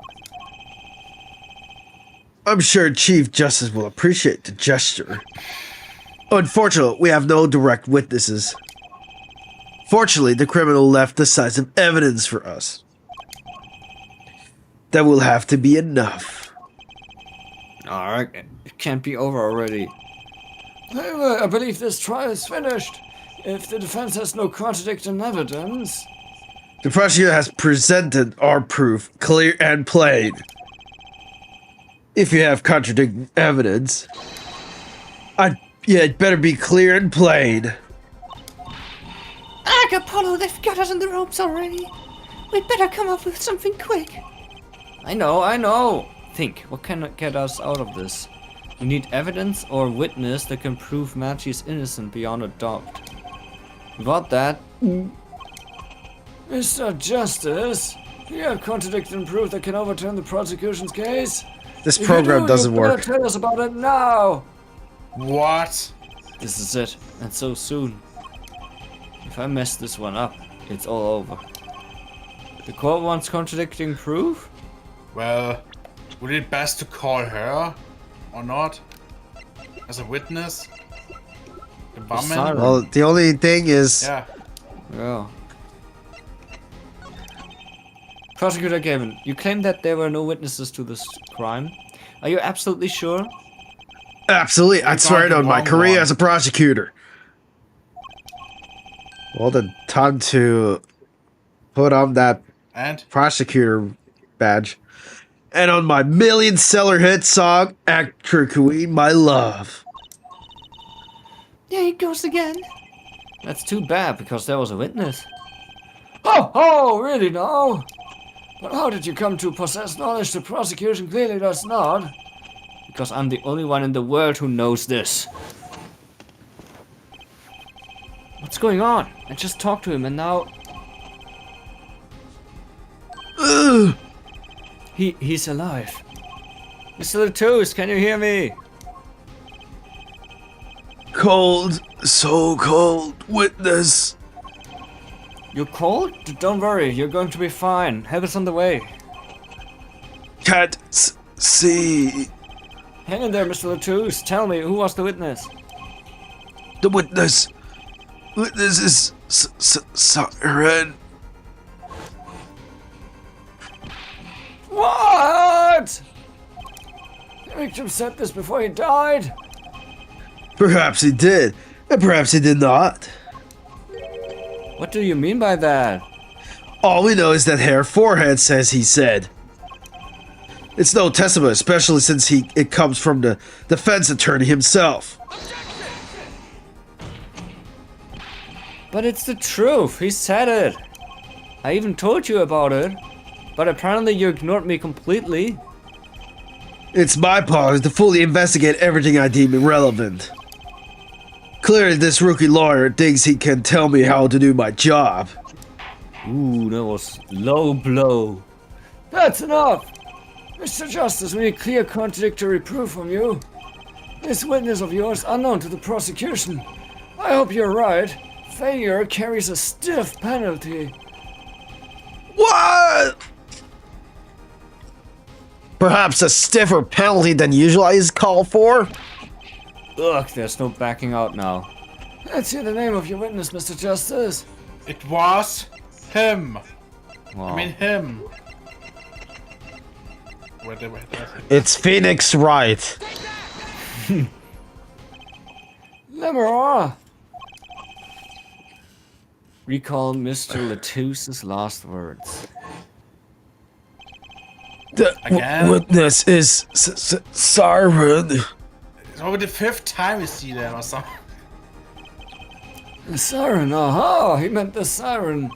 I'm sure Chief Justice will appreciate the gesture. Unfortunately, we have no direct witnesses. Fortunately, the criminal left decisive evidence for us. That will have to be enough. Alright, it can't be over already. However, I believe this trial is finished. If the defense has no contradicting evidence. The prosecutor has presented our proof clear and plain. If you have contradicting evidence, it better be clear and plain. Ugh, Apollo, they've got us in the ropes already. We'd better come up with something quick. I know. Think, what can get us out of this? We need evidence or witness that can prove Machi is innocent beyond a doubt. Without that, Mr. Justice, you have contradicting proof that can overturn the prosecution's case. This If you program do, doesn't you better work. Tell us about it now. What? this is it, and so soon. If I mess this one up, it's all over. The court wants contradicting proof? Well, would it best to call her or not? As a witness? The bumman? Well, the only thing is, Yeah. Yeah. Prosecutor Gavin, you claim that there were no witnesses to this crime. Are you absolutely sure? absolutely, I'd swear it on my wrong career one. as a prosecutor. Well, then, time to put on that And? prosecutor badge. And on my million-seller hit song, Actor Queen, My Love. There he goes again. That's too bad, because there was a witness. Oh, really now? But how did you come to possess knowledge the prosecution clearly does not? Because I'm the only one in the world who knows this. What's going on? I just talked to him and now... Ugh. He's alive. Mr. Toast, can you hear me? Cold, so cold, witness. You're cold? Don't worry, you're going to be fine. Help is on the way. can't see. Hang in there, Mr. Latouche. Tell me, who was the witness? The witness. Witness is Siren. What? The victim said this before he died. Perhaps he did, and perhaps he did not. What do you mean by that? All we know is that Herr Forehead says he said. It's no testament, especially since it comes from the defense attorney himself. But it's the truth. He said it. I even told you about it. But apparently you ignored me completely. It's my part to fully investigate everything I deem irrelevant. Clearly this rookie lawyer thinks he can tell me how to do my job. Ooh, that was low blow. That's enough! Mr. Justice, we need clear contradictory proof from you. This witness of yours unknown to the prosecution. I hope you're right. Failure carries a stiff penalty. What? Perhaps a stiffer penalty than usual is called for? Ugh, there's no backing out now. Let's hear the name of your witness, Mr. Justice. It was him. Wow. I mean him. Wait. It's Phoenix Wright. Lemora! Recall Mr. Latouche's last words. The Again? witness is Siren. It's over the 5th time we see that or something. The siren, aha! He meant the siren.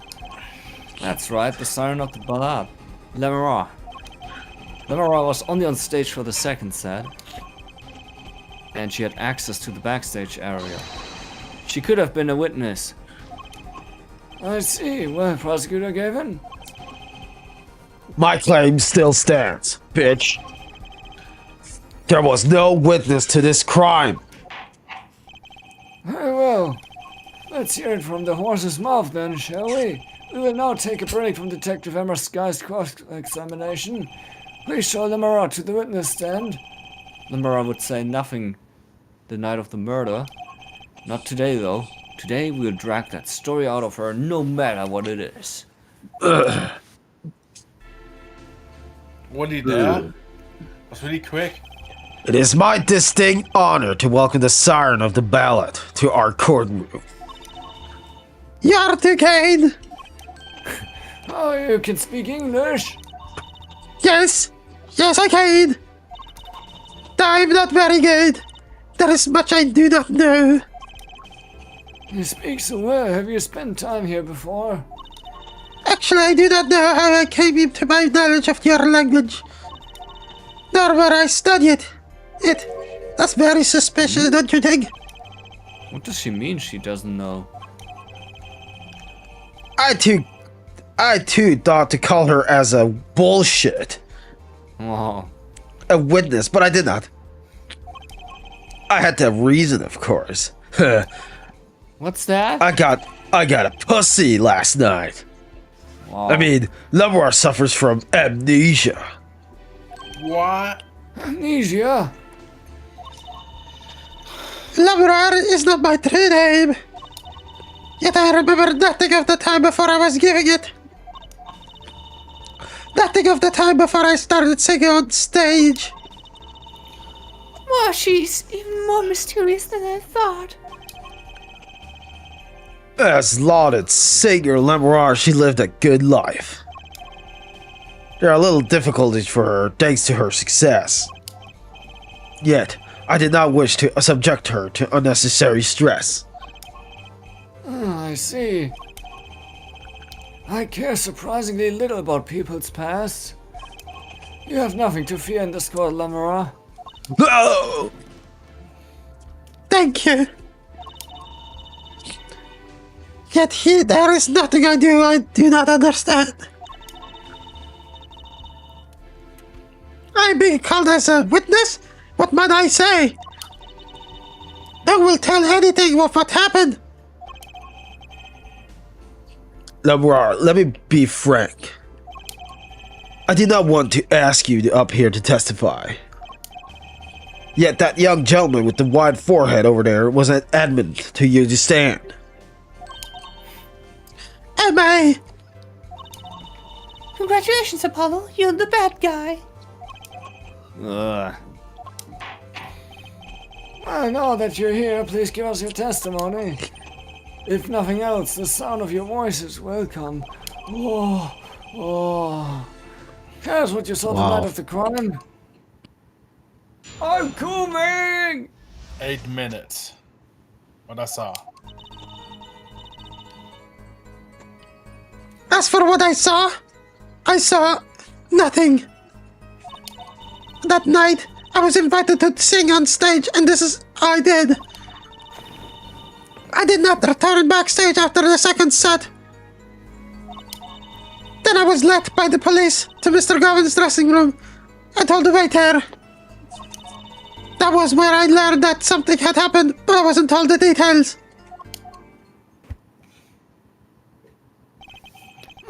That's right, the siren of the ballad. Lemora. Lemora was only on stage for the second set. And she had access to the backstage area. She could have been a witness. I see. Well, prosecutor gave in. My claim still stands, bitch. There was no witness to this crime. Very well. Let's hear it from the horse's mouth then, shall we? We will now take a break from Detective Emma Sky's cross-examination. Please show Lemora to the witness stand. Lemora would say nothing the night of the murder. Not today, though. Today we'll drag that story out of her no matter what it is. What did he there? Was really quick. It is my distinct honor to welcome the siren of the ballad to our courtroom. Yartukane! Oh, you can speak English? Yes, I can. I'm not very good. There is much I do not know. You speak so well. Have you spent time here before? Actually, I do not know how I came into my knowledge of your language. Nor where I studied it. That's very suspicious, don't you think? What does she mean she doesn't know? I too thought to call her as a bullshit. Oh. A witness, but I did not. I had to reason, of course. What's that? I got a pussy last night. Wow. I mean, Lemora suffers from amnesia. What? Amnesia? Lemora is not my true name. Yet I remember nothing of the time before I was giving it. Nothing of the time before I started singing on stage. Wow, she's even more mysterious than I thought. As lauded singer Lemora, she lived a good life. There are little difficulties for her thanks to her success. Yet, I did not wish to subject her to unnecessary stress. Oh, I see. I care surprisingly little about people's past. You have nothing to fear in this court, Lemora. Oh! Thank you. Yet here there is nothing I do not understand. I'm being called as a witness? What might I say? No one will tell anything of what happened. Lemora, let me be frank. I did not want to ask you up here to testify. Yet that young gentleman with the wide forehead over there was adamant to you to stand. Am I? Congratulations, Apollo. You're the bad guy. Ugh. Well, now that you're here, please give us your testimony. If nothing else, the sound of your voice is welcome. Oh. Tell us what you saw the night of the crime. I'm coming! 8 minutes. What I saw. As for what I saw nothing. That night, I was invited to sing on stage, and this is all I did. I did not return backstage after the second set. Then I was led by the police to Mr. Govin's dressing room. I told the waiter. That was where I learned that something had happened, but I wasn't told the details.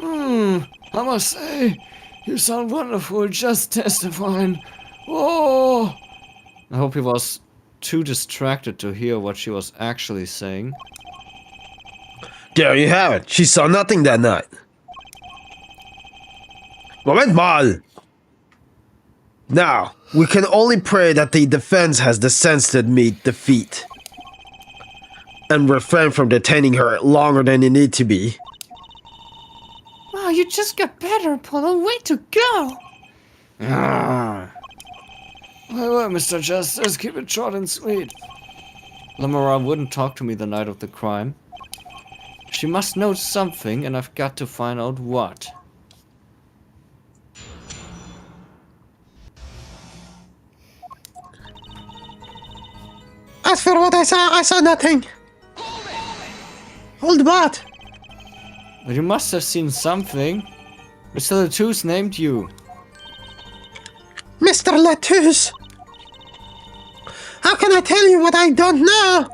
I must say, you sound wonderful just testifying. Oh! I hope he was too distracted to hear what she was actually saying. There you have it. She saw nothing that night. Moment mal! Now, we can only pray that the defense has the sense to admit defeat. And refrain from detaining her longer than it need to be. Wow, you just got better, Apollo. Way to go! Ah. Well, Mr. Justice, keep it short and sweet. Lamora wouldn't talk to me the night of the crime. She must know something, and I've got to find out what. As for what I saw nothing. Hold what? But you must have seen something. Mr. Latouche named you. Mr. Latouche! How can I tell you what I don't know?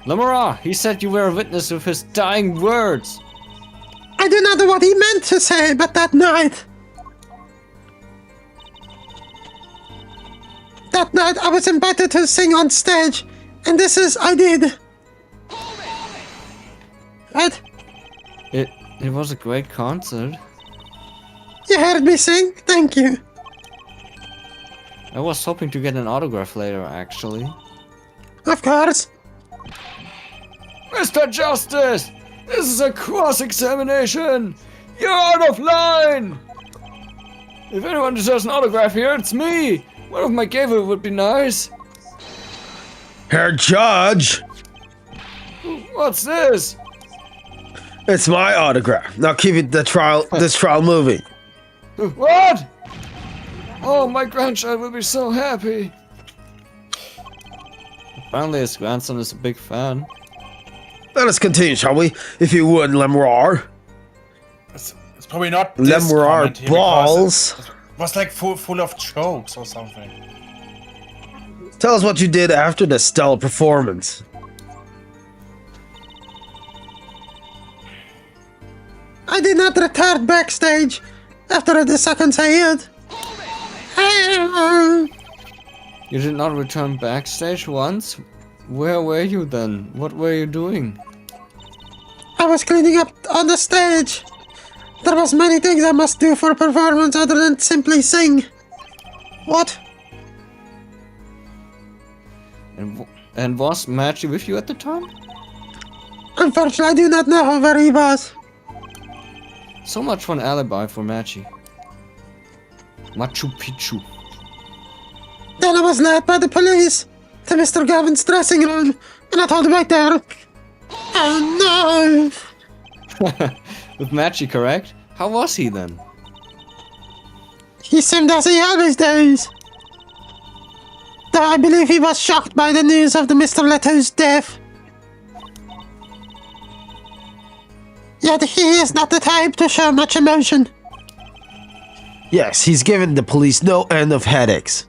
Lamora, he said you were a witness of his dying words. I do not know what he meant to say, but that night... That night I was invited to sing on stage, and this is I did. What? It was a great concert. You heard me sing? Thank you. I was hoping to get an autograph later, actually. Of course. Mr. Justice! This is a cross-examination! You're out of line! If anyone deserves an autograph here, it's me! One of my gave it would be nice. Herr Judge! What's this? It's my autograph. Now keep it this trial moving. What? Oh, my grandchild will be so happy. Apparently his grandson is a big fan. Let us continue, shall we? If you would, Lemurar. It's probably not this Lemurar comment here, balls. because it was like full of jokes or something. Tell us what you did after the stellar performance. I did not return backstage after the second set. You did not return backstage once? Where were you then? What were you doing? I was cleaning up on the stage. There was many things I must do for a performance other than simply sing. What? And was Machi with you at the time? Unfortunately, I do not know where he was. So much for an alibi for Machi. Machu Picchu. Then I was led by the police to Mr. Gavin's dressing room, and I told him right there. Oh no! With Machi, correct? How was he then? He seemed as he always does. Though I believe he was shocked by the news of the Mr. Leto's death. Yet he is not the type to show much emotion. Yes, he's given the police no end of headaches.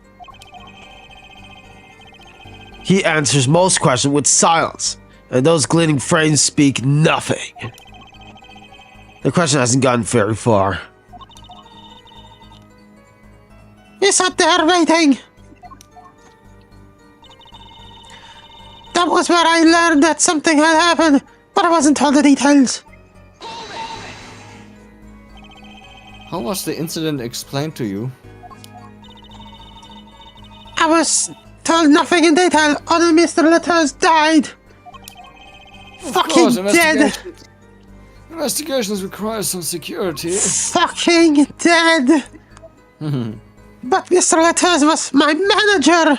He answers most questions with silence, and those glinting frames speak nothing. The question hasn't gotten very far. He sat there waiting. That was where I learned that something had happened, but I wasn't told the details. How was the incident explained to you? I was told nothing in detail. Only Mr. Letters died. Fucking dead. Investigations require some security. Fucking dead. But Mr. Letters was my manager.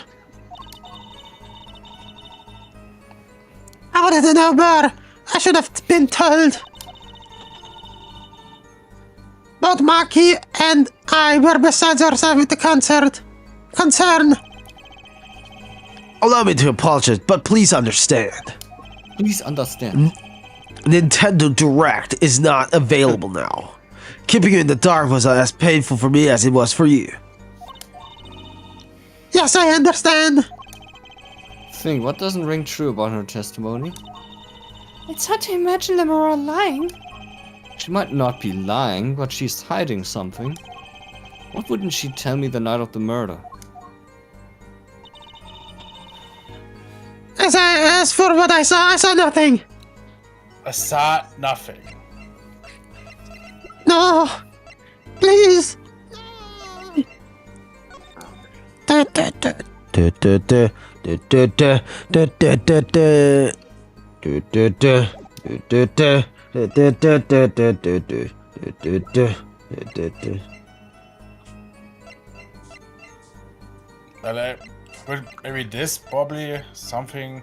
I wanted to know more. I should have been told. Both Maki and I were beside ourselves with the concern. Allow me to apologize, but please understand. Please understand. Nintendo Direct is not available now. Keeping you in the dark was as painful for me as it was for you. Yes, I understand. Think, what doesn't ring true about her testimony? It's hard to imagine them all lying. She might not be lying, but she's hiding something. What wouldn't she tell me the night of the murder? As for what I saw nothing. I saw nothing. No, please. Well, maybe this, probably something.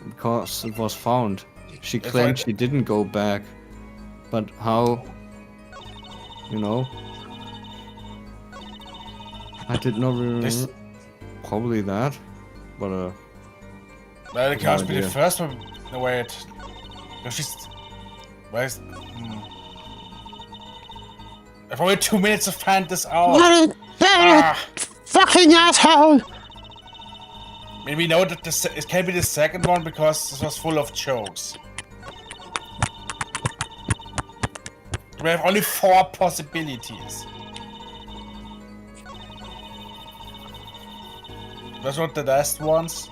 Because it was found. She claimed she didn't go back. But how? You know? I did not really... Probably that. But, Well, it can't be the first one. No, wait. No, she's... Where's... I've only 2 minutes to find this out. Fucking asshole! Maybe know that it can be the second one because this was full of jokes. We have only 4 possibilities. That's not the last ones.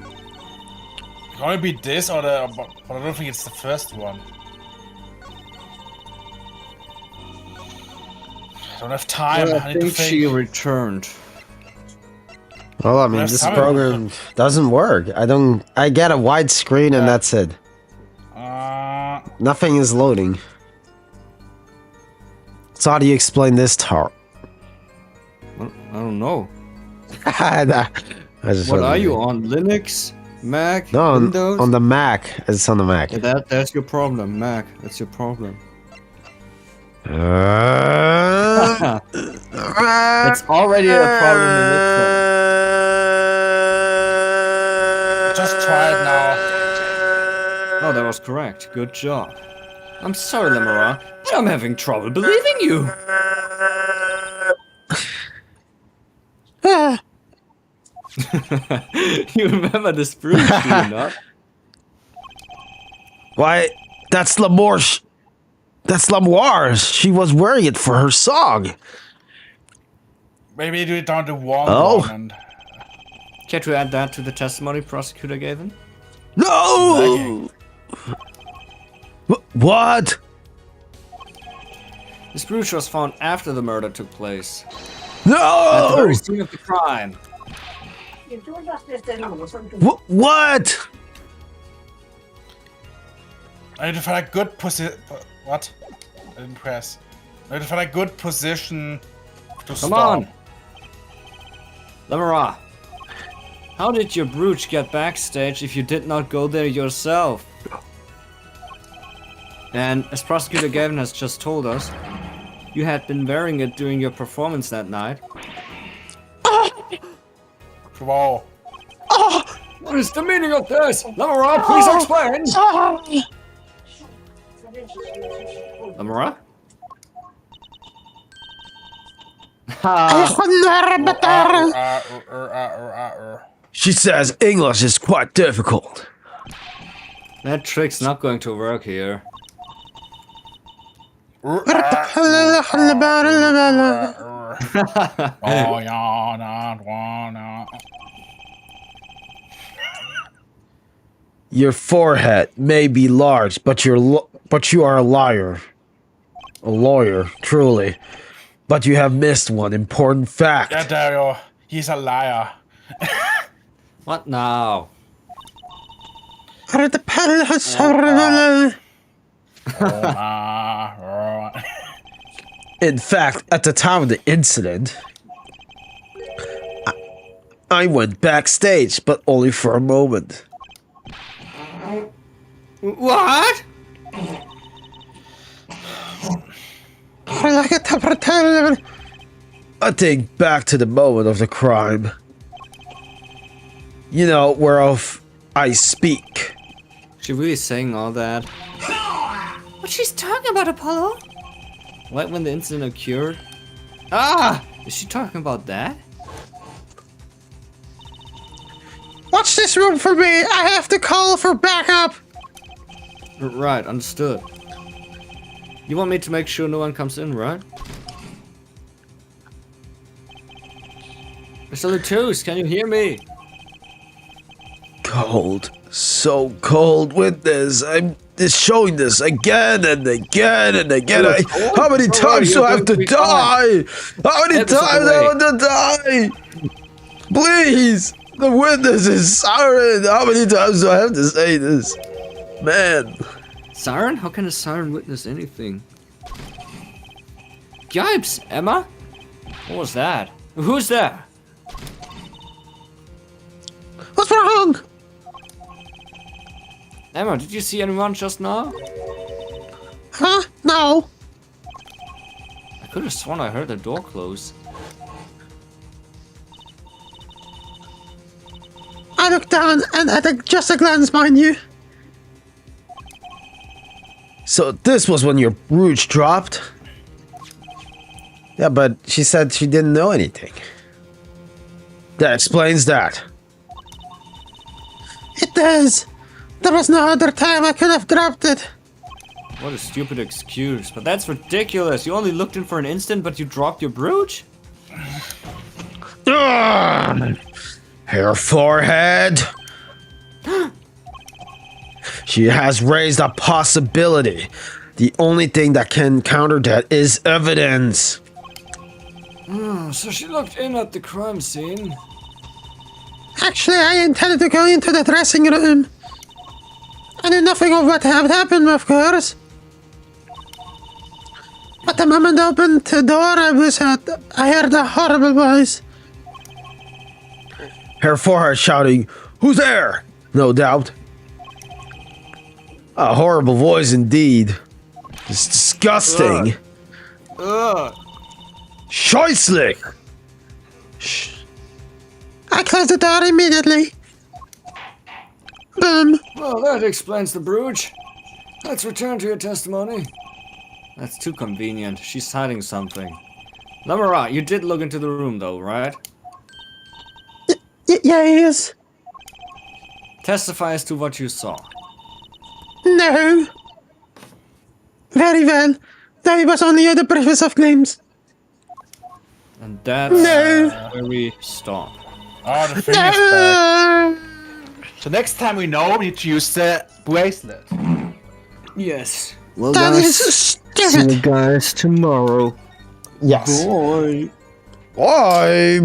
It can only be this or the... But I don't think it's the first one. I don't have time. well, I I need to think she returned. Well, I mean, this program doesn't work. I get a wide screen and that's it. Nothing is loading. So how do you explain this, Tar? I don't know. What are you on? Linux? Mac? No, Windows? on the Mac. It's on the Mac. Yeah, that's your problem, Mac. That's your problem. It's already a problem in itself. Just try it now. Oh, that was correct. Good job. I'm sorry, Lemura, but I'm having trouble believing you. You remember this brooch, do you not? Why, that's Lamour's. That's Lamoir's. She was wearing it for her song. Maybe do it down to one. And... Care to add that to the testimony prosecutor gave him? No! What? This brooch was found after the murder took place. No! At the very scene of the crime. What? I need to find a good position. What? I didn't press. I need to find a good position to stop. Come on! Lemura, how did your brooch get backstage if you did not go there yourself? And as Prosecutor Gavin has just told us, you had been wearing it during your performance that night. Wow. What is the meaning of this? Lemura, please explain! Lemura? She says English is quite difficult. That trick's not going to work here. Oh, yeah, that one. Your forehead may be large, but you are a liar. A lawyer, truly. But you have missed one important fact. Yeah, Dario, he's a liar. What now? In fact, at the time of the incident, I went backstage, but only for a moment. What? I think back to the moment of the crime. You know, whereof I speak. She really saying all that? What she's talking about, Apollo? Like when the incident occurred? Ah! Is she talking about that? Watch this room for me! I have to call for backup! Right, understood. You want me to make sure no one comes in, right? Mr. Lutus, can you hear me? Cold. So cold with this. I'm just showing this again and again and again. How many times do I have to die? How many times do I have to die? Please! The witness is siren! How many times do I have to say this? Man. Siren? How can a siren witness anything? Yipes, Emma? What was that? Who's there? What's wrong? Emma, did you see anyone just now? Huh? No. I could have sworn I heard the door close. I looked down and at just a glance, mind you. So this was when your brooch dropped? Yeah, but she said she didn't know anything. That explains that. It does. There was no other time I could have dropped it. What a stupid excuse, but that's ridiculous. You only looked in for an instant, but you dropped your brooch? Her forehead. She has raised a possibility. The only thing that can counter that is evidence. So she looked in at the crime scene. Actually, I intended to go into the dressing room. I knew nothing of what had happened, of course. But the moment I opened the door, I heard a horrible voice. Her forehead shouting, "Who's there?" No doubt. A horrible voice indeed. It's disgusting. Scheisslich! Shh. I closed the door immediately. Boom. Well, that explains the brooch. Let's return to your testimony. That's too convenient. She's hiding something. Lamara, you did look into the room though, right? Yes. Testify as to what you saw. No. Very well. That was only the preface of claims. And that's where we stop. Oh, the thing is back. So next time we know we need to use the bracelet. Yes. Well, That guys, is see stupid. you guys tomorrow. Yes. Bye. Bye.